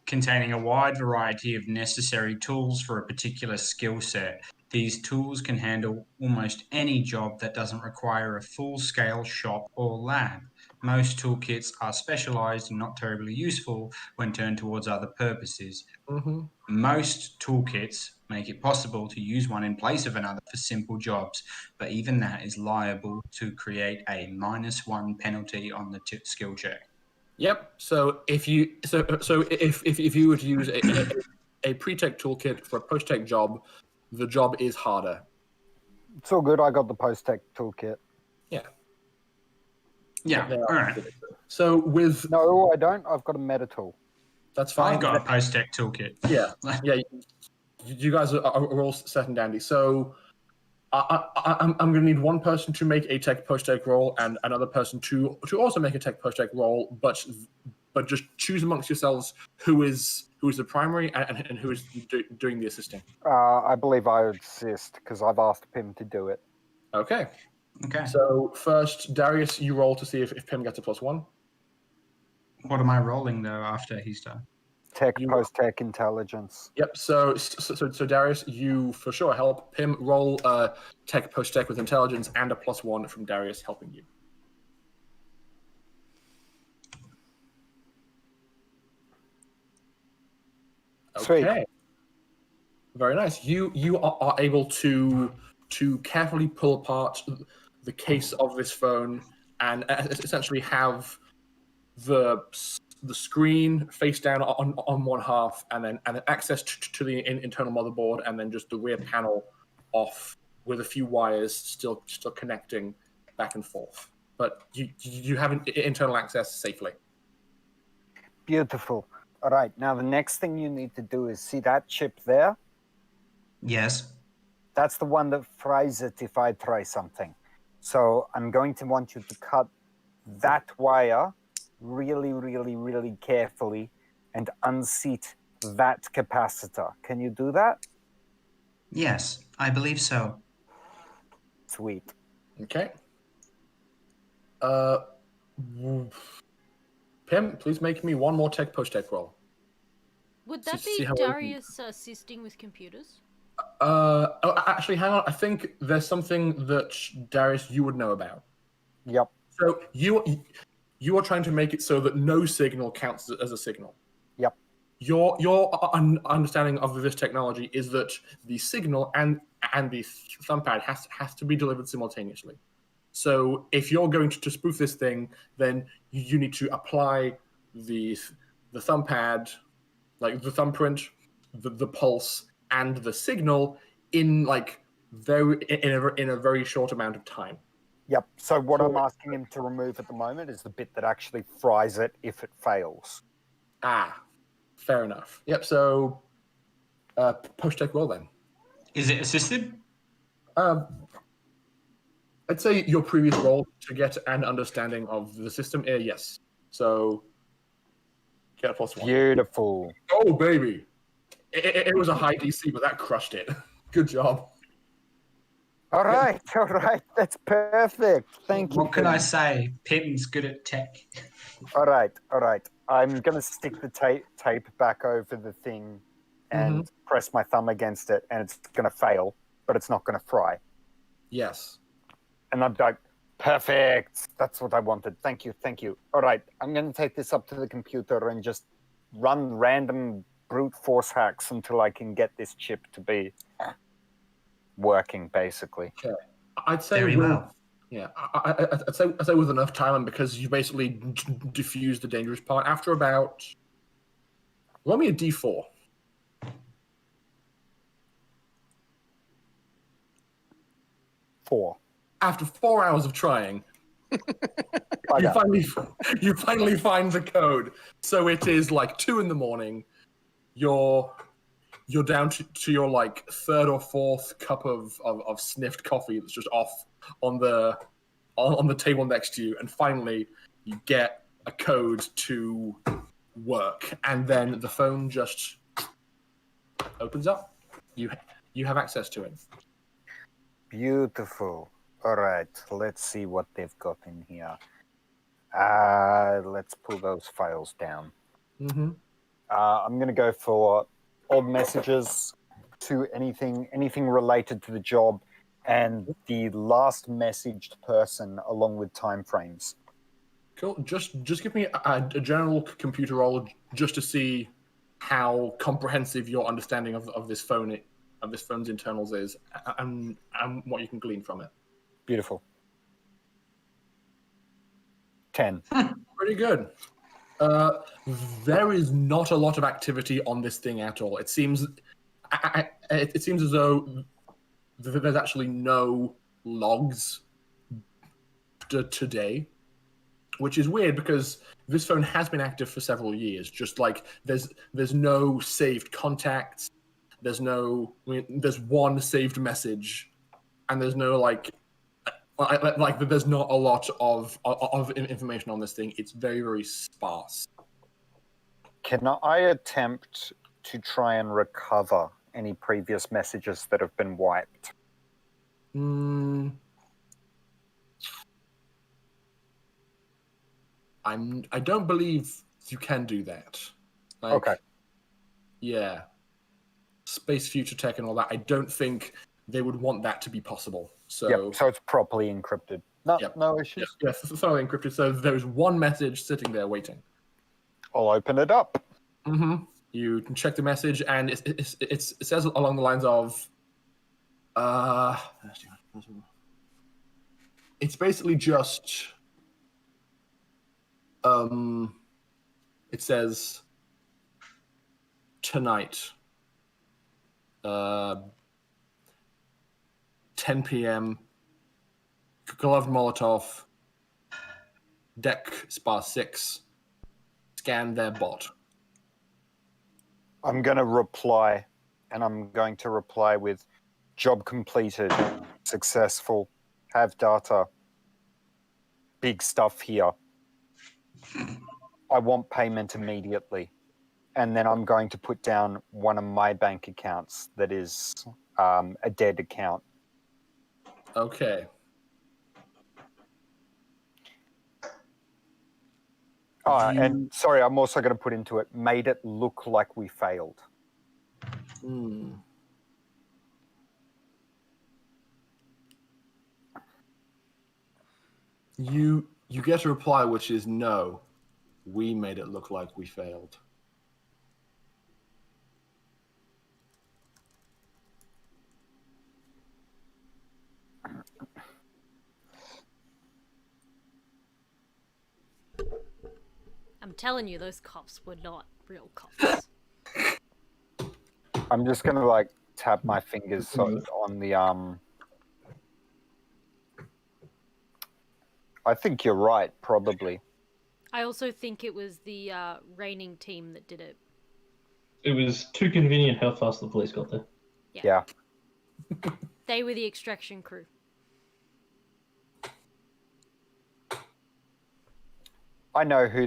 containing a wide variety of necessary tools for a particular skill set. These tools can handle almost any job that doesn't require a full-scale shop or lab. Most toolkits are specialized and not terribly useful when turned towards other purposes. Mm-hmm. Most toolkits make it possible to use one in place of another for simple jobs, but even that is liable to create a -1 penalty on the skill check. Yep. So if you if you were to use a pre-tech toolkit for a post-tech job, the job is harder. It's all good. I got the post-tech toolkit. Yeah. Yeah, all right. So with No, I don't. I've got a meta tool. That's fine. I've got a post-tech toolkit. Yeah. You guys are all set and dandy. So I'm going to need one person to make a tech post-tech roll and another person to also make a tech post-tech roll, but just choose amongst yourselves who is the primary and who is doing the assisting. I believe I would assist because I've asked Pim to do it. Okay. Okay. So first, Darius, you roll to see if Pim gets a +1. What am I rolling though after he's done? Tech, You- post-tech intelligence. Yep. So Darius, you for sure help. Pim, roll tech post-tech with intelligence and a +1 from Darius helping you. Sweet. Okay. Very nice. You are able to carefully pull apart the case of this phone and essentially have the screen face down on one half, and then access to the internal motherboard, and then just the rear panel off with a few wires still connecting back and forth. But you have internal access safely. Beautiful. All right. Now the next thing you need to do is see that chip there. Yes. That's the one that fries it if I try something. So I'm going to want you to cut that wire really, really, really carefully and unseat that capacitor. Can you do that? Yes, I believe so. Sweet. Okay. Pim, please make me one more tech post-tech roll. Would that See be how well- Darius assisting with computers? Actually, hang on. I think there's something that Darius you would know about. Yep. So you are trying to make it so that no signal counts as a signal. Yep. Your understanding of this technology is that the signal and the thumbpad has to be delivered simultaneously. So if you're going to spoof this thing, then you need to apply the thumbpad, like the thumbprint, the pulse, and the signal in a very short amount of time. Yep. So what I'm So- asking him to remove at the moment is the bit that actually fries it if it fails. Fair enough. Yep. So post-tech roll then. Is it assisted? I'd say your previous roll to get an understanding of the system. Yes. So get a +1. Beautiful. Oh baby, it was a high DC, but that crushed it. Good job. All right. All right. That's perfect. Thank you. What can I Pim. say? Pim's good at tech. All right. All right. I'm going to stick the tape back over the thing and press my thumb against it, and it's going to fail, but it's not going to fry. Yes. And I'm like, perfect. That's what I wanted. Thank you. Thank you. All right. I'm going to take this up to the computer and just run random brute force hacks until I can get this chip to be working, basically. I'd say Very well. Yeah, I'd say with enough time, and because you basically diffused the dangerous part after about. Roll me a D4. Four. After 4 hours of trying, Okay. you finally find the code. So it is like 2 a.m. You're down to your like third or fourth cup of sniffed coffee that's just off on the table next to you, and finally you get a code to work, and then the phone just opens up. You have access to it. Beautiful. All right, let's see what they've got in here. Let's pull those files down. Mm-hmm. I'm going to go for old messages to anything related to the job, and the last messaged person along with timeframes. Cool. Just give me a general computer roll just to see how comprehensive your understanding of this phone's internals is, and what you can glean from it. Beautiful. 10. Pretty good. There is not a lot of activity on this thing at all. It seems as though there's actually no logs today. which is weird because this phone has been active for several years. Just like there's no saved contacts, there's one saved message, and there's no there's not a lot of information on this thing. It's very, very sparse. Can I attempt to try and recover any previous messages that have been wiped? I don't believe you can do that. Okay. Yeah. Space future tech and all that. I don't think they would want that to be possible. So Yep, so it's properly encrypted. No, Yep. no issues. yes, it's thoroughly encrypted. So there's one message sitting there waiting. I'll open it up. Mm-hmm. You can check the message, and it says along the lines of, it's basically just, it says, tonight, 10 p.m., Gloved Molotov, deck spa 6, scan their bot. I'm going to reply, and I'm going to reply with job completed, successful, have data, big stuff here. I want payment immediately. And then I'm going to put down one of my bank accounts that is a dead account. Okay. And sorry, I'm also going to put into it, made it look like we failed. You get a reply which is no, we made it look like we failed. I'm telling you, those cops were not real cops. I'm just going to tap my fingers on the I think you're right, probably. I also think it was the raining team that did it. It was too convenient how fast the police got there. Yeah. They were the extraction crew. I know who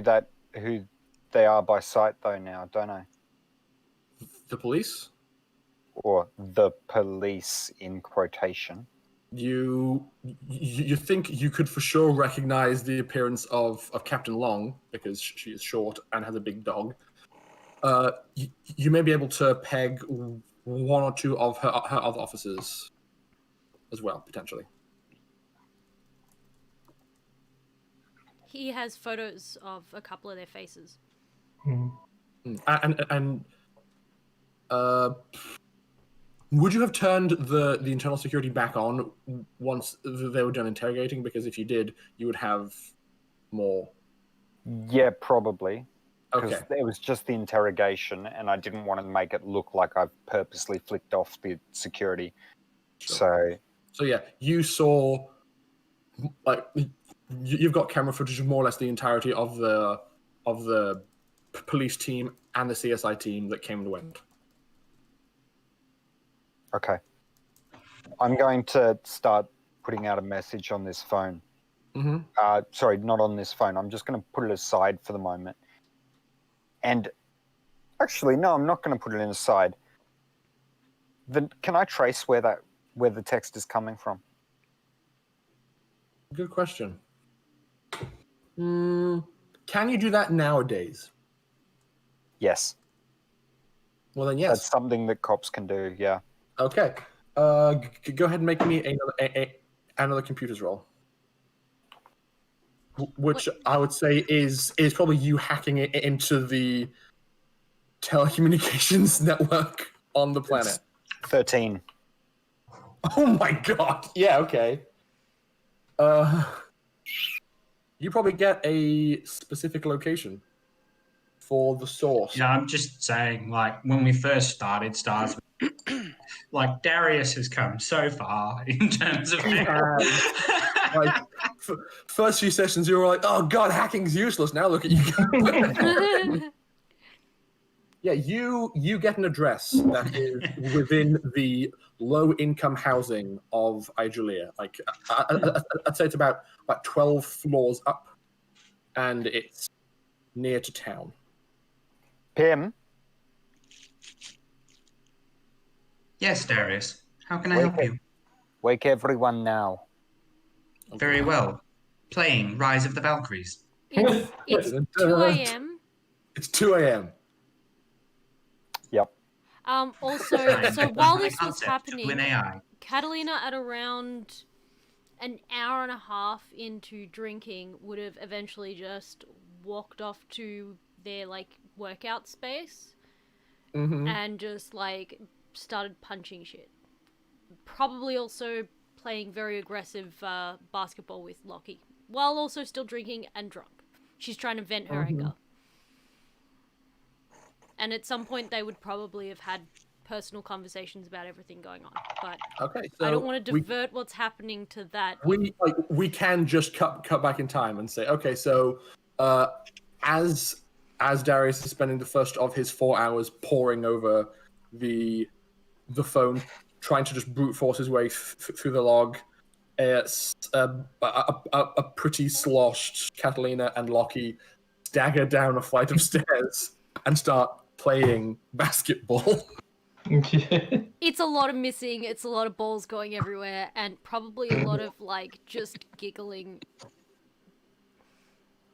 they are by sight though now, don't I? The police? Or the police in quotation. You think you could for sure recognize the appearance of Captain Long because she is short and has a big dog. You may be able to peg one or two of her other officers as well, potentially. He has photos of a couple of their faces. And would you have turned the internal security back on once they were done interrogating? Because if you did, you would have more. Yeah, probably. Because Okay. it was just the interrogation, and I didn't want to make it look like I've purposely flicked off the security. Sure. So yeah, you saw, you've got camera footage of more or less the entirety of the police team and the CSI team that came and went. Okay. I'm going to start putting out a message on this phone. Sorry, not on this phone. I'm just going to put it aside for the moment. And actually, no, I'm not going to put it aside. Can I trace where the text is coming from? Good question. Can you do that nowadays? Yes. Well then, yes. That's something that cops can do, yeah. Okay. Go ahead and make me another computers roll. Which I would say is probably you hacking it into the telecommunications network on the planet. 13. Oh my god. Yeah, okay. You probably get a specific location for the source. Yeah, I'm just saying, when we first started, Stars, Darius has come so far in terms of... first few sessions, you were like, "Oh God, hacking's useless." Now look at you. Yeah, you get an address that is within the low-income housing of Igelia. Like, I'd say it's about 12 floors up, and it's near to town. Pim, Yes, Darius. How can I Wait help a- you? wake everyone now. Very well. Playing Rise of the Valkyries. It's 2 a.m. It's 2 a.m. Yep. Also, Trying so to while my this was concept to an happening, AI. Catalina at around an hour and a half into drinking would have eventually just walked off to their like workout space and just like started punching shit. Probably also playing very aggressive basketball with Lockie while also still drinking and drunk. She's trying to vent her anger. And at some point they would probably have had personal conversations about everything going on. But Okay, so I don't want to divert what's happening to that. we can just cut back in time and say, okay, so as Darius is spending the first of his 4 hours poring over the phone, trying to just brute force his way through the log, it's a pretty sloshed Catalina and Lockie stagger down a flight of stairs and start playing basketball. It's a lot of missing, it's a lot of balls going everywhere, and probably a lot of, like, just giggling.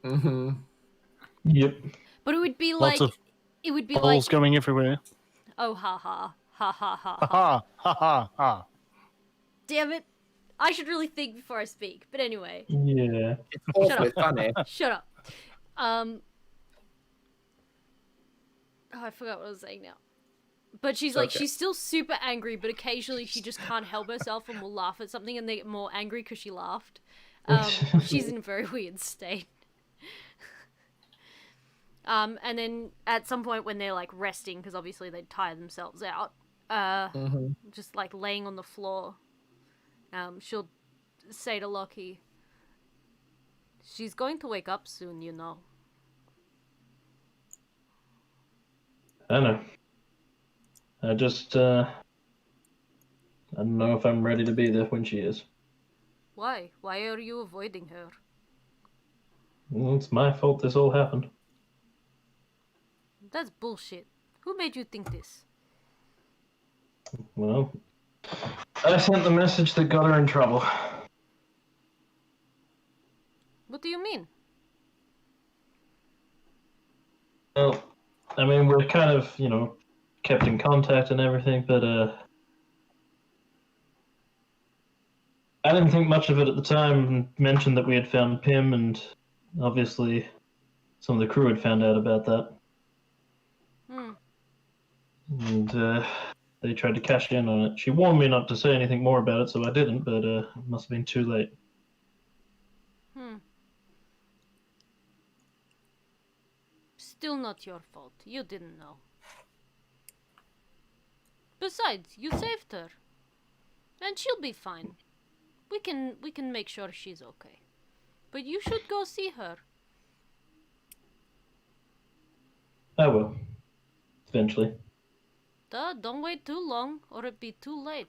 Yep. But it would be like... Lots of It would be balls like... going everywhere. Oh, ha ha. Ha ha ha ha. Ha ha ha ha. Damn it. I should really think before I speak. But anyway. Yeah. It's awfully funny. Shut up. Oh, I forgot what I was saying now. But she's like, Okay. she's still super angry, but occasionally she just can't help herself and will laugh at something and they get more angry because she laughed. She's in a very weird state. And then at some point when they're like resting, because obviously they'd tire themselves out, just like laying on the floor, she'll say to Lockie, she's going to wake up soon, you know. I know. I just, I don't know if I'm ready to be there when she is. Why? Why are you avoiding her? Well, it's my fault this all happened. That's bullshit. Who made you think this? Well, I sent the message that got her in trouble. What do you mean? Well, I mean, we're kind of, kept in contact and everything, but, I didn't think much of it at the time. Mentioned that we had found Pim, and obviously some of the crew had found out about that. And they tried to cash in on it. She warned me not to say anything more about it, so I didn't, but it must have been too late. Still not your fault. You didn't know. Besides, you saved her. And she'll be fine. We can make sure she's okay. But you should go see her. I will. Eventually. Don't wait too long, or it'll be too late.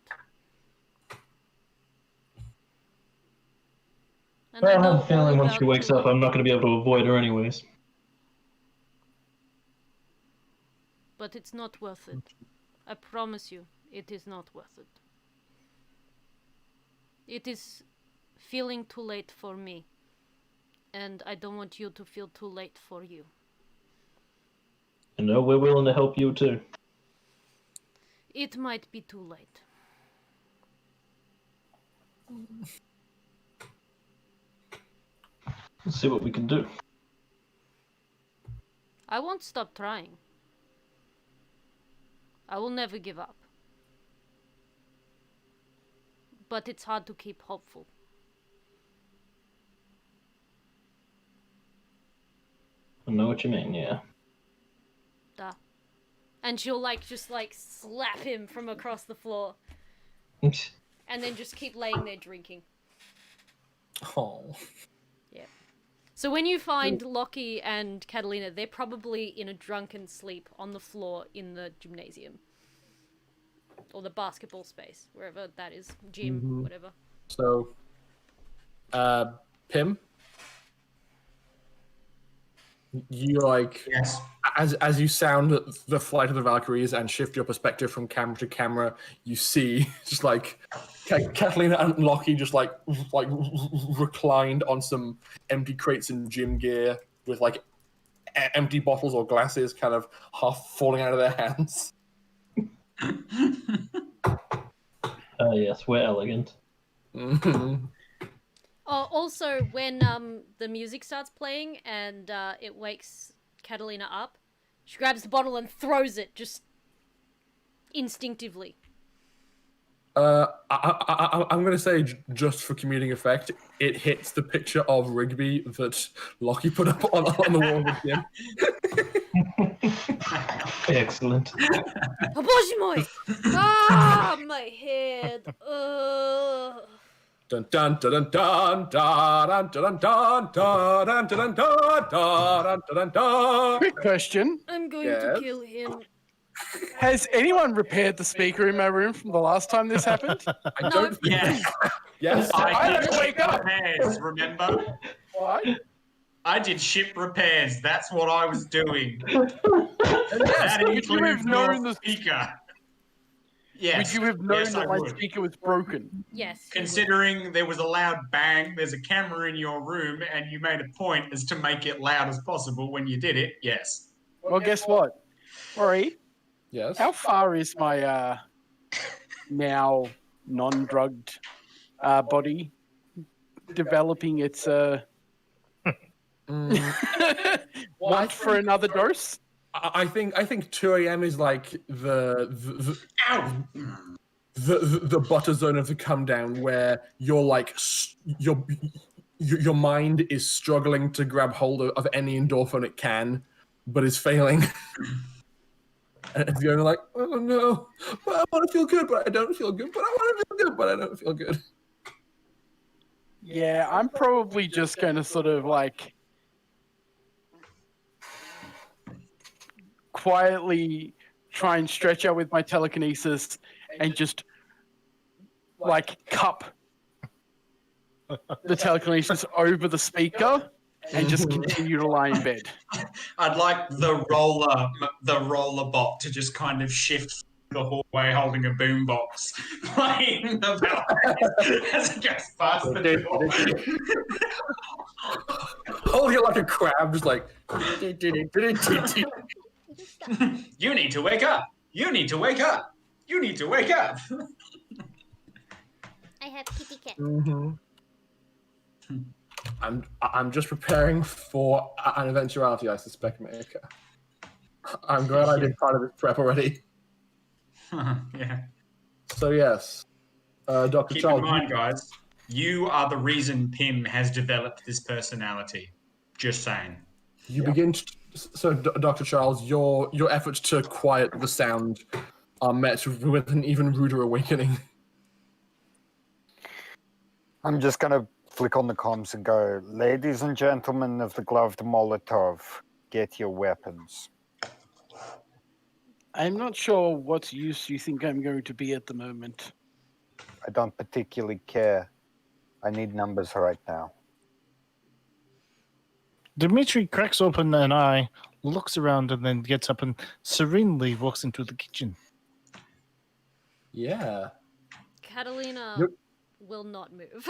And Well, I know have a feeling all once she about wakes too up, late. I'm not going to be able to avoid her anyways. But it's not worth it. I promise you, it is not worth it. It is feeling too late for me. And I don't want you to feel too late for you. I know we're willing to help you too. It might be too late. Let's see what we can do. I won't stop trying. I will never give up. But it's hard to keep hopeful. I know what you mean, yeah. Duh. And she'll just slap him from across the floor. And then just keep laying there drinking. Oh. So when you find Lockie and Catalina, they're probably in a drunken sleep on the floor in the gymnasium. Or the basketball space, wherever that is. Gym, whatever. So, Pim, you like Yes. as you sound the Flight of the Valkyries and shift your perspective from camera to camera, you see just like Catalina and Lockie just like reclined on some empty crates and gym gear with like empty bottles or glasses kind of half falling out of their hands. Yes, we're elegant. Mhm. Oh, also, when the music starts playing and it wakes Catalina up, she grabs the bottle and throws it just instinctively. I'm going to say, just for comedic effect, it hits the picture of Rigby that Lockie put up on the wall of the gym. Excellent. Haboshimoy! Ah, my head. Ugh. Dun dun dun dun dun dun dun dun dun dun dun dun dun dun dun. Quick question. I'm going to Yes? kill him. Has anyone repaired the speaker in my room from the last time this happened? I don't think. Yes. Yes. I did don't wake ship up. repairs, remember? What? I did ship repairs. That's what I was doing. Yes. That Would you have includes known your the- speaker. Yes. Would you have known Yes, I that my would. speaker was broken? Yes. he would. Considering there was a loud bang, there's a camera in your room, and you made a point as to make it loud as possible when you did it, yes. Well, guess what? Ori, Yes. how far is my now non-drugged body developing its want for another dose? I think 2 a.m. is like Ow! the butter zone of the come down where you're like your mind is struggling to grab hold of any endorphin it can, but is failing. And it's going like, oh no, but I want to feel good, but I don't feel good, but I want to feel good, but I don't feel good. Yeah, I'm probably just going to sort of like quietly try and stretch out with my telekinesis and just like cup the telekinesis over the speaker and just continue to lie in bed. I'd like the roller bot to just kind of shift the hallway holding a boombox, playing the Valkyries as it goes past the door. Holding it like a crab, just like. You need to wake up! You need to wake up! You need to wake up! I have kitty cat. Mm-hmm. I'm just preparing for an eventuality I suspect may occur. I'm glad I did part of this prep already. Yeah. So yes, Dr. Keep Charles. in mind, guys, you are the reason Pim has developed this personality. Just saying. You begin to, so Dr. Charles, your efforts to quiet the sound are met with an even ruder awakening. I'm just going to flick on the comms and go, ladies and gentlemen of the Gloved Molotov, get your weapons. I'm not sure what use you think I'm going to be at the moment. I don't particularly care. I need numbers right now. Dimitri cracks open an eye, looks around, and then gets up and serenely walks into the kitchen. Yeah. Catalina Yep. will not move.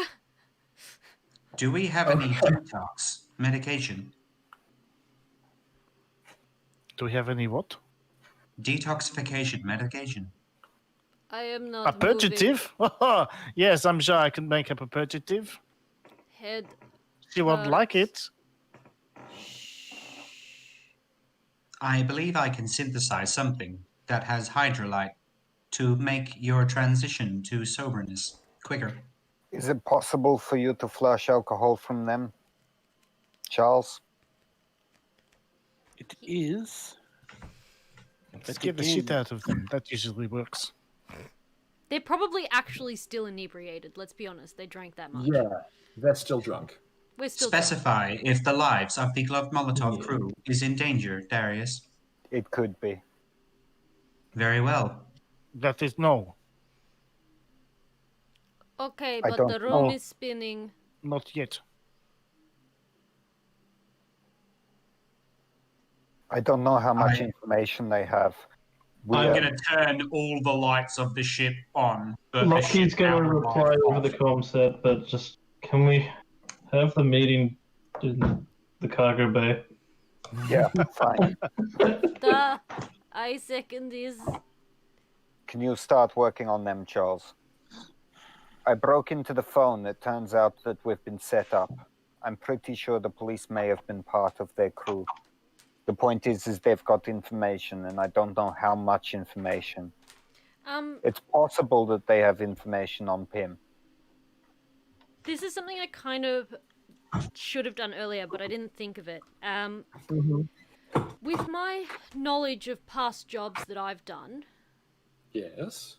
Do we have any detox medication? Do we have any what? Detoxification medication. I am not A purgative? Yes, I'm sure I can make up a purgative. Head. She won't like it. I believe I can synthesize something that has hydrolyte to make your transition to soberness quicker. Is it possible for you to flush alcohol from them, Charles? It is. Let's get the shit out of them. That usually works. They're probably actually still inebriated. Let's be honest. They drank that much. Yeah, they're still drunk. We're still drunk. Specify if the lives of the Gloved Molotov Yeah. crew is in danger, Darius. It could be. Very well. That is no, Okay, I but don't the room know. is spinning. not yet. I don't know how much I- information they have. I'm going to turn all the lights of the ship on. But the Lockheed's ship going to power reply lights over the off. comm set, but just can we have the meeting in the cargo bay? Yeah, fine. Duh. I second this. Can you start working on them, Charles? I broke into the phone. It turns out that we've been set up. I'm pretty sure the police may have been part of their crew. The point is they've got information, and I don't know how much information. It's possible that they have information on Pim. This is something I kind of should have done earlier, but I didn't think of it. With my knowledge of past jobs that I've done, Yes.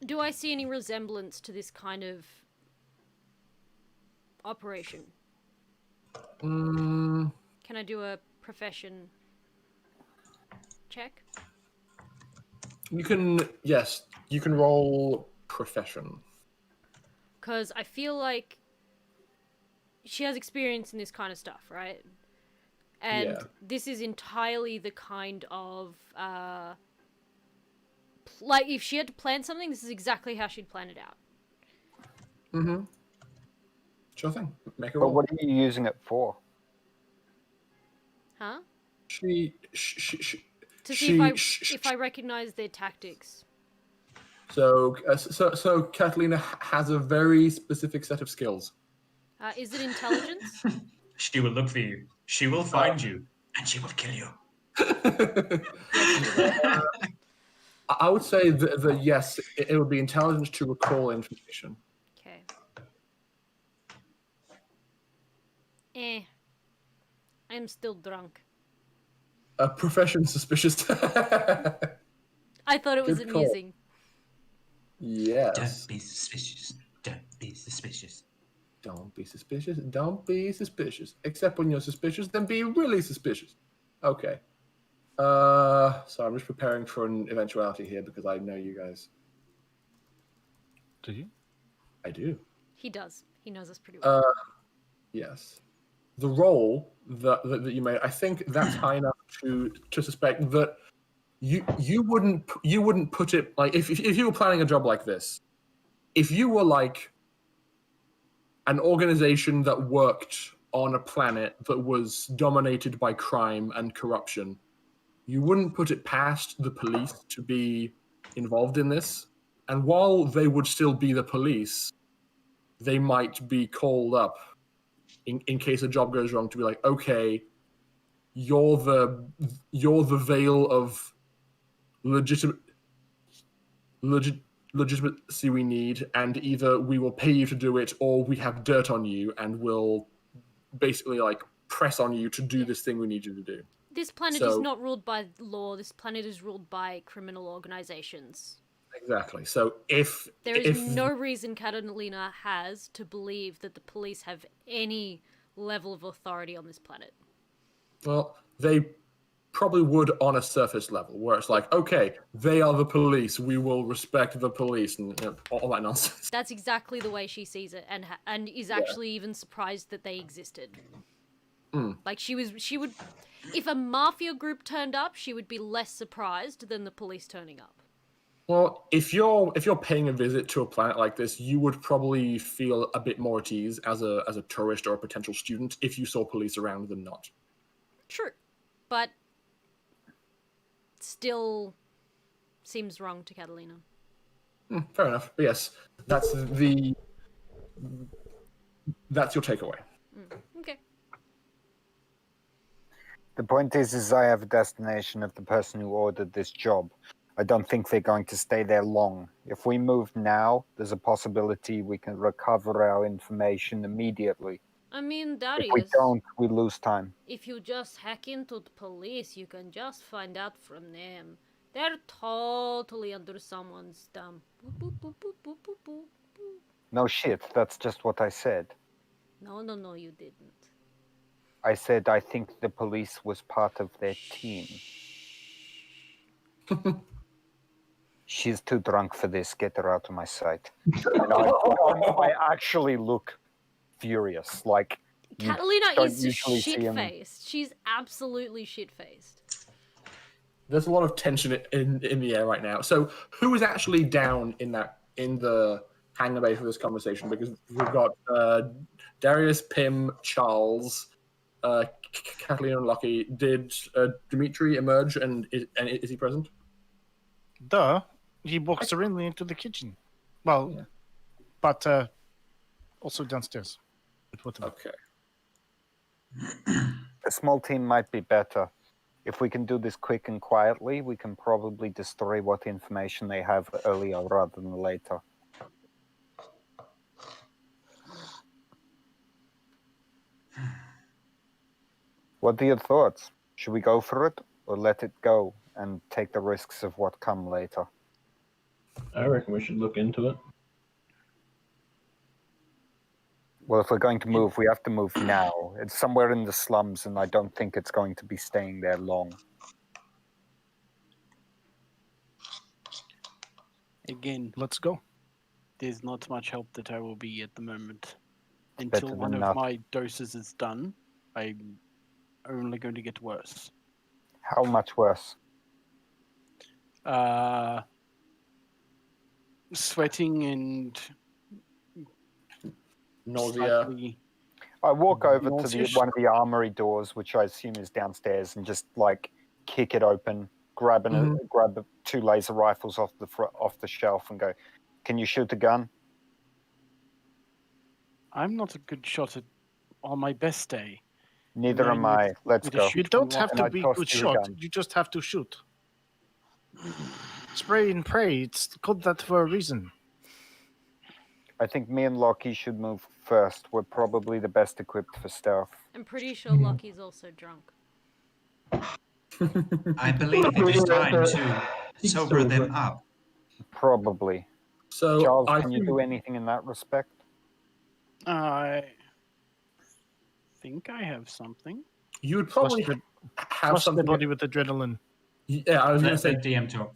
do I see any resemblance to this kind of operation? Can I do a profession check? You can, yes, you can roll profession. Because I feel like she has experience in this kind of stuff, right? And Yeah. this is entirely the kind of, like, if she had to plan something, this is exactly how she'd plan it out. Sure thing. Make a But roll. what are you using it for? Huh? She To see She- if I recognize their tactics. So Catalina has a very specific set of skills. Is it intelligence? She will look for you. She will find you. And she will kill you. I would say the yes, it would be intelligence to recall information. Okay. I'm still drunk. A profession suspicious. I thought it was Good call. amusing. Yes. Don't be suspicious. Don't be suspicious. Don't be suspicious. Don't be suspicious. Except when you're suspicious, then be really suspicious. Okay. So I'm just preparing for an eventuality here because I know you guys. Do you? I do. He does. He knows us pretty well. Yes. The role that you made, I think that's high enough to suspect that you wouldn't put it like if you were planning a job like this, if you were like an organization that worked on a planet that was dominated by crime and corruption, you wouldn't put it past the police to be involved in this. And while they would still be the police, they might be called up in case a job goes wrong to be like, okay, you're the veil of legitimacy we need, and either we will pay you to do it or we have dirt on you and we'll basically like press on you to do this thing we need you to do. This planet is not ruled by law. This planet is ruled by criminal organizations. Exactly. So if There is no reason Catalina has to believe that the police have any level of authority on this planet. well, they probably would on a surface level, where it's like, okay, they are the police, we will respect the police, and all that nonsense. That's exactly the way she sees it, and is actually even surprised that they existed. Like she would, if a mafia group turned up, she would be less surprised than the police turning up. Well, if you're paying a visit to a planet like this, you would probably feel a bit more at ease as a tourist or a potential student if you saw police around than not. True, but still seems wrong to Catalina. Fair enough. But yes, that's your takeaway. Okay. The point is I have a destination of the person who ordered this job. I don't think they're going to stay there long. If we move now, there's a possibility we can recover our information immediately. I mean, If Darius, we don't, we lose time. if you just hack into the police, you can just find out from them. They're totally under someone's thumb. Boop, boop, boop, boop, boop, boop, boop, boop. No shit, that's just what I said. No, you didn't. I said I think the police was part of their team. She's too drunk for this. Get her out of my sight. And I actually look furious. Like, Catalina don't is usually see him. shit-faced. She's absolutely shit-faced. There's a lot of tension in the air right now. So who is actually down in the hangar bay for this conversation? Because we've got Darius, Pim, Charles, Catalina, and Lucky. Did Dimitri emerge, and is he present? Duh. He walks serenely into the kitchen. Well, Yeah. but also downstairs. Okay. A small team might be better. If we can do this quick and quietly, we can probably destroy what information they have earlier rather than later. What are your thoughts? Should we go for it or let it go and take the risks of what come later? I reckon we should look into it. Well, if we're going to move, we have to move now. It's somewhere in the slums, and I don't think it's going to be staying there long. Again, Let's go. there's not much help that I will be at the moment. Better Until one than of nothing. my doses is done, I'm only going to get worse. How much worse? Sweating and Nausea. slightly- I walk over to Nauseous. one of the armory doors, which I assume is downstairs, and just like kick it open, grab two laser rifles off the shelf, and go, "Can you shoot a gun?" I'm not a good shot on my best day. Neither No, am I. Let's with a go. shoot- You don't have And to I be a tossed good you a shot. gun. You just have to shoot. Spray and pray. It's called that for a reason. I think me and Lockie should move first. We're probably the best equipped for stealth. I'm pretty sure Lockie's also drunk. I believe it is time to sober them up. Probably. So Charles, I can you do anything in that respect? I think I have something. you would probably Flush have Flush the something. body with adrenaline. Yeah, I was going to Let say DM talk.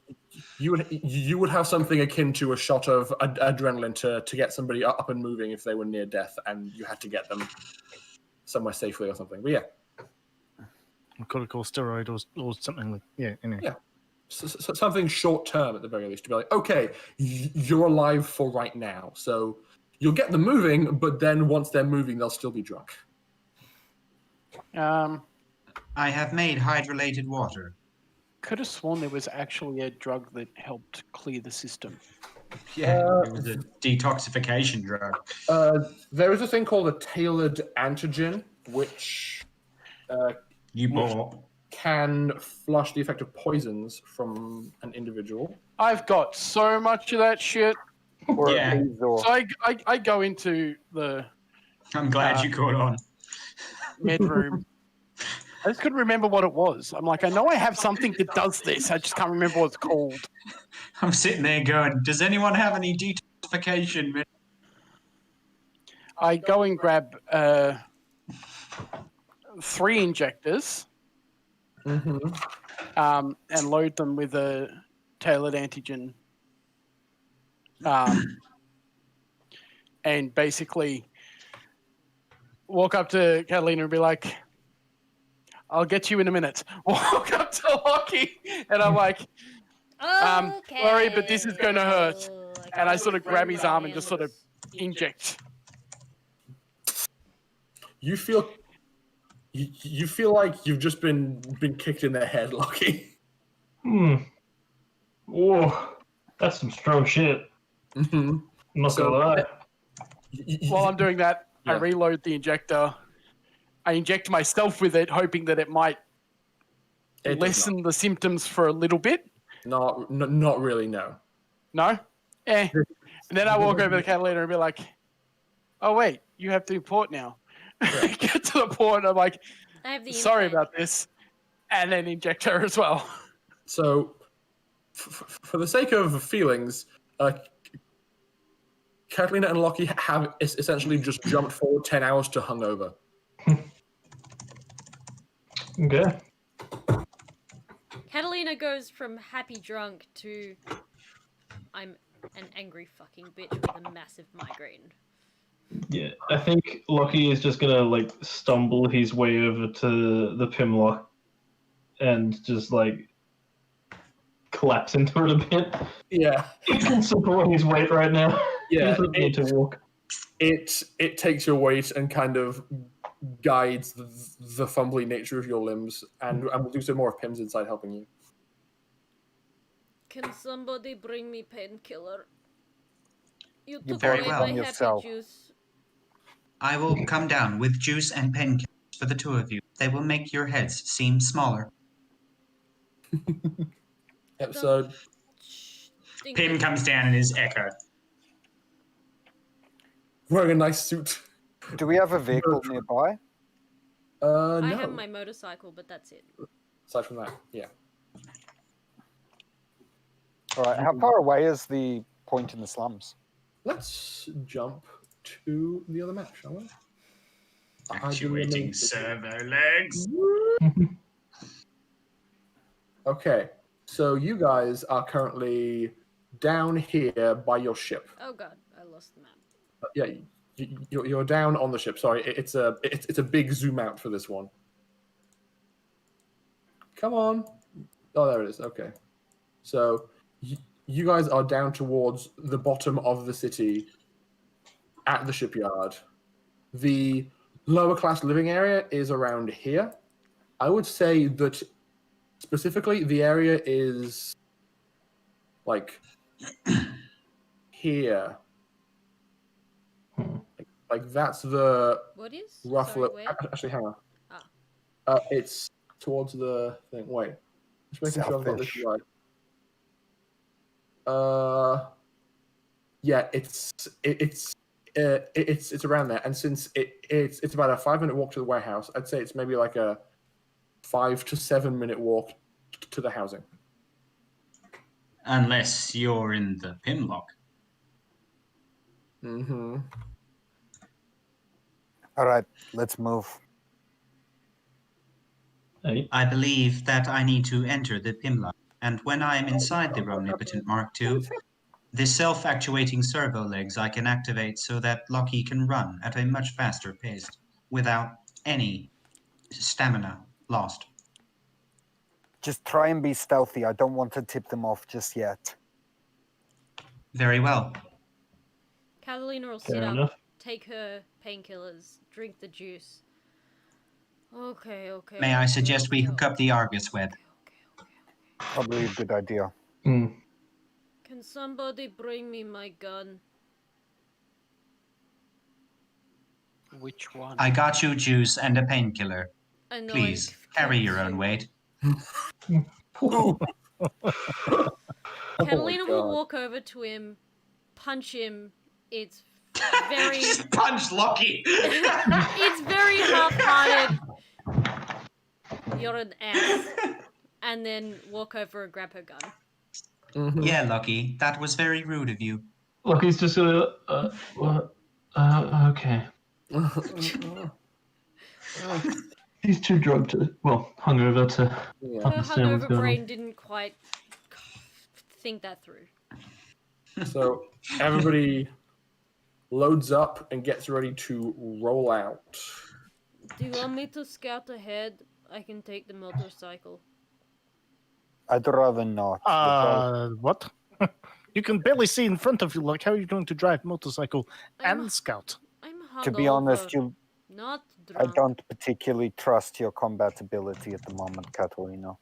you would have something akin to a shot of adrenaline to get somebody up and moving if they were near death, and you had to get them somewhere safely or something. But yeah, Corticosteroid or something like anyway. Yeah. so something short term at the very least to be like, okay, you're alive for right now, so you'll get them moving, but then once they're moving, they'll still be drunk. I have made hydrolated water. Could have sworn there was actually a drug that helped clear the system. Yeah, it was a detoxification drug. There is a thing called a tailored antigen, which You bought. can flush the effect of poisons from an individual. I've got so much of that shit. Or Yeah. Azor? So I go into the I'm glad you caught on. med room. I just couldn't remember what it was. I'm like, I know I have something that does this. I just can't remember what it's called. I'm sitting there going, does anyone have any detoxification? I go and grab 3 injectors and load them with a tailored antigen. And basically walk up to Catalina and be like, I'll get you in a minute. Walk up to Lockie and I'm like, Okay. sorry, but this is gonna hurt. And I sort of grab his arm and just sort of Inject. inject. You feel like you've just been kicked in the head, Lockie. Oh, that's some strong shit. Mm-hmm. I'm not So- gonna lie. While I'm doing that, I Yeah. reload the injector. I inject myself with it, hoping that it might It does lessen the symptoms for a little bit. not really. No. No? And then I walk over to Catalina and be like, oh, wait, you have the port now. Get to the port, and I'm like, I have the sorry implant. about this. And then inject her as well. So for the sake of feelings, Catalina and Lockie have essentially just jumped forward 10 hours to hungover. Okay. Catalina goes from happy drunk to I'm an angry fucking bitch with a massive migraine. Yeah, I think Lockie is just gonna like stumble his way over to the Pimlock and just like collapse into it a bit. Yeah. He can support his weight right now. Yeah, He doesn't need to walk. It takes your weight and kind of guides the fumbly nature of your limbs, and we'll do some more of Pim's inside helping you. Can somebody bring me painkiller? You You took very away well. my on happy yourself. juice. I will come down with juice and painkillers for the two of you. They will make your heads seem smaller. Episode. Pim comes down and is echoed. Wearing a nice suit. Do we have a vehicle nearby? No. I have my motorcycle, but that's it. Aside from that, yeah. All right. How far away is the point in the slums? Let's jump to the other map, shall we? Actuating servo legs. Okay, so you guys are currently down here by your ship. Oh god, I lost the map. Yeah, you're down on the ship. Sorry, it's a big zoom out for this one. Come on. Oh, there it is. Okay, so you guys are down towards the bottom of the city at the shipyard. The lower class living area is around here. I would say that specifically the area is like here. Like that's the What is? rough Sorry, where? actually hang on. Ah. It's towards the thing. Wait. Just making sure I've got this Selfish. right. Yeah, it's around there, and since it's about a 5-minute walk to the warehouse, I'd say it's maybe like a 5 to 7 minute walk to the housing. Unless you're in the Pimlock. Mm-hmm. All right. Let's move. Hey. I believe that I need to enter the Pimlock, and when I am inside the Omnipotent Mark II, the self-actuating servo legs I can activate so that Lockie can run at a much faster pace without any stamina lost. Just try and be stealthy. I don't want to tip them off just yet. Very well. Catalina will sit Fair up, enough. take her painkillers, drink the juice. Okay. May I suggest we hook up the Argus web? Okay. Probably a good idea. Mm. Can somebody bring me my gun? Which one? I got you juice and a painkiller. I know Please, I carry can't your own see. weight. Catalina will God. walk over to him, punch him. It's very Just punch Lockie. it's very half-hearted. You're an ass. And then walk over and grab her gun. Mm-hmm. Yeah, Lucky, that was very rude of you. Lockie's just gonna. Okay. He's too drunk to. Well, hungover to. Yeah. Her Understand what's hungover going on. brain didn't quite think that through. So everybody loads up and gets ready to roll out. Do you want me to scout ahead? I can take the motorcycle. I'd rather not. What? You can barely see in front of you. Like, how are you going to drive motorcycle I'm- and scout? I'm hungover. To be honest, Not I drunk. don't particularly trust your combat ability at the moment, Catalina.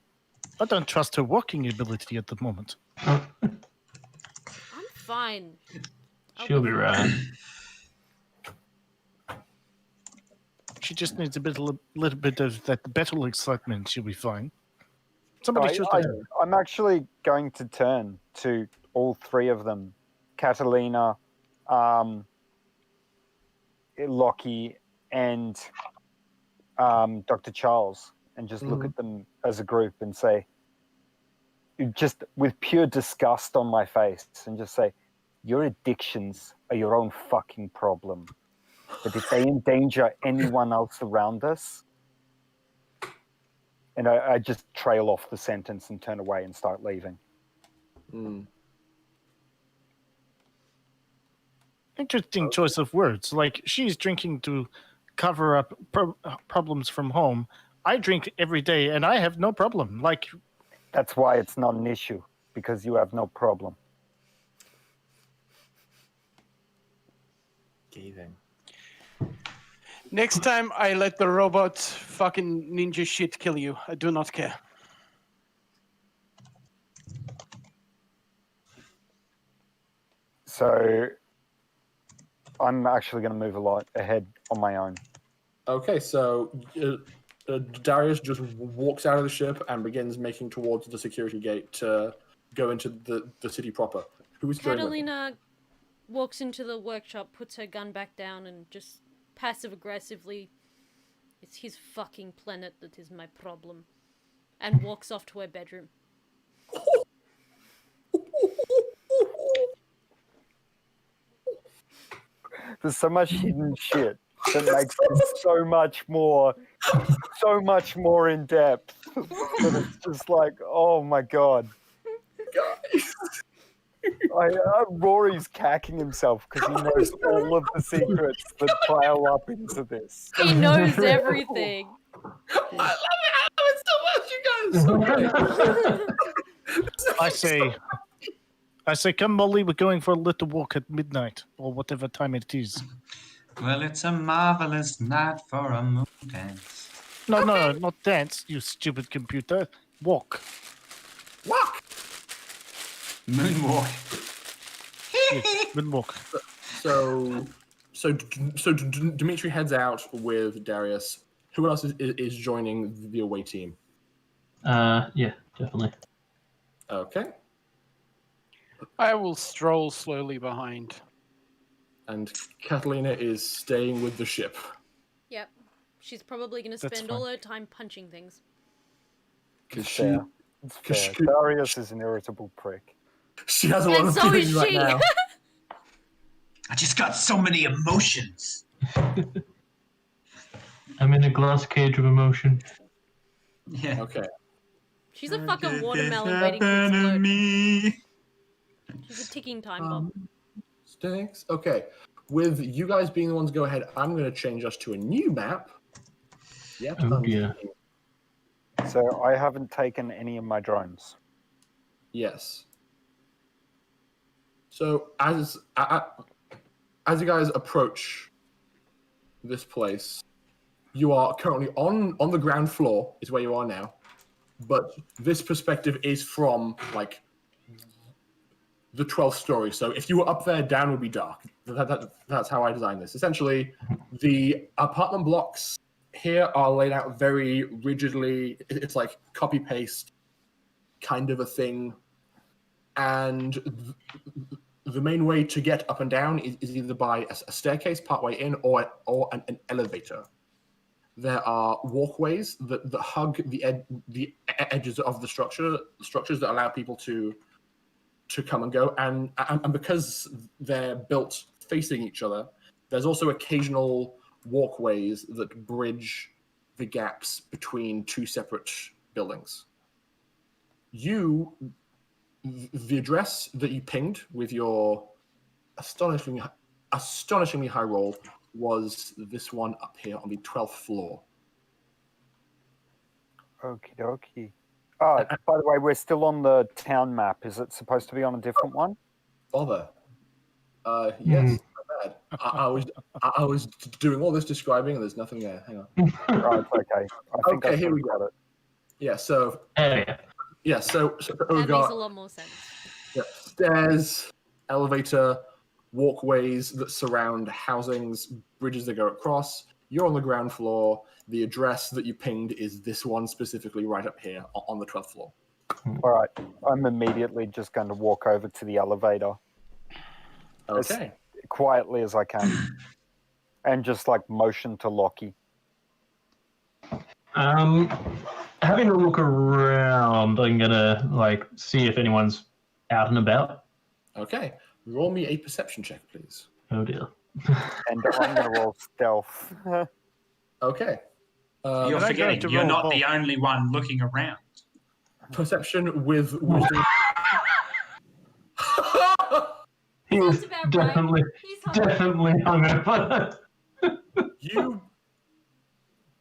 I don't trust her walking ability at the moment. I'm fine. She'll be right. She just needs a little bit of that battle excitement. She'll be fine. Somebody shoot her. I'm actually going to turn to all three of them, Catalina, Lockie, and Dr. Charles, and just look at them as a group and say, just with pure disgust on my face, and just say, "Your addictions are your own fucking problem. But if they endanger anyone else around us," and I just trail off the sentence and turn away and start leaving. Interesting choice of words. Like, she's drinking to cover up problems from home. I drink every day, and I have no problem. Like, That's why it's not an issue, because you have no problem. Gavin. Next time I let the robot fucking ninja shit kill you. I do not care. So I'm actually going to move a lot ahead on my own. Okay, so Darius just walks out of the ship and begins making towards the security gate to go into the city proper. Who is going with him? Catalina walks into the workshop, puts her gun back down, and just passive-aggressively, "It's his fucking planet that is my problem," and walks off to her bedroom. There's so much hidden shit that makes it so much more in depth. But it's just like, oh my god. Guys. Rory's cacking himself because he knows all of the secrets that pile up into this. He knows everything. I love it so much, you guys. Okay. I say, come, Molly, we're going for a little walk at midnight, or whatever time it is. Well, it's a marvelous night for a moon dance. No, not dance, you stupid computer. Walk. Walk. Moonwalk. Yes, moonwalk. So Dimitri heads out with Darius. Who else is joining the away team? Yeah, definitely. Okay. I will stroll slowly behind. And Catalina is staying with the ship. Yep. She's probably going to That's spend fine. all her time punching things. It's fair. Darius is an irritable prick. She has a lot And of so is feelings right she. now. I just got so many emotions. I'm in a glass cage of emotion. Yeah. Okay. She's a fucking watermelon waiting to explode. She's a ticking time bomb. Stinks. Okay. With you guys being the ones to go ahead, I'm going to change us to a new map. Yep. Oh dear. So I haven't taken any of my drones. Yes. So as you guys approach this place, you are currently on the ground floor, is where you are now. But this perspective is from like the 12th story. So if you were up there, down would be dark. That's how I designed this. Essentially, the apartment blocks here are laid out very rigidly. It's like copy paste kind of a thing. And the main way to get up and down is either by a staircase partway in or an elevator. There are walkways that hug the edges of the structures that allow people to come and go. And because they're built facing each other, there's also occasional walkways that bridge the gaps between two separate buildings. The address that you pinged with your astonishingly high roll was this one up here on the 12th floor. Okie dokie. Oh, by the way, we're still on the town map. Is it supposed to be on a different one? Bother. Yes, not bad. I was doing all this describing and there's nothing there. Hang on. Right, okay. I think Okay, I here we got go. it. Yeah, so Yeah. yeah, so That we makes got a lot more sense. stairs, elevator, walkways that surround housings, bridges that go across. You're on the ground floor. The address that you pinged is this one specifically right up here on the 12th floor. All right. I'm immediately just going to walk over to the elevator Okay. as quietly as I can and just like motion to Lockie. Having a look around, I'm gonna see if anyone's out and about. Okay, roll me a perception check, please. Oh dear. And I'm going to roll stealth. Okay. You're and I forgetting got to you're roll not both. the only one looking around. Perception with wisdom. He was Sounds about definitely, right. He's hungry. definitely hungover.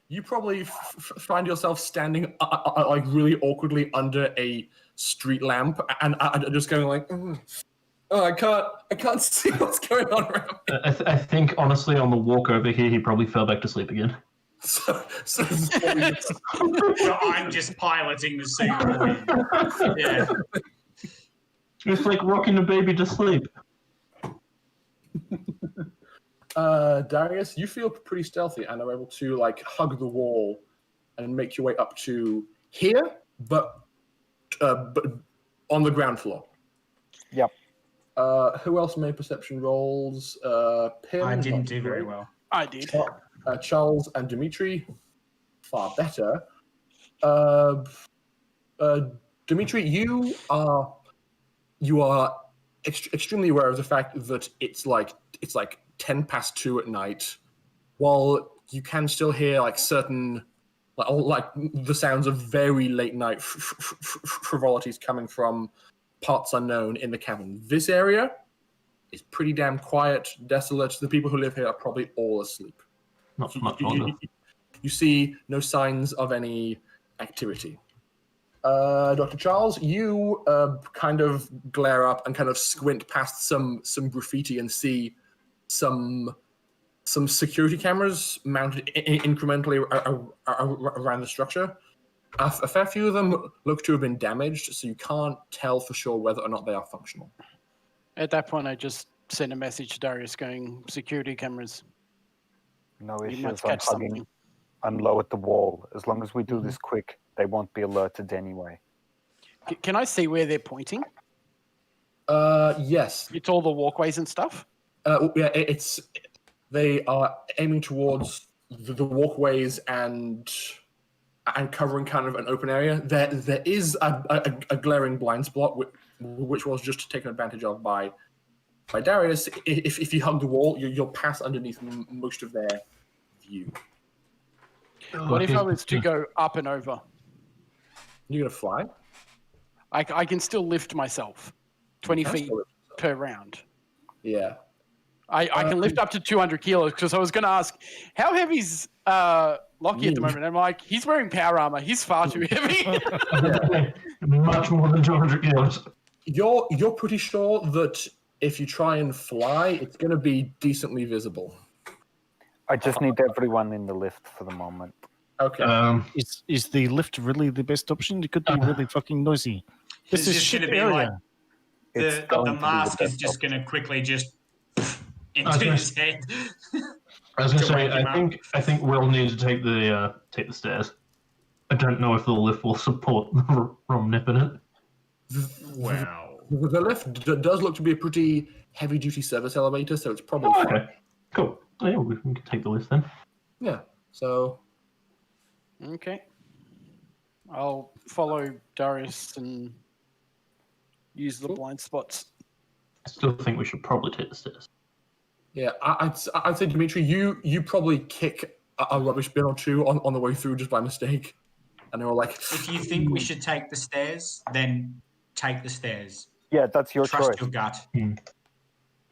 You probably find yourself standing like really awkwardly under a street lamp and just going like, oh, I can't see what's going on around me. I think honestly, on the walk over here, he probably fell back to sleep again. So So I'm just piloting the suit for you. Yeah. It's like rocking a baby to sleep. Darius, you feel pretty stealthy and are able to hug the wall and make your way up to here, but on the ground floor. Yep. Who else made perception rolls? Pim. I didn't not do very great. well. I did. Charles and Dimitri, far better. Dimitri, you are extremely aware of the fact that it's like 10 past 2 at night, while you can still hear certain the sounds of very late night frivolities coming from parts unknown in the cavern. This area is pretty damn quiet, desolate. The people who live here are probably all asleep. Not for much longer. You see no signs of any activity. Dr. Charles, you kind of glare up and kind of squint past some graffiti and see some security cameras mounted incrementally around the structure. A fair few of them look to have been damaged, so you can't tell for sure whether or not they are functional. At that point, I just sent a message to Darius going, security cameras. No You issues. might I'm catch hugging. something. I'm low at the wall. As long as we do this quick, they won't be alerted anyway. Can I see where they're pointing? Yes. It's all the walkways and stuff? Yeah, they are aiming towards the walkways and covering kind of an open area. There is a glaring blind spot which was just taken advantage of by Darius. If you hug the wall, you'll pass underneath most of their view. What if I was to go up and over? You're gonna fly? I can still lift myself 20 can feet still lift per round. Yeah. I can lift up to 200 kilos because I was going to ask, how heavy's Lockie at the moment? I'm like, he's wearing power armor. He's far too heavy. Much more than 200 kilos. You're pretty sure that if you try and fly, it's going to be decently visible. I just need everyone in the lift for the moment. Okay. Is the lift really the best option? It could be really fucking noisy. This It's is just shit gonna be area. It's the going to be mask the is best just option. going to quickly just into Okay. his head. I was going To to say, wake him up. I think we'll need to take the stairs. I don't know if the lift will support Rom nipping it. Wow. The lift does look to be a pretty heavy-duty service elevator, so it's probably Oh, fine. okay, cool. Oh, yeah, we can take the lift then. Yeah. So Okay. I'll follow Darius and use the blind spots. I still think we should probably take the stairs. yeah, I'd say Dimitri, you probably kick a rubbish bin or two on the way through just by mistake, and they were like, If you think we should take the stairs, then take the stairs. Yeah, that's your Trust choice. your gut.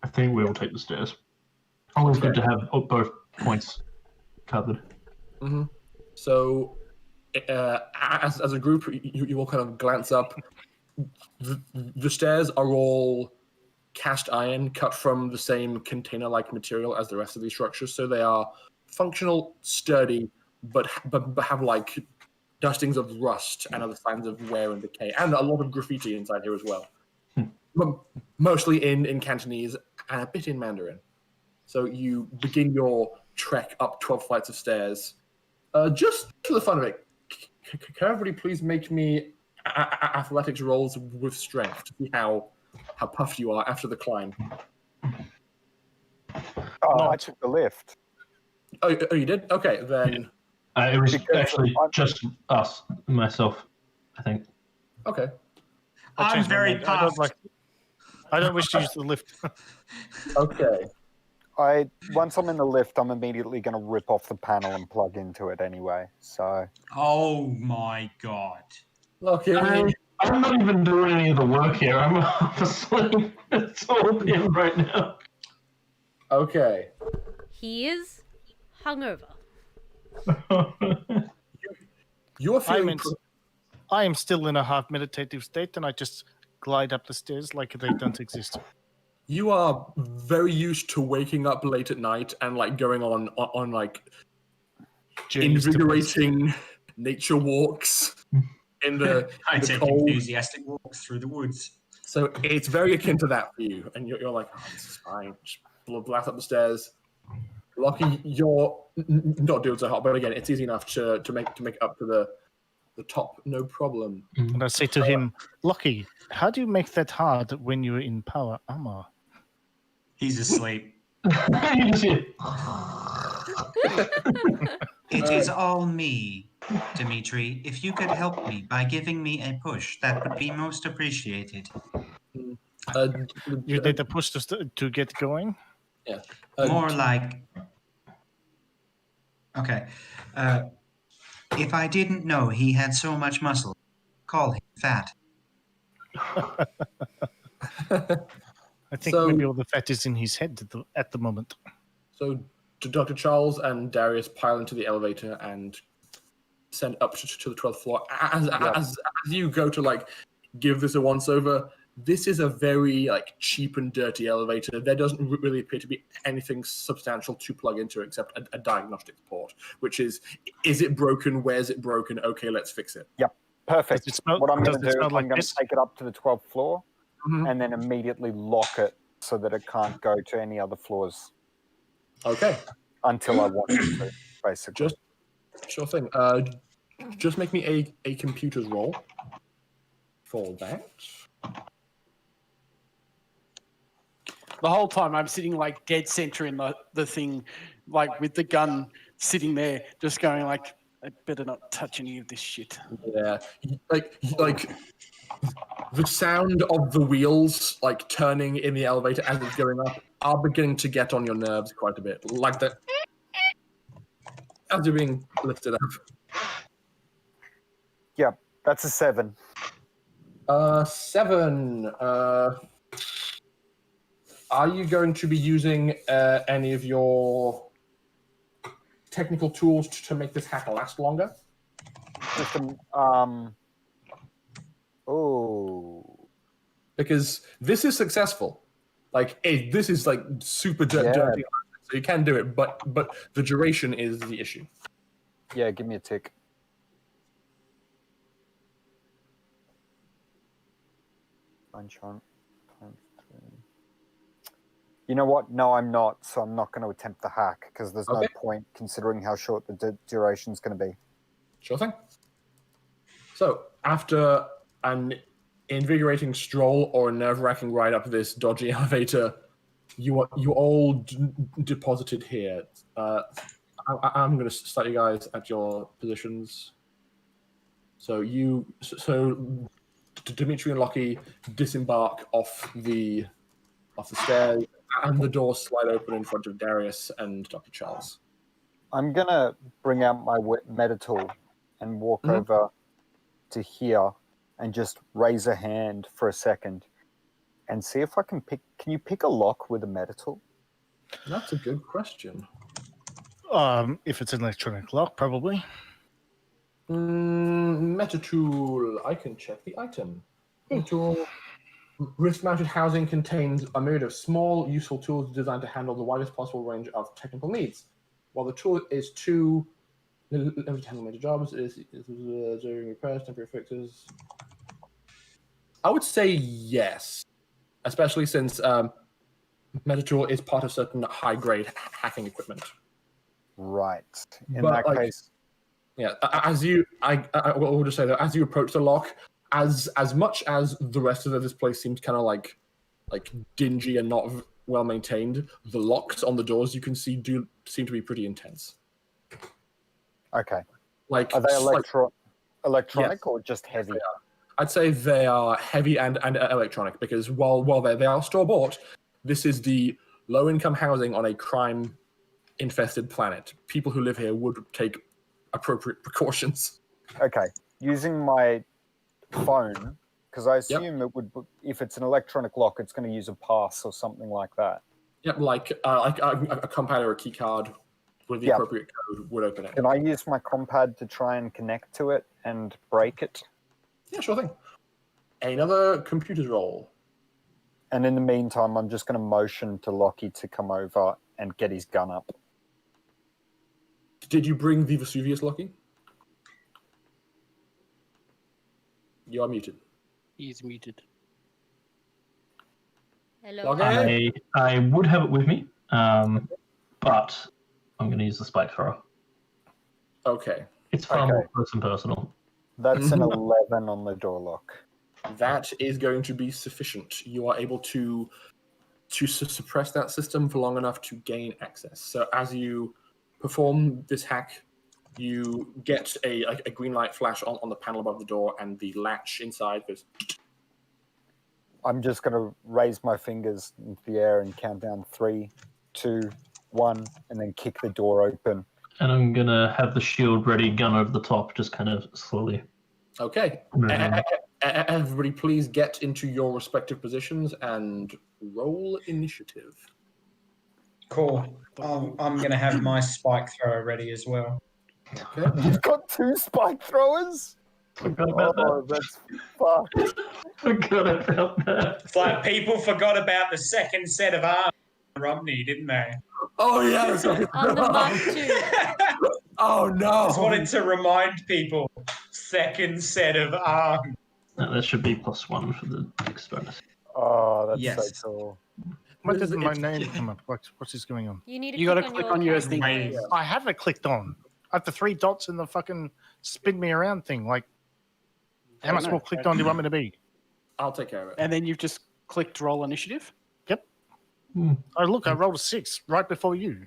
I think we will take the stairs. Always good to have both points covered. Mm-hmm. So, as a group, you all kind of glance up. The stairs are all cast iron, cut from the same container-like material as the rest of these structures. So they are functional, sturdy, but have like dustings of rust and other signs of wear and decay, and a lot of graffiti inside here as well. But mostly in Cantonese and a bit in Mandarin. So you begin your trek up 12 flights of stairs. Just for the fun of it, can everybody please make me athletics rolls with strength to see how puffed you are after the climb? Oh, I took the lift. Oh, you did? Okay, then It was Because actually I'm- just us, myself, I think. Okay. I I'm changed my very mind. I don't puffed. I don't wish to use the lift. Okay. Once I'm in the lift, I'm immediately going to rip off the panel and plug into it anyway. So Oh my god. Okay. I'm not even doing any of the work here. I'm half asleep. It's all him right now. Okay. He is hungover. You're feeling. I am still in a half meditative state, and I just glide up the stairs like they don't exist. You are very used to waking up late at night and like going on like Journeys to invigorating nature walks in the, I in the take cold. enthusiastic walks through the woods. So it's very akin to that for you, and you're like, oh, this is fine. Just blast up the stairs. Lucky you're not doing so hot, but again, it's easy enough to make up to the top, no problem. And I say to him, Lucky, how do you make that hard when you're in power armor? He's asleep. You just hear, It is all me, Dimitri. If you could help me by giving me a push, that would be most appreciated. You need a push to get going? Yeah. More like... Okay. If I didn't know he had so much muscle, call him fat. I think So- maybe all the fat is in his head at the moment. So Dr. Charles and Darius pile into the elevator and send up to the 12th floor. As you go to like give this a once over, this is a very like cheap and dirty elevator. There doesn't really appear to be anything substantial to plug into except a diagnostic port, which is it broken? Where's it broken? Okay, let's fix it. perfect. Does it smell- What I'm does going to it do smell is like I'm going piss? to take it up to the 12th floor Mhm. and then immediately lock it so that it can't go to any other floors Okay, until I want it to, basically. just sure thing. Just make me a computer's roll for that. The whole time I'm sitting like dead center in the thing, like with the gun sitting there, just going like, I better not touch any of this shit. Yeah, like the sound of the wheels like turning in the elevator as it's going up are beginning to get on your nerves quite a bit. Like that as you're being lifted up. Yep, that's a 7. 7. Are you going to be using any of your technical tools to make this hack last longer? Just oh. Because this is successful. Like this is like super Yeah. dirty, so you can do it, but the duration is the issue. Yeah, give me a tick. Sunshine times 3. You know what? No, I'm not. So I'm not going to attempt the hack because there's no Okay. point considering how short the duration's going to be. Sure thing. So after an invigorating stroll or a nerve-wracking ride up this dodgy elevator, you all deposited here. I'm going to start you guys at your positions. So Dimitri and Lockie disembark off the stairs, and the doors slide open in front of Darius and Dr. Charles. I'm going to bring out my meta tool and walk Mhm. over to here and just raise a hand for a second and see if I can pick. Can you pick a lock with a meta tool? That's a good question. If it's an electronic lock, probably. Meta tool. I can check the item. Meta tool. Wrist-mounted housing contains a myriad of small, useful tools designed to handle the widest possible range of technical needs. While the tool is too limited to handle major jobs, it is doing repairs, temporary fixes. I would say yes, especially since Meta tool is part of certain high-grade hacking equipment. Right. In But, that like, case, Yeah, I will just say that as you approach the lock, as much as the rest of this place seems kind of like dingy and not well maintained, the locks on the doors you can see do seem to be pretty intense. Okay. Like, Are they like- electronic Yes. or just heavy? I'd say they are heavy and electronic because while they are store bought, this is the low income housing on a crime infested planet. People who live here would take appropriate precautions. Okay. Using my phone, because I assume it would, if it's an electronic lock, it's going to use a pass or something like that. Yep, like a compad or a key card with the appropriate code would open it. Can I use my compad to try and connect to it and break it? Yeah, sure thing. Another computer's roll. And in the meantime, I'm just going to motion to Lockie to come over and get his gun up. Did you bring the Vesuvius, Lucky? You are muted. He's muted. Hello. Okay. I would have it with me, but I'm going to use the spike thrower. Okay. It's far more close and personal. That's an 11 on the door lock. That is going to be sufficient. You are able to suppress that system for long enough to gain access. So as you perform this hack, you get a green light flash on the panel above the door, and the latch inside goes. I'm just going to raise my fingers into the air and count down 3, 2, 1, and then kick the door open. And I'm going to have the shield ready, gun over the top, just kind of slowly. Okay. Everybody, please get into your respective positions and roll initiative. Cool. I'm going to have my spike thrower ready as well. Okay. You've got 2 spike throwers? Forgot about that. That's fucked. Forgot about that. It's like people forgot about the second set of arms in Romney, didn't they? Oh, yes. On the Mark II. Oh, no. I just wanted to remind people, second set of arms. No, that should be +1 for the next bonus. Oh, that's Yes. so cool. Why doesn't my name come up? What is going on? You need to You click gotta on click your on your account thing. first. I have it clicked on. I have the 3 dots in the fucking spin me around thing. Like, how much more clicked on do you want me to be? I'll take care of it. And then you've just clicked roll initiative. Yep. Oh, look, I rolled a 6 right before you.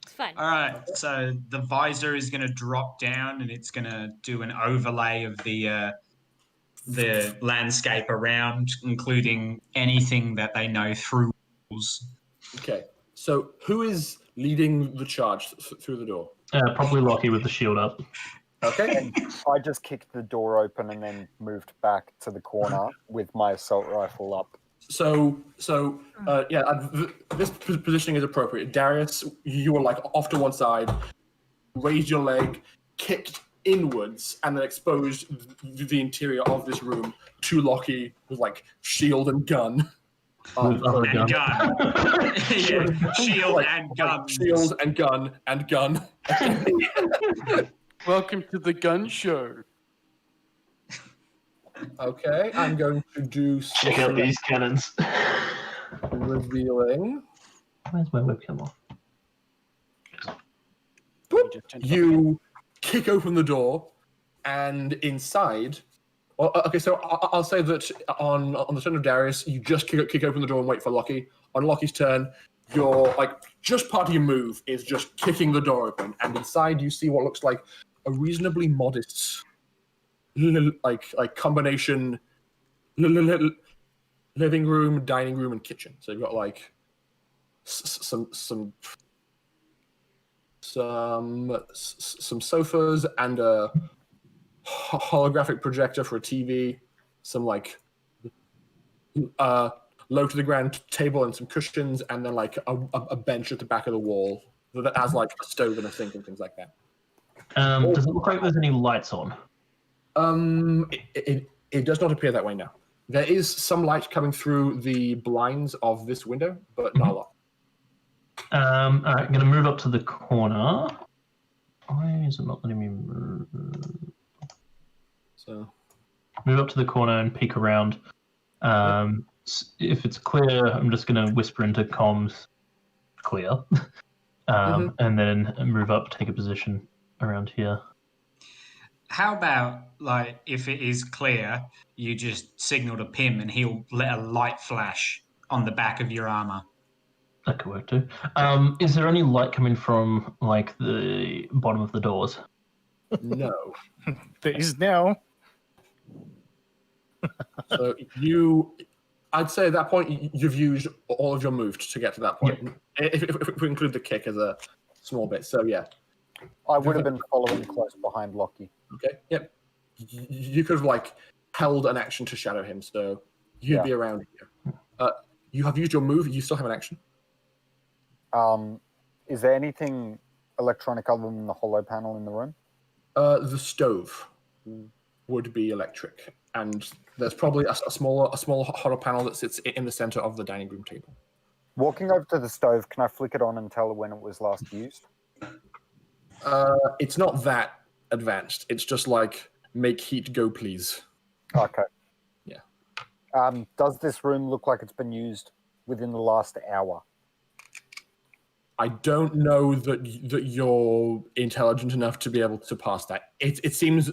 It's fine. All right, so the visor is going to drop down, and it's going to do an overlay of the landscape around, including anything that they know through walls. Okay. So who is leading the charge through the door? Probably Lockie with the shield up. Okay. And I just kicked the door open and then moved back to the corner with my assault rifle up. So this positioning is appropriate. Darius, you were like off to one side, raised your leg, kicked inwards, and then exposed the interior of this room to Lockie with like shield and gun. With other And gun. Yeah, shield Like, and gun. Shield and gun and gun. Welcome to the gun show. Okay, I'm going to do Check out these cannons. revealing. Where's my webcam off? You kick open the door, and inside. Well, okay, so I'll say that on the turn of Darius, you just kick open the door and wait for Lockie. On Lockie's turn, your just part of your move is just kicking the door open, and inside you see what looks like a reasonably modest, combination living room, dining room, and kitchen. So you've got like some sofas and a holographic projector for a TV, some low to the ground table and some cushions, and then like a bench at the back of the wall that has like a stove and a sink and things like that. Does it look like there's any lights on? It does not appear that way now. There is some light coming through the blinds of this window, but not a lot. All right, I'm going to move up to the corner. Why is it not letting me move? So Move up to the corner and peek around. If it's clear, I'm just going to whisper into comms, clear, and then move up, take a position around here. How about, like, if it is clear, you just signal to Pim and he'll let a light flash on the back of your armor? That could work too. Is there any light coming from like the bottom of the doors? No. There is now. So I'd say at that point you've used all of your move to get to that point. If we include the kick as a small bit. So yeah. I would have been following close behind Lockie. Okay. Yep. You could have like held an action to shadow him, so you'd be around here. You have used your move. You still have an action. Is there anything electronic other than the hollow panel in the room? The stove would be electric, and there's probably a smaller hollow panel that sits in the center of the dining room table. Walking over to the stove, can I flick it on and tell when it was last used? It's not that advanced. It's just like make heat go, please. Okay. Yeah. Does this room look like it's been used within the last hour? I don't know that you're intelligent enough to be able to pass that. It seems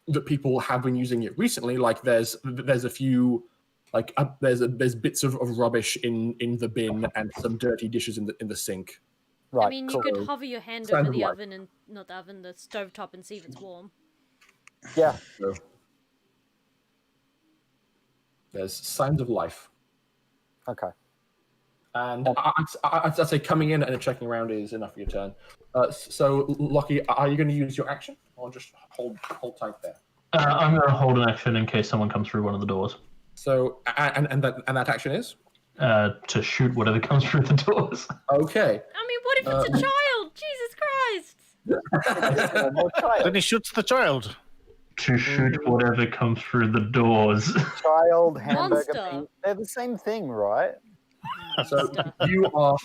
that people have been using it recently. Like there's a few, like there's bits of rubbish in the bin and some dirty dishes in the sink. Right. I mean, you could hover your hand Sounds over the like- oven and not the oven, the stovetop, and see if it's warm. Yeah. So, there's signs of life. Okay. And I'd say coming in and checking around is enough for your turn. So, Lockie, are you going to use your action, or just hold tight there? I'm going to hold an action in case someone comes through one of the doors. So, and that action is To shoot whatever comes through the doors. okay. I mean, what if it's a child? Jesus Christ! Then he shoots the child. To shoot whatever comes through the doors. Child, hamburger, Monster. meat, they're the same thing, right? So you are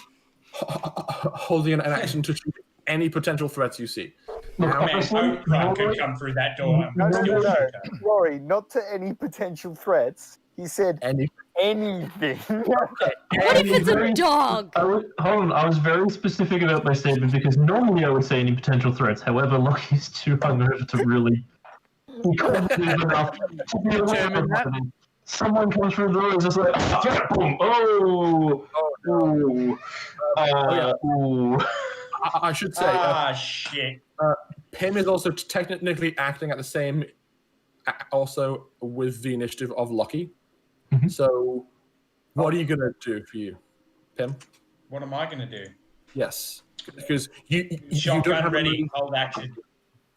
holding an action to shoot any potential threats you see. Look, Now, Man, honestly, Oprah could come through that door. No, and no, still no, no. shoot her. Rory, not to any potential threats. He said any anything. What if it's a dog? hold on, I was very specific about my statement because normally I would say any potential threats. However, Lockie's too hungover to really be confident enough to be Determine that. aware. Someone comes through the door and is just like, boom, oh, ooh, ooh. I should say, Shit. Pim is also technically acting at the same, also with the initiative of Lockie. Mhm. So, what are you gonna do for you, Pim? What am I going to do? Yes, because you don't Shotgun have a ready, move. hold action.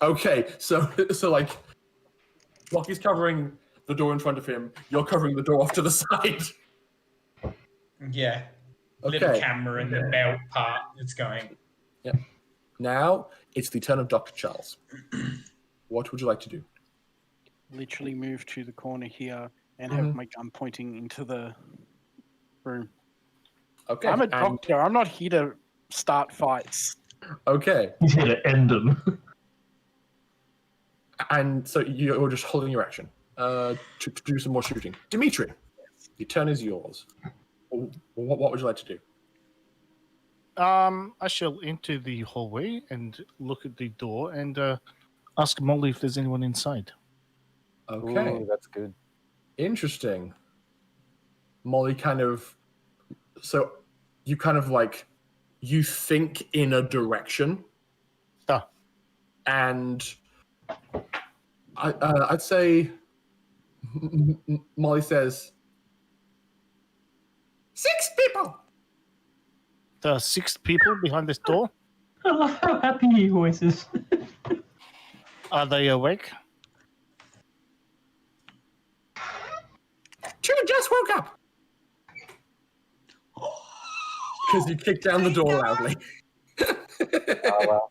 Okay, so like, Lockie's covering the door in front of him. You're covering the door off to the side. Yeah. Little Okay. camera in the belt part. It's going. Now it's the turn of Dr. Charles. What would you like to do? Literally move to the corner here and have my gun pointing into the room. Okay, I'm a and- doctor. I'm not here to start fights. Okay, He's here to end them. and so you're just holding your action to do some more shooting. Dimitri, the turn is yours. What would you like to do? I shall enter the hallway and look at the door and ask Molly if there's anyone inside. Okay, Ooh, that's good. interesting. Molly so you kind of like, you think in a direction, Ah. and I'd say Molly says, 6 people. There are 6 people behind this door. I love how happy he always is. Are they awake? 2 just woke up. Because you kicked down the door loudly. Oh, well.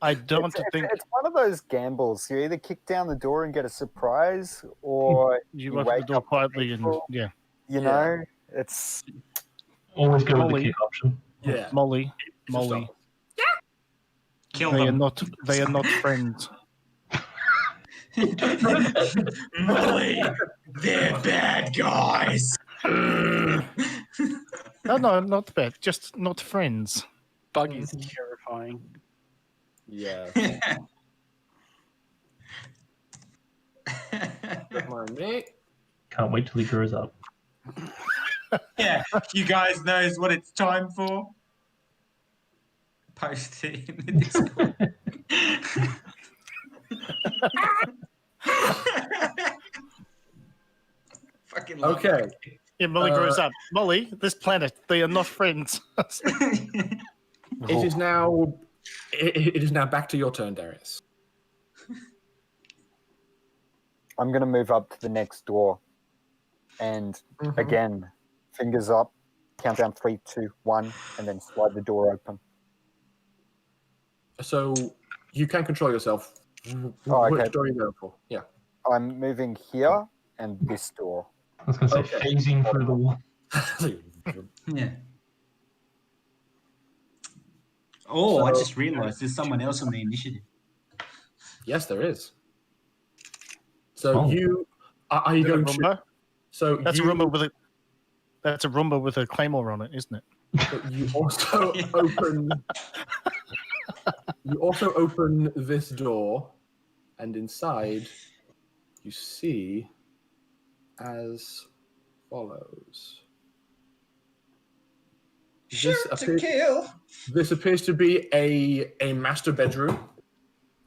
I don't think It's one of those gambles. You either kick down the door and get a surprise, or you open wake the door up quietly and people. yeah. you know, it's Always go with the Molly. kick option. Yeah. Molly, Kill they are them. not friends. Molly, they're bad guys. No, not bad. Just not friends. Buggy's terrifying. Yeah. Don't mind me. Can't wait till he grows up. Yeah, you guys knows what it's time for. post it in the Discord. Fucking love Okay. Yeah, Molly grows up. Molly, this planet, they are not friends. It is now. It is now back to your turn, Darius. I'm going to move up to the next door. And again, fingers up, countdown 3, 2, 1, and then slide the door open. So you can control yourself. Oh, okay. Which door are you going for? Yeah. I'm moving here and this door. I was going to say phasing through the wall. Yeah. Oh, I So- just realised there's someone else on the initiative. Yes, there is. So Oh. you are you going to? Roomba? So That's you, a Roomba with a. That's a Roomba with a claymore on it, isn't it? but you also open. You also open this door, and inside, you see, as follows. Shoot to kill. This appears to be a master bedroom,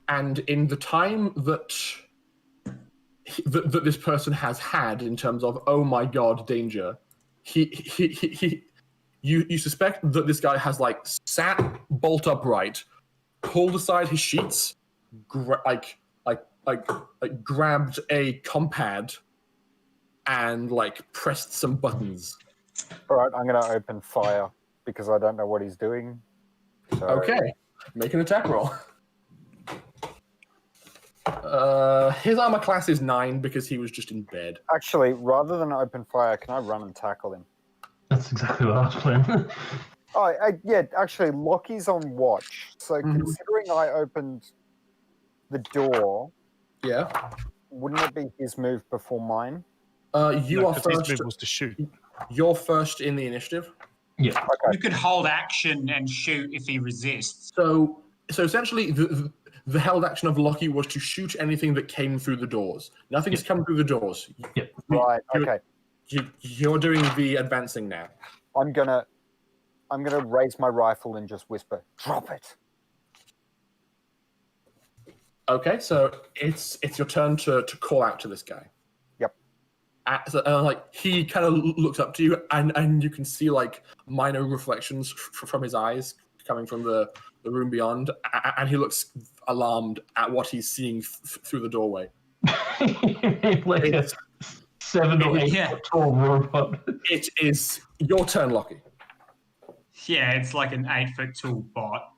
and in the time that that this person has had in terms of oh my god danger, you suspect that this guy has like sat bolt upright, pulled aside his sheets, grabbed a compad, and like pressed some buttons. All right, I'm going to open fire because I don't know what he's doing. So... Okay, make an attack roll. His armor class is 9 because he was just in bed. Actually, rather than open fire, can I run and tackle him? That's exactly what I was planning. Oh, yeah, actually, Lockie's on watch. So considering I opened the door, Yeah. wouldn't it be his move before mine? You No, are 'cause his first. move was to shoot. You're first in the initiative. Yeah. Okay. You could hold action and shoot if he resists. So essentially, the held action of Lockie was to shoot anything that came through the doors. Nothing has come through the doors. Right, okay. You're doing the advancing now. I'm gonna raise my rifle and just whisper, "Drop it." Okay, so it's your turn to call out to this guy. Yep. Like he kind of looks up to you, and you can see like minor reflections from his eyes coming from the room beyond, and he looks alarmed at what he's seeing through the doorway. Like a 7 or 8 foot tall robot. It is your turn, Lockie. Yeah, it's like an 8 foot tall bot.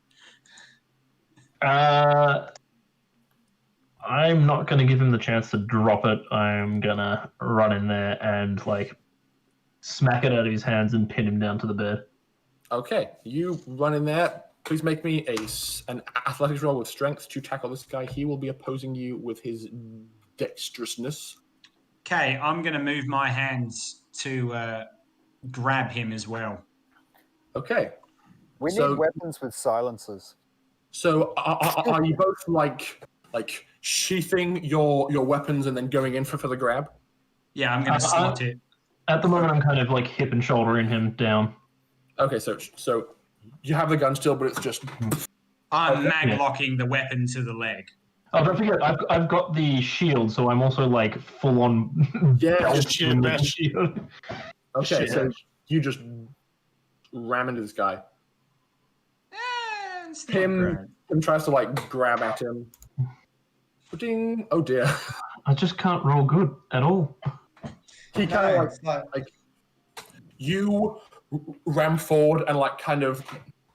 I'm not going to give him the chance to drop it. I'm going to run in there and like smack it out of his hands and pin him down to the bed. Okay, you run in there. Please make me an athletics roll with strength to tackle this guy. He will be opposing you with his dexterousness. Okay, I'm going to move my hands to grab him as well. Okay. We So- need weapons with silencers. So are you both like sheathing your weapons and then going in for the grab? Yeah, I'm going to slot it. At the moment, I'm kind of like hip and shouldering him down. Okay, so you have the gun still, but it's just I'm mag Yeah. locking the weapon to the leg. Oh, don't forget, I've got the shield, so I'm also like full on. Yeah, just shield bash. shield. okay. Shit. So you just ram into this guy. It's not great. Him tries to like grab at him. Ding! Oh dear. I just can't roll good at all. He kind of like you ram forward and like kind of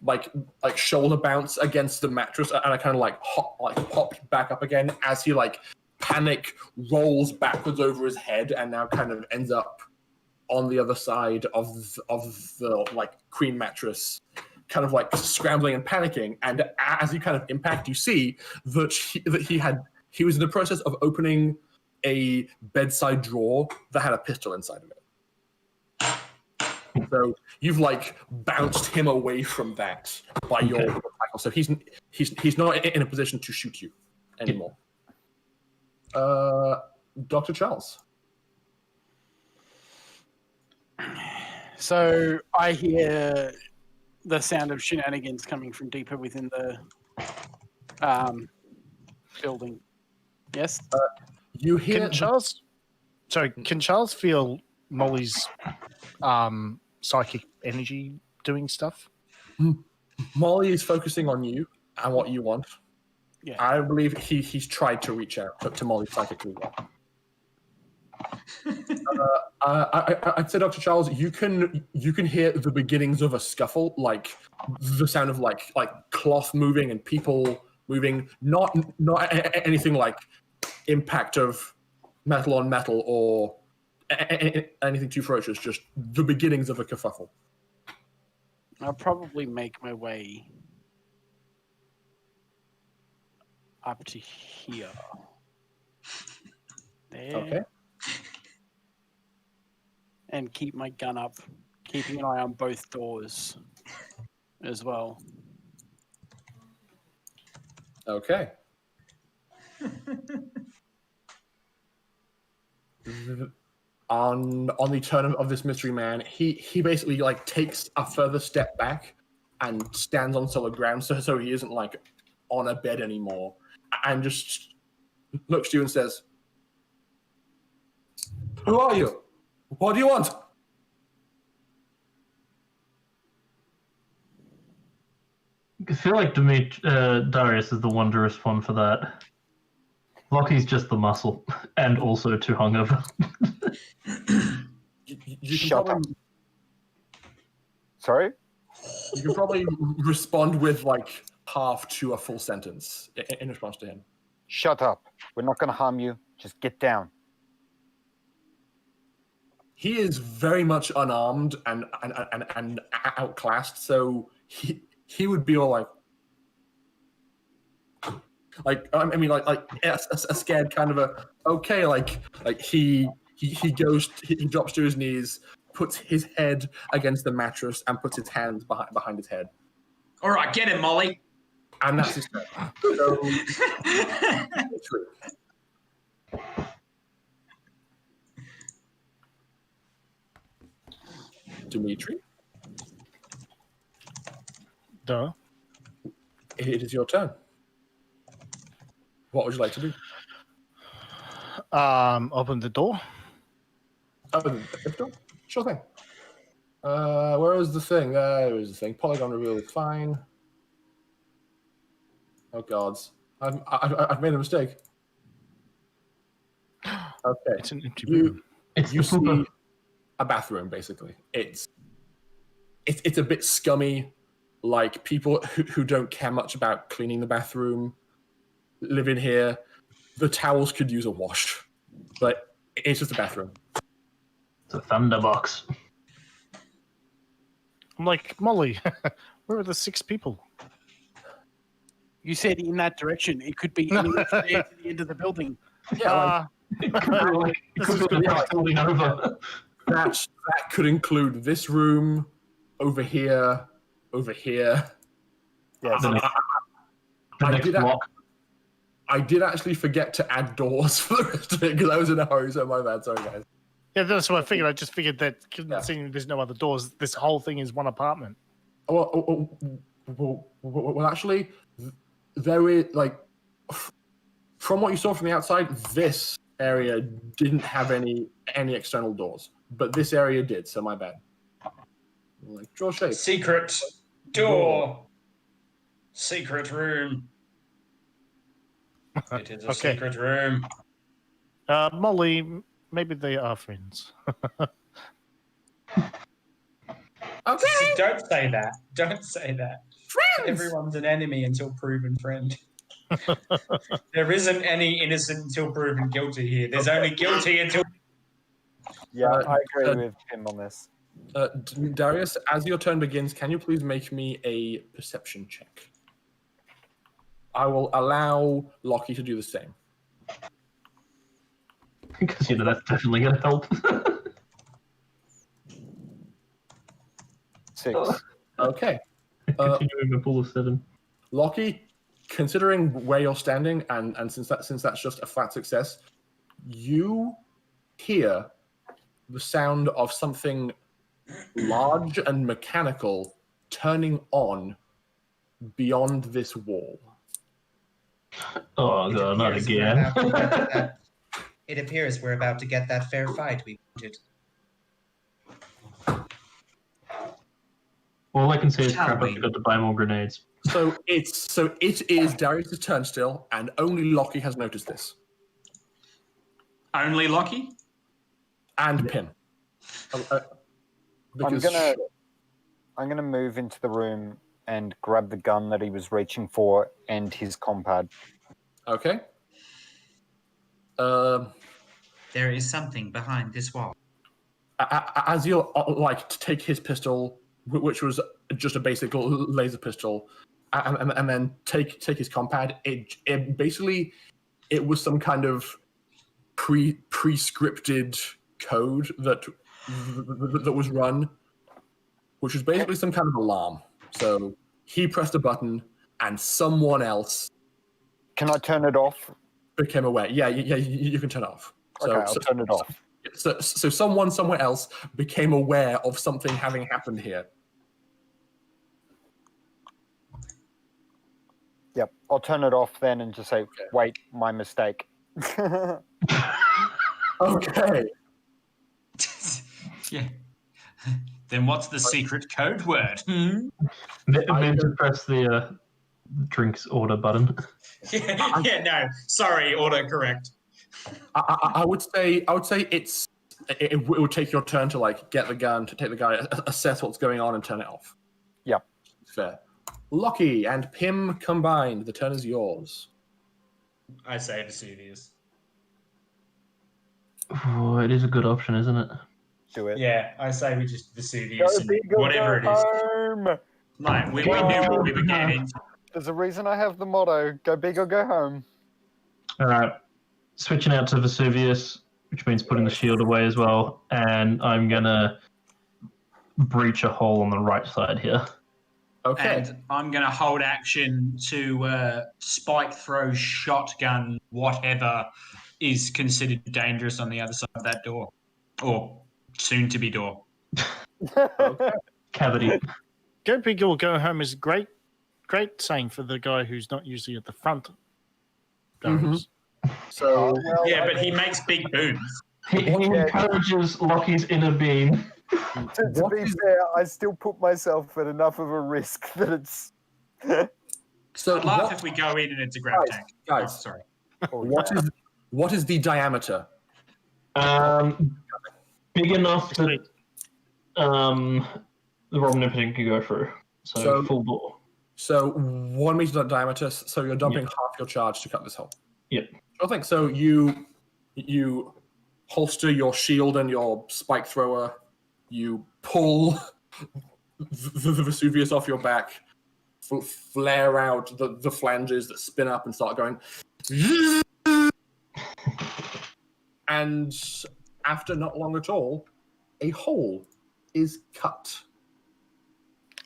like shoulder bounce against the mattress, and I kind of like popped back up again as he like panic rolls backwards over his head and now kind of ends up on the other side of the like queen mattress, kind of like scrambling and panicking. And as you kind of impact, you see that he was in the process of opening a bedside drawer that had a pistol inside of it. So you've like bounced him away from that by your tackle. So he's not in a position to shoot you anymore. Dr. Charles. So I hear the sound of shenanigans coming from deeper within the building. Yes. You hear Can Charles? Sorry, can Charles feel Molly's psychic energy doing stuff? Molly is focusing on you and what you want. Yeah. I believe he's tried to reach out to Molly psychically. I'd say, Dr. Charles, you can hear the beginnings of a scuffle, like the sound of like cloth moving and people moving. Not anything like impact of metal on metal or anything too ferocious. Just the beginnings of a kerfuffle. I'll probably make my way up to here. There. Okay. And keep my gun up, keeping an eye on both doors as well. Okay. On the turn of this mystery man, he basically like takes a further step back and stands on solid ground, so he isn't like on a bed anymore, and just looks to you and says, "Who are you? What do you want?" I feel like Darius is the one to respond for that. Lockie's just the muscle, and also too hungover. You can Shut probably, up. Sorry? You can probably respond with like half to a full sentence in response to him. Shut up. We're not going to harm you. Just get down. He is very much unarmed and outclassed, so he would be all like I mean like a scared kind of a okay like he drops to his knees, puts his head against the mattress and puts his hands behind his head. All right, get him, Molly. And that's his turn. So, Dimitri, Duh. it is your turn. What would you like to do? Open the door. Open the door? Sure thing. Where is the thing? There is the thing. Polygon reveal is fine. Oh gods, I've made a mistake. Okay, It's an empty room. you see a bathroom basically. It's a bit scummy. Like people who don't care much about cleaning the bathroom live in here. The towels could use a wash, but it's just a bathroom. It's a thunderbox. I'm like, Molly, where are the 6 people? You said in that direction. It could be anywhere from there to the end of the building. Yeah, It could be like falling over. that could include this room, over here. Yes. The I next did block. I did actually forget to add doors for the rest of it because I was in a hurry, so my bad. Sorry, guys. Yeah, that's what I figured. I just figured that, Yeah. seeing there's no other doors, this whole thing is one apartment. Well, actually, there is, like, from what you saw from the outside, this area didn't have any external doors, but this area did, so my bad. Like, draw shape. Secret door. Secret room. It is a Okay. secret room. Molly, maybe they are friends. Okay. See, don't say that. Don't say that. Friends! Everyone's an enemy until proven friend. There isn't any innocent until proven guilty here. There's only guilty until. Yeah, I agree with him on this. Darius, as your turn begins, can you please make me a perception check? I will allow Lockie to do the same. Because, that's definitely going to help. 6. Okay. Continuing a pool of 7. Lockie, considering where you're standing, and since that's just a flat success, you hear the sound of something large and mechanical turning on beyond this wall. Oh god, not appears we're again. about to get that- It appears we're about to get that fair fight we wanted. All I can say is Shall crap, I we? forgot to buy more grenades. So it is Darius' turn still, and only Lockie has noticed this. Only Lockie? And Pim. Because I'm gonna move into the room and grab the gun that he was reaching for and his compad. Okay. There is something behind this wall. As you like to take his pistol, which was just a basic laser pistol, and then take his compad, it basically it was some kind of pre-scripted code that was run, which was basically some kind of alarm. So he pressed a button, and someone else Can I turn it off? became aware. Yeah, you can turn it off. So, Okay, I'll turn it off. So someone somewhere else became aware of something having happened here. Yep, I'll turn it off then and just say, wait, my mistake. Okay. Yeah. Then what's the secret code word? Meant to press the drinks order button. Yeah, no. Sorry, autocorrect. I would say it would take your turn to like get the gun, to take the gun, assess what's going on, and turn it off. Yep. Fair. Lockie and Pim combined. The turn is yours. I say Vesuvius. Oh, it is a good option, isn't it? Do it. Yeah, I say we just Vesuvius Go and big or whatever go it is. home. Like, we knew what we were getting into. There's a reason I have the motto, go big or go home. All right, switching out to Vesuvius, which means putting the shield away as well, and I'm gonna breach a hole on the right side here. Okay. And I'm going to hold action to spike throw, shotgun, whatever is considered dangerous on the other side of that door. Or soon to be door. Cavity. Go big or go home is great saying for the guy who's not usually at the front. Goes. So Yeah, but he makes big booms. He encourages Lockie's inner being. To be fair, I still put myself at enough of a risk that it's... so I'd laugh if we go in and it's a grab tank. guys, Oh, sorry. what is the diameter? Big enough that the Robin Impotent can go through. So full door. So 1 meter diameter. So you're dumping half your charge to cut this hole. Yep. I think so. You holster your shield and your spike thrower. You pull the Vesuvius off your back, flare out the flanges that spin up and start going. And after not long at all, a hole is cut.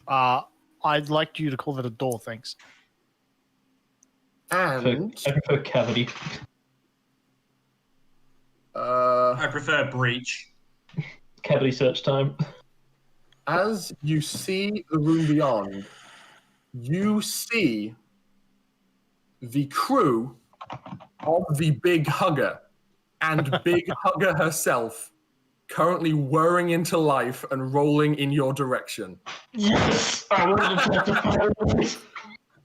I'd like you to call that a door, thanks. And I prefer cavity. I prefer breach. Cavity search time. as you see the room beyond, you see the crew of the Big Hugger and Big Hugger herself currently whirring into life and rolling in your direction. Yes! I wanted to testify.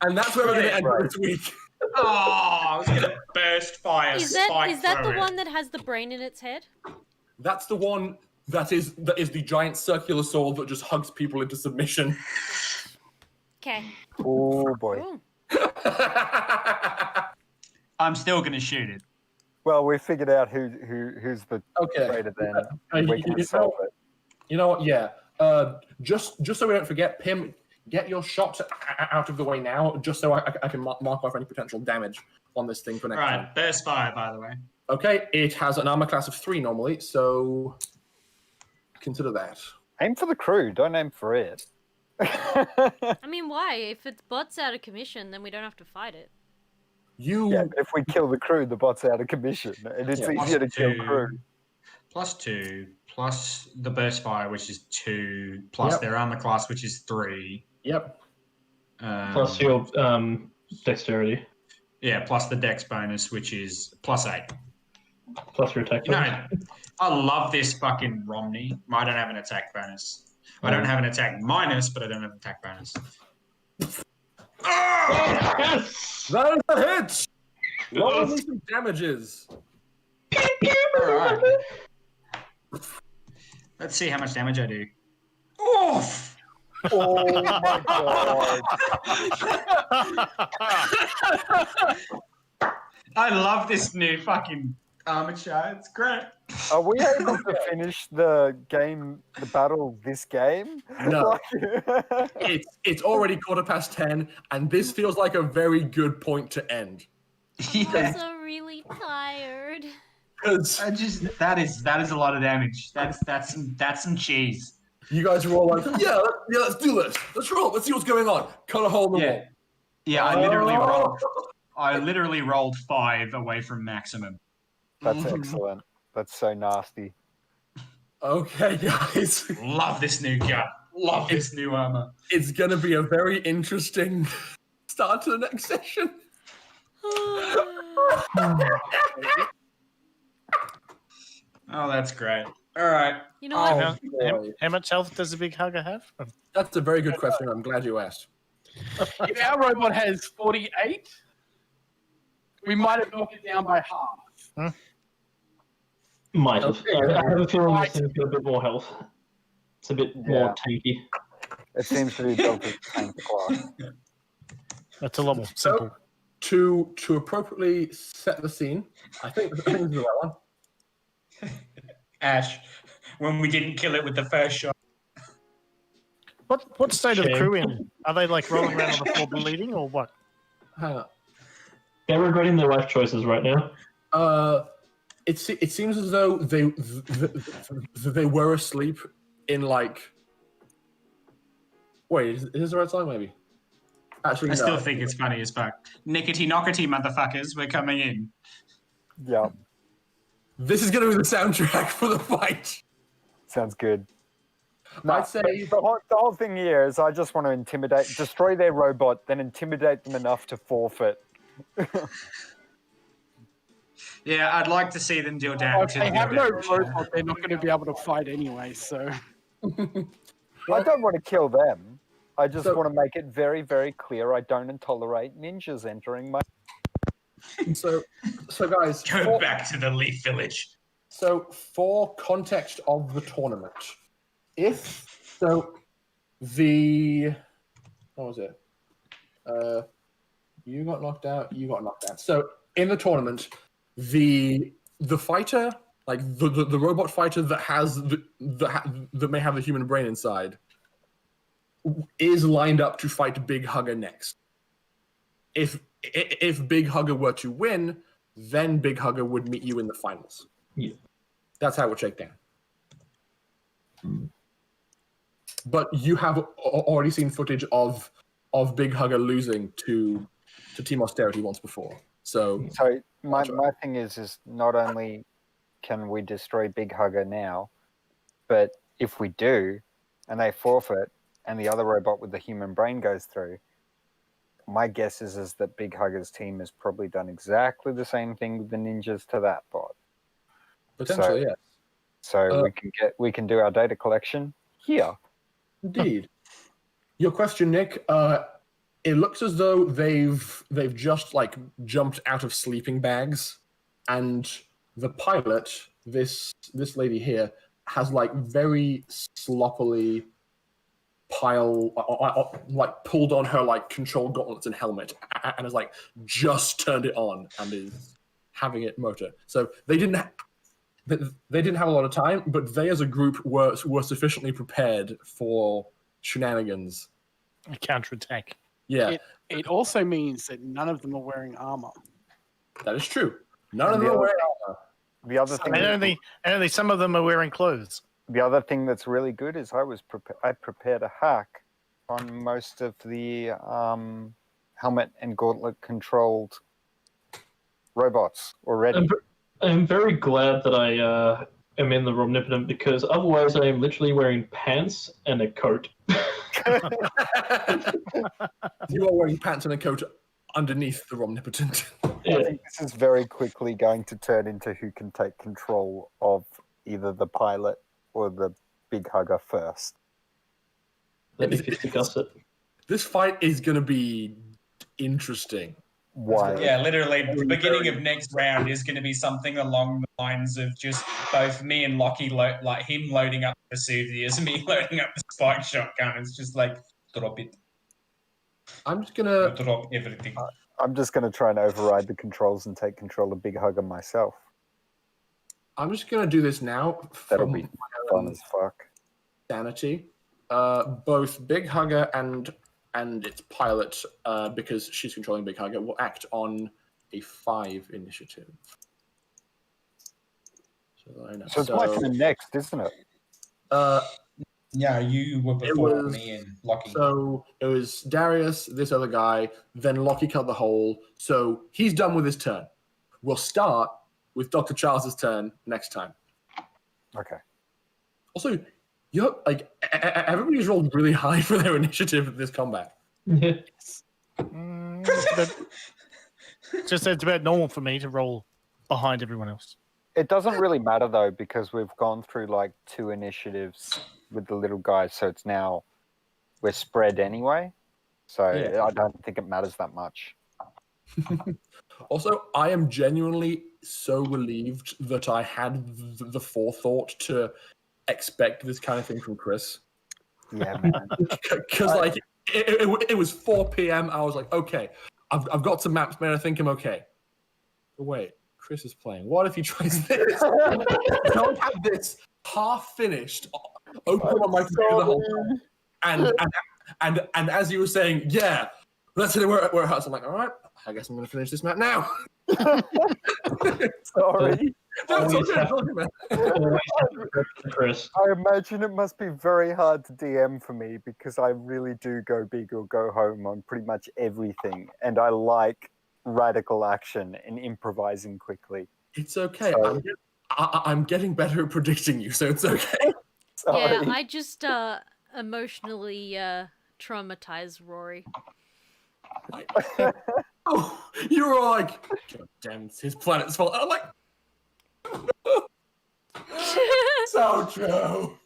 And that's where we're going to end this week. Oh, I was gonna burst fire. Is that the one that has the brain in its head? That's the one that is the giant circular sword that just hugs people into submission. Okay. Oh boy. Ooh. I'm still gonna shoot it. Well, we figured out who's the Okay. traitor then. We can solve it. You know what? Yeah. Just so we don't forget, Pim, get your shot out of the way now, just so I can mark off any potential damage on this thing for next time. Right, burst fire, by the way. Okay, it has an armor class of 3 normally, so consider that. Aim for the crew, don't aim for it. I mean, why? If it's bot's out of commission, then we don't have to fight it. You Yeah, but if we kill the crew, the bot's out of commission, and it's Yeah, easier to kill to- crew. +2, plus the burst fire, which is 2, plus Yep. their armor class, which is 3. Yep. Plus your dexterity, Yeah, plus the dex bonus, which is +8. plus your attack You know, bonus. I love this fucking Romney. I don't have an attack bonus. I don't have an attack minus, but I don't have an attack bonus. Yes! That is a hit! Roll me some damages. All right. Let's see how much damage I do. Oof! Oh my god. I love this new fucking armature. It's great. Are we able to finish the battle this game? No. It's already 10:15, and this feels like a very good point to end. I'm so really tired. Because That is a lot of damage. That's some cheese. you guys were all like, yeah, let's do this. Let's roll. Let's see what's going on. Cut a hole in the wall. Yeah. I literally rolled 5 away from maximum. That's excellent. That's so nasty. Okay, guys. Love this new gun. Love this new armor. It's going to be a very interesting start to the next session. Oh, that's great. All right. You know what? How much health does a big hugger have? That's a very good question. I'm glad you asked. If our robot has 48, we might have knocked it down by half. Might have. I have a feeling this thing's got a bit more health. It's a bit more tanky. It seems to be built as tank class. That's a lot more simple. To appropriately set the scene, I think this is the right one. Ash, when we didn't kill it with the first shot. What state of the Shame. crew in? Are they like rolling around on the floor bleeding or what? Hang on. They're regretting their life choices right now. It seems as though they were asleep in like. Wait, is this the right song? Maybe. Actually, I no. still think it's funny as fuck. Nickety knockety, motherfuckers, we're coming in. Yeah, This is going to be the soundtrack for the fight. sounds good. I'd say The whole thing here is I just want to destroy their robot, then intimidate them enough to forfeit. Yeah, I'd like to see them deal damage. If they have no robot, they're not going to be able to fight anyway, so... I don't want to kill them. I just want to make it very, very clear I don't tolerate ninjas entering my... so guys. Go back to the Leaf Village. So, for context of the tournament, what was it? You got knocked out. You got knocked out. So, in the tournament, the fighter, like the robot fighter that has that may have the human brain inside, is lined up to fight Big Hugger next. If Big Hugger were to win, then Big Hugger would meet you in the finals. Yeah. That's how it would shake down. But you have already seen footage of Big Hugger losing to Team Austerity once before. So my thing is not only can we destroy Big Hugger now, but if we do, and they forfeit, and the other robot with the human brain goes through, my guess is that Big Hugger's team has probably done exactly the same thing with the ninjas to that bot. potentially, yes. So we can do our data collection here. Indeed. Your question, Nick. It looks as though they've just like jumped out of sleeping bags, and the pilot, this lady here, has like very sloppily pulled on her like control gauntlets and helmet, and has like just turned it on and is having it motor. So they didn't have a lot of time, but they as a group were sufficiently prepared for shenanigans. A counterattack. Yeah, It also means that none of them are wearing armor. that is true. None of them are wearing armor. The other thing, And only some of them are wearing clothes. the other thing that's really good is I prepared a hack on most of the helmet and gauntlet controlled robots already. I'm very glad that I am in the Omnipotent because otherwise I am literally wearing pants and a coat. You are wearing pants and a coat underneath the Omnipotent. Yeah. I think this is very quickly going to turn into who can take control of either the pilot or the big hugger first. Let me discuss it. This fight is going to be interesting. Why? Yeah, literally, the beginning of next round is going to be something along the lines of just both me and Lockie, like him loading up the Vesuvius, me loading up the spike shotgun. It's just like, drop it. I'm just going to... Drop everything. I'm just going to try and override the controls and take control of Big Hugger myself. I'm just going to do this now. That'll be fun as fuck. Sanity. Both Big Hugger and its pilot, because she's controlling Big Hugger, will act on a 5 initiative. So it's my turn next, isn't it? Yeah, you were before me and Lockie. So it was Darius, this other guy, then Lockie cut the hole. So he's done with his turn. We'll start with Dr. Charles's turn next time. Okay. Also, everybody's rolled really high for their initiative in this combat. Yeah. Just it's about normal for me to roll behind everyone else. It doesn't really matter though, because we've gone through like 2 initiatives with the little guys, so it's now we're spread anyway. So Yeah. I don't think it matters that much. Also, I am genuinely so relieved that I had the forethought to expect this kind of thing from Chris. Yeah, man. Because like it was 4 p.m. I was like, okay, I've got some maps made. I think I'm okay. But wait, Chris is playing. What if he tries this? Don't have this half finished. Open on my computer the whole time. And as you were saying, yeah, let's say the warehouse. I'm like, all right, I guess I'm going to finish this map now. Sorry. That's okay. Chris. I imagine it must be very hard to DM for me because I really do go big or go home on pretty much everything. And I like radical action and improvising quickly. It's okay. So- I'm getting better at predicting you, so it's okay. Sorry. Yeah, I just emotionally traumatized Rory. Oh, you were all like, God damn, it's his planet's fault. I'm like, so true.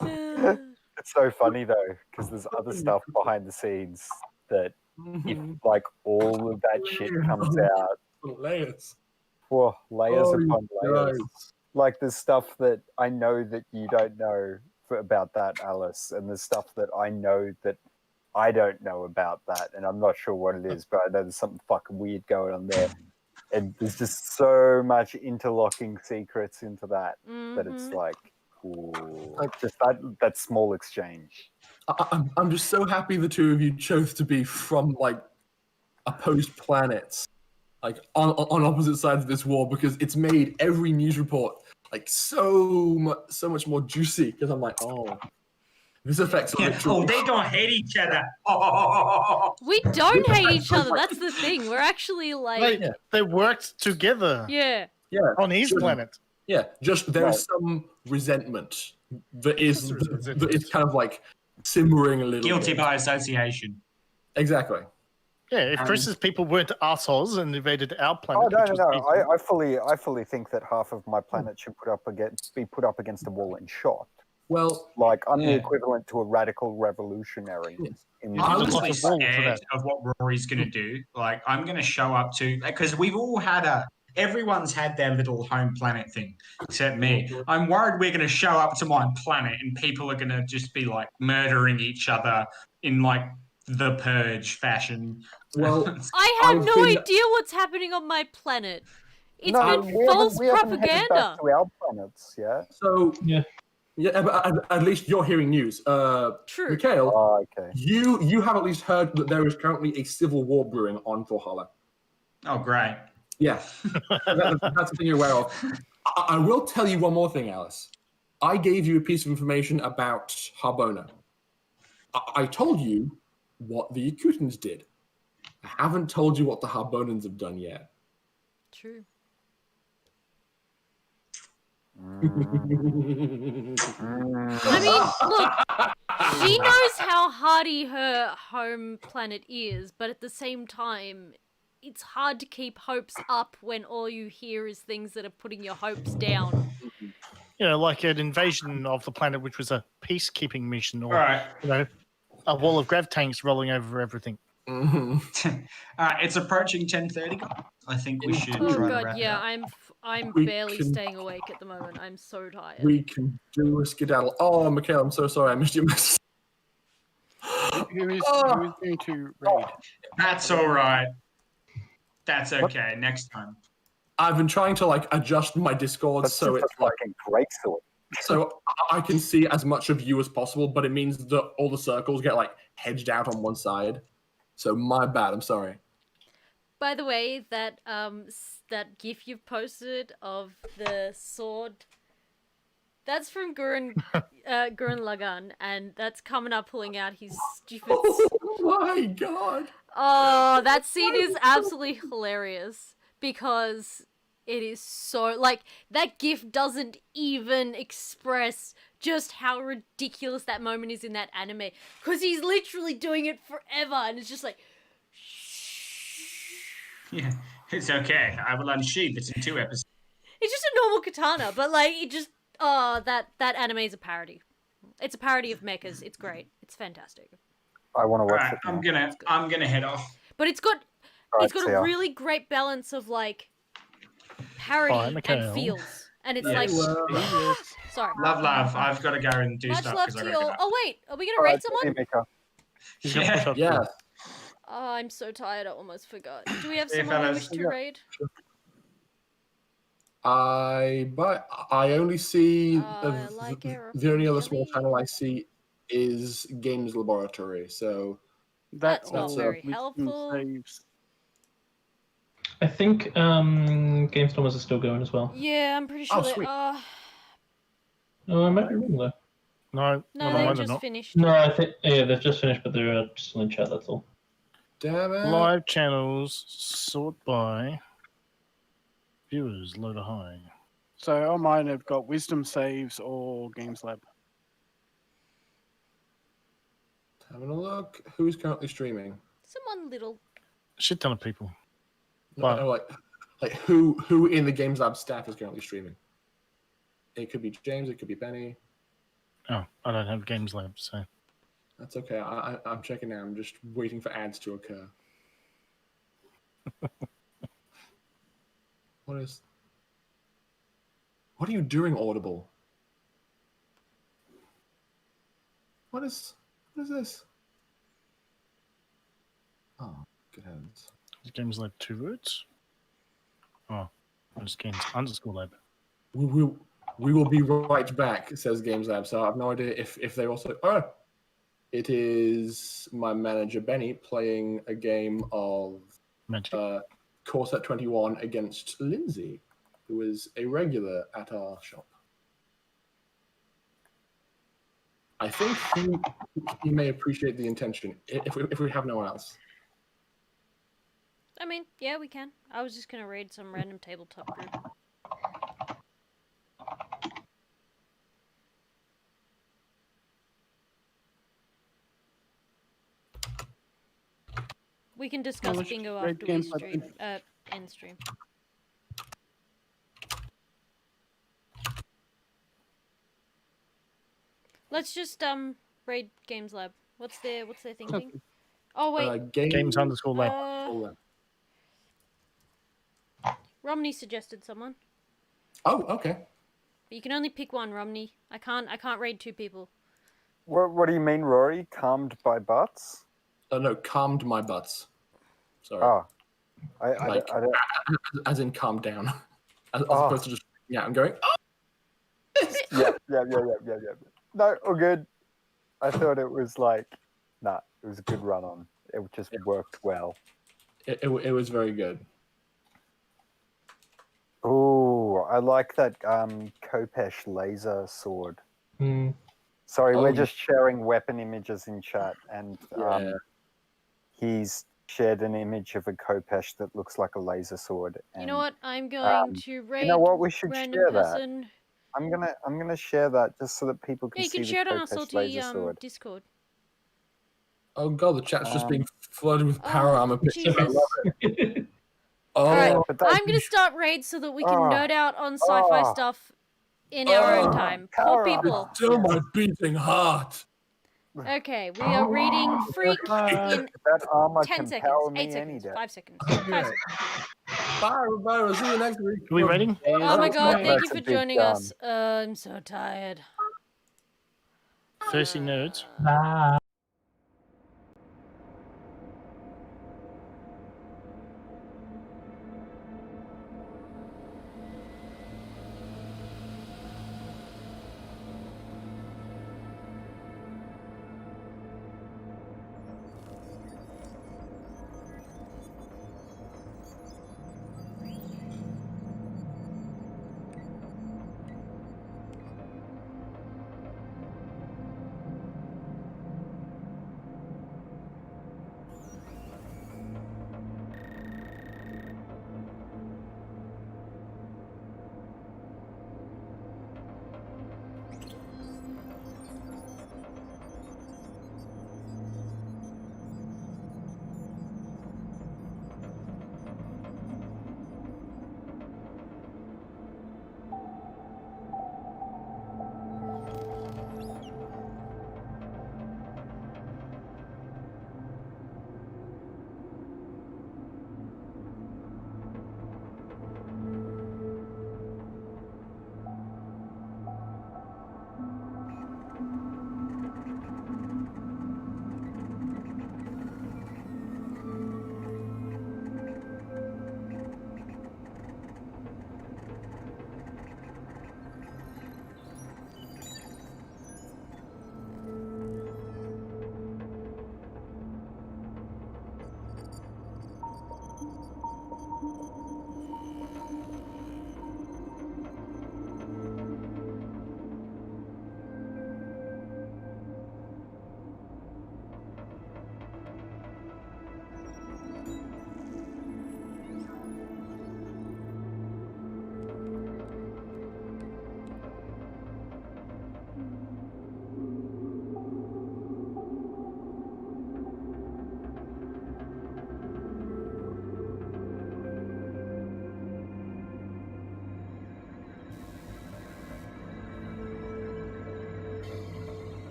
It's so funny though, because there's other stuff behind the scenes that if like all of that shit comes out, Layers. whoa, layers Oh, upon layers. guys. Like there's stuff that I know that you don't know about that, Alice, and there's stuff that I know that I don't know about that, and I'm not sure what it is, but I know there's something fucking weird going on there. And there's just so much interlocking secrets into that that it's like, ooh, just that small exchange. I'm just so happy the two of you chose to be from like opposed planets, like on opposite sides of this war, because it's made every news report like so much more juicy. Because I'm like, oh, this affects. Yeah. Oh, they don't hate each other. Oh. We don't hate each other. That's the thing. We're actually like, They worked together yeah. on his Sure. planet. Yeah, just there's some resentment that is kind of like simmering a little. Guilty bit. by association. Exactly. Yeah, if Chris's people weren't assholes and invaded our planet. Oh no, which was no, peaceful- no! I fully think that half of my planet should be put up against a wall and shot. Well, Like I'm the Yeah. equivalent to a radical revolutionary. In Yeah, I'm There's a lot honestly of room for scared that. of what Rory's going to do. Like, I'm going to show up to, because we've all had everyone's had their little home planet thing, except me. I'm worried we're going to show up to my planet and people are going to just be like murdering each other in like the Purge fashion. well, I have I've no been- idea what's happening on my planet. It's no, been we false haven't headed propaganda. back to our planets, yeah. so Yeah. yeah, but at least you're hearing news. True. Mikhail, Oh, okay. you have at least heard that there is currently a civil war brewing on Valhalla. Oh, great. Yeah, that's the thing you're aware of. I will tell you one more thing, Alice. I gave you a piece of information about Harbona. I told you what the Yakutans did. I haven't told you what the Harbonans have done yet. True. I mean, look, she knows how hardy her home planet is, but at the same time, it's hard to keep hopes up when all you hear is things that are putting your hopes down. You know, like an invasion of the planet, which was a peacekeeping mission, or All right. you know, a wall of grav tanks rolling over everything. It's approaching 10:30. I think we should Oh try to god, wrap yeah, it up. I'm We barely can- staying awake at the moment. I'm so tired. We can do a skedaddle. Oh, Mikhail, I'm so sorry. I missed your message. Who is going to raid? That's all right. That's okay. Next time. I've been trying to like adjust my Discord That's so just it's a like fucking great sword. so I can see as much of you as possible, but it means that all the circles get like hedged out on one side. So my bad. I'm sorry. By the way, that that GIF you've posted of the sword, that's from Gurren Lagann, and that's Kamina pulling out his stupid. Oh my god! Oh, that scene is absolutely hilarious because it is so like that GIF doesn't even express just how ridiculous that moment is in that anime because he's literally doing it forever, and it's just like. Yeah, it's okay. I will unsheath it in 2 episodes. It's just a normal katana, but like it just that anime is a parody. It's a parody of mechas. It's great. It's fantastic. I want to All watch right, it. Now. I'm gonna head off. But it's got Alright, it's got see a ya. really great balance of like parody and Mikhail. feels. And it's Yeah. like Well, sorry. Love. I've got to go and do Much stuff love because I to got you to all. get up. Oh wait, are we gonna Alright, rate someone? see you, Mika. He's gonna Yeah. push up. yes. Oh, I'm so tired. I almost forgot. Do we have Hey, someone we fellas. wish to raid? I only see I like the only other small aerophonic channel I see is Games Laboratory. So That's not That's, very wisdom helpful. saves. I think GameStormers are still going as well. Yeah, I'm pretty Oh, sure they sweet. are. Oh, I might be wrong though. No, No, not they mine, just not. finished. No, I think they've just finished, but they're still in chat. That's all. damn it. Live channels sort by viewers, low to high. So on mine, I've got wisdom saves or Games Lab. Having a look. Who's currently streaming? Someone little. Shit ton of people. No, no, like who in the Games Lab staff is currently streaming? It could be James. It could be Benny. Oh, I don't have Games Lab, so That's okay. I'm checking now. I'm just waiting for ads to occur. What are you doing, Audible? What is this? Oh, good heavens. is Games Lab 2 words? Oh, it's Games _ Lab. We will be right back, says Games Lab. So I have no idea if they also. Oh, it is my manager Benny playing a game of Magic. Corset 21 against Lindsay, who is a regular at our shop. I think he may appreciate the intention if we have no one else. I mean, yeah, we can. I was just gonna raid some random tabletop group. We can discuss let's bingo raid after we Games Lab stream. End stream. Let's just raid Games Lab. What's their thinking? Oh wait, Games _ Lab. Romney suggested someone. Oh, okay. But you can only pick one, Romney. I can't raid 2 people. What do you mean, Rory? Calmed by butts? No, calmed my butts. Sorry. Oh, I Like- don't. As in calm down. As Oh. opposed to just I'm going, oh! Yeah. No, all good. I thought it was like, nah, it was a good run on. It just worked well. It was very good. Oh, I like that Kopesh laser sword. Hmm. Sorry, we're Oh. just sharing weapon images in chat, and Yeah. he's shared an image of a Kopesh that looks like a laser sword. You know and what? I'm going to raid what? We should random share that. person I'm gonna share that just so that people can Yeah, you see can the share it on our Kopesh salty laser sword. Discord. Oh god, the chat's just being flooded with Oh, power armor pictures. I Jesus. love it. Oh, Alright, but that- I'm gonna start raids so that we can Oh. nerd out on sci-fi Oh. stuff in our own Oh. time. Poor Power people. still my beating heart. Okay, we are reading Freak in That armor 10 can seconds, power 8 me seconds, any day. 5 seconds, 5 Okay. seconds. Bye, everybody. We'll see you next week. Are we ready? Oh my god, thank you That's a for big joining gun. us. I'm so tired. Thirsty nerds. Bye.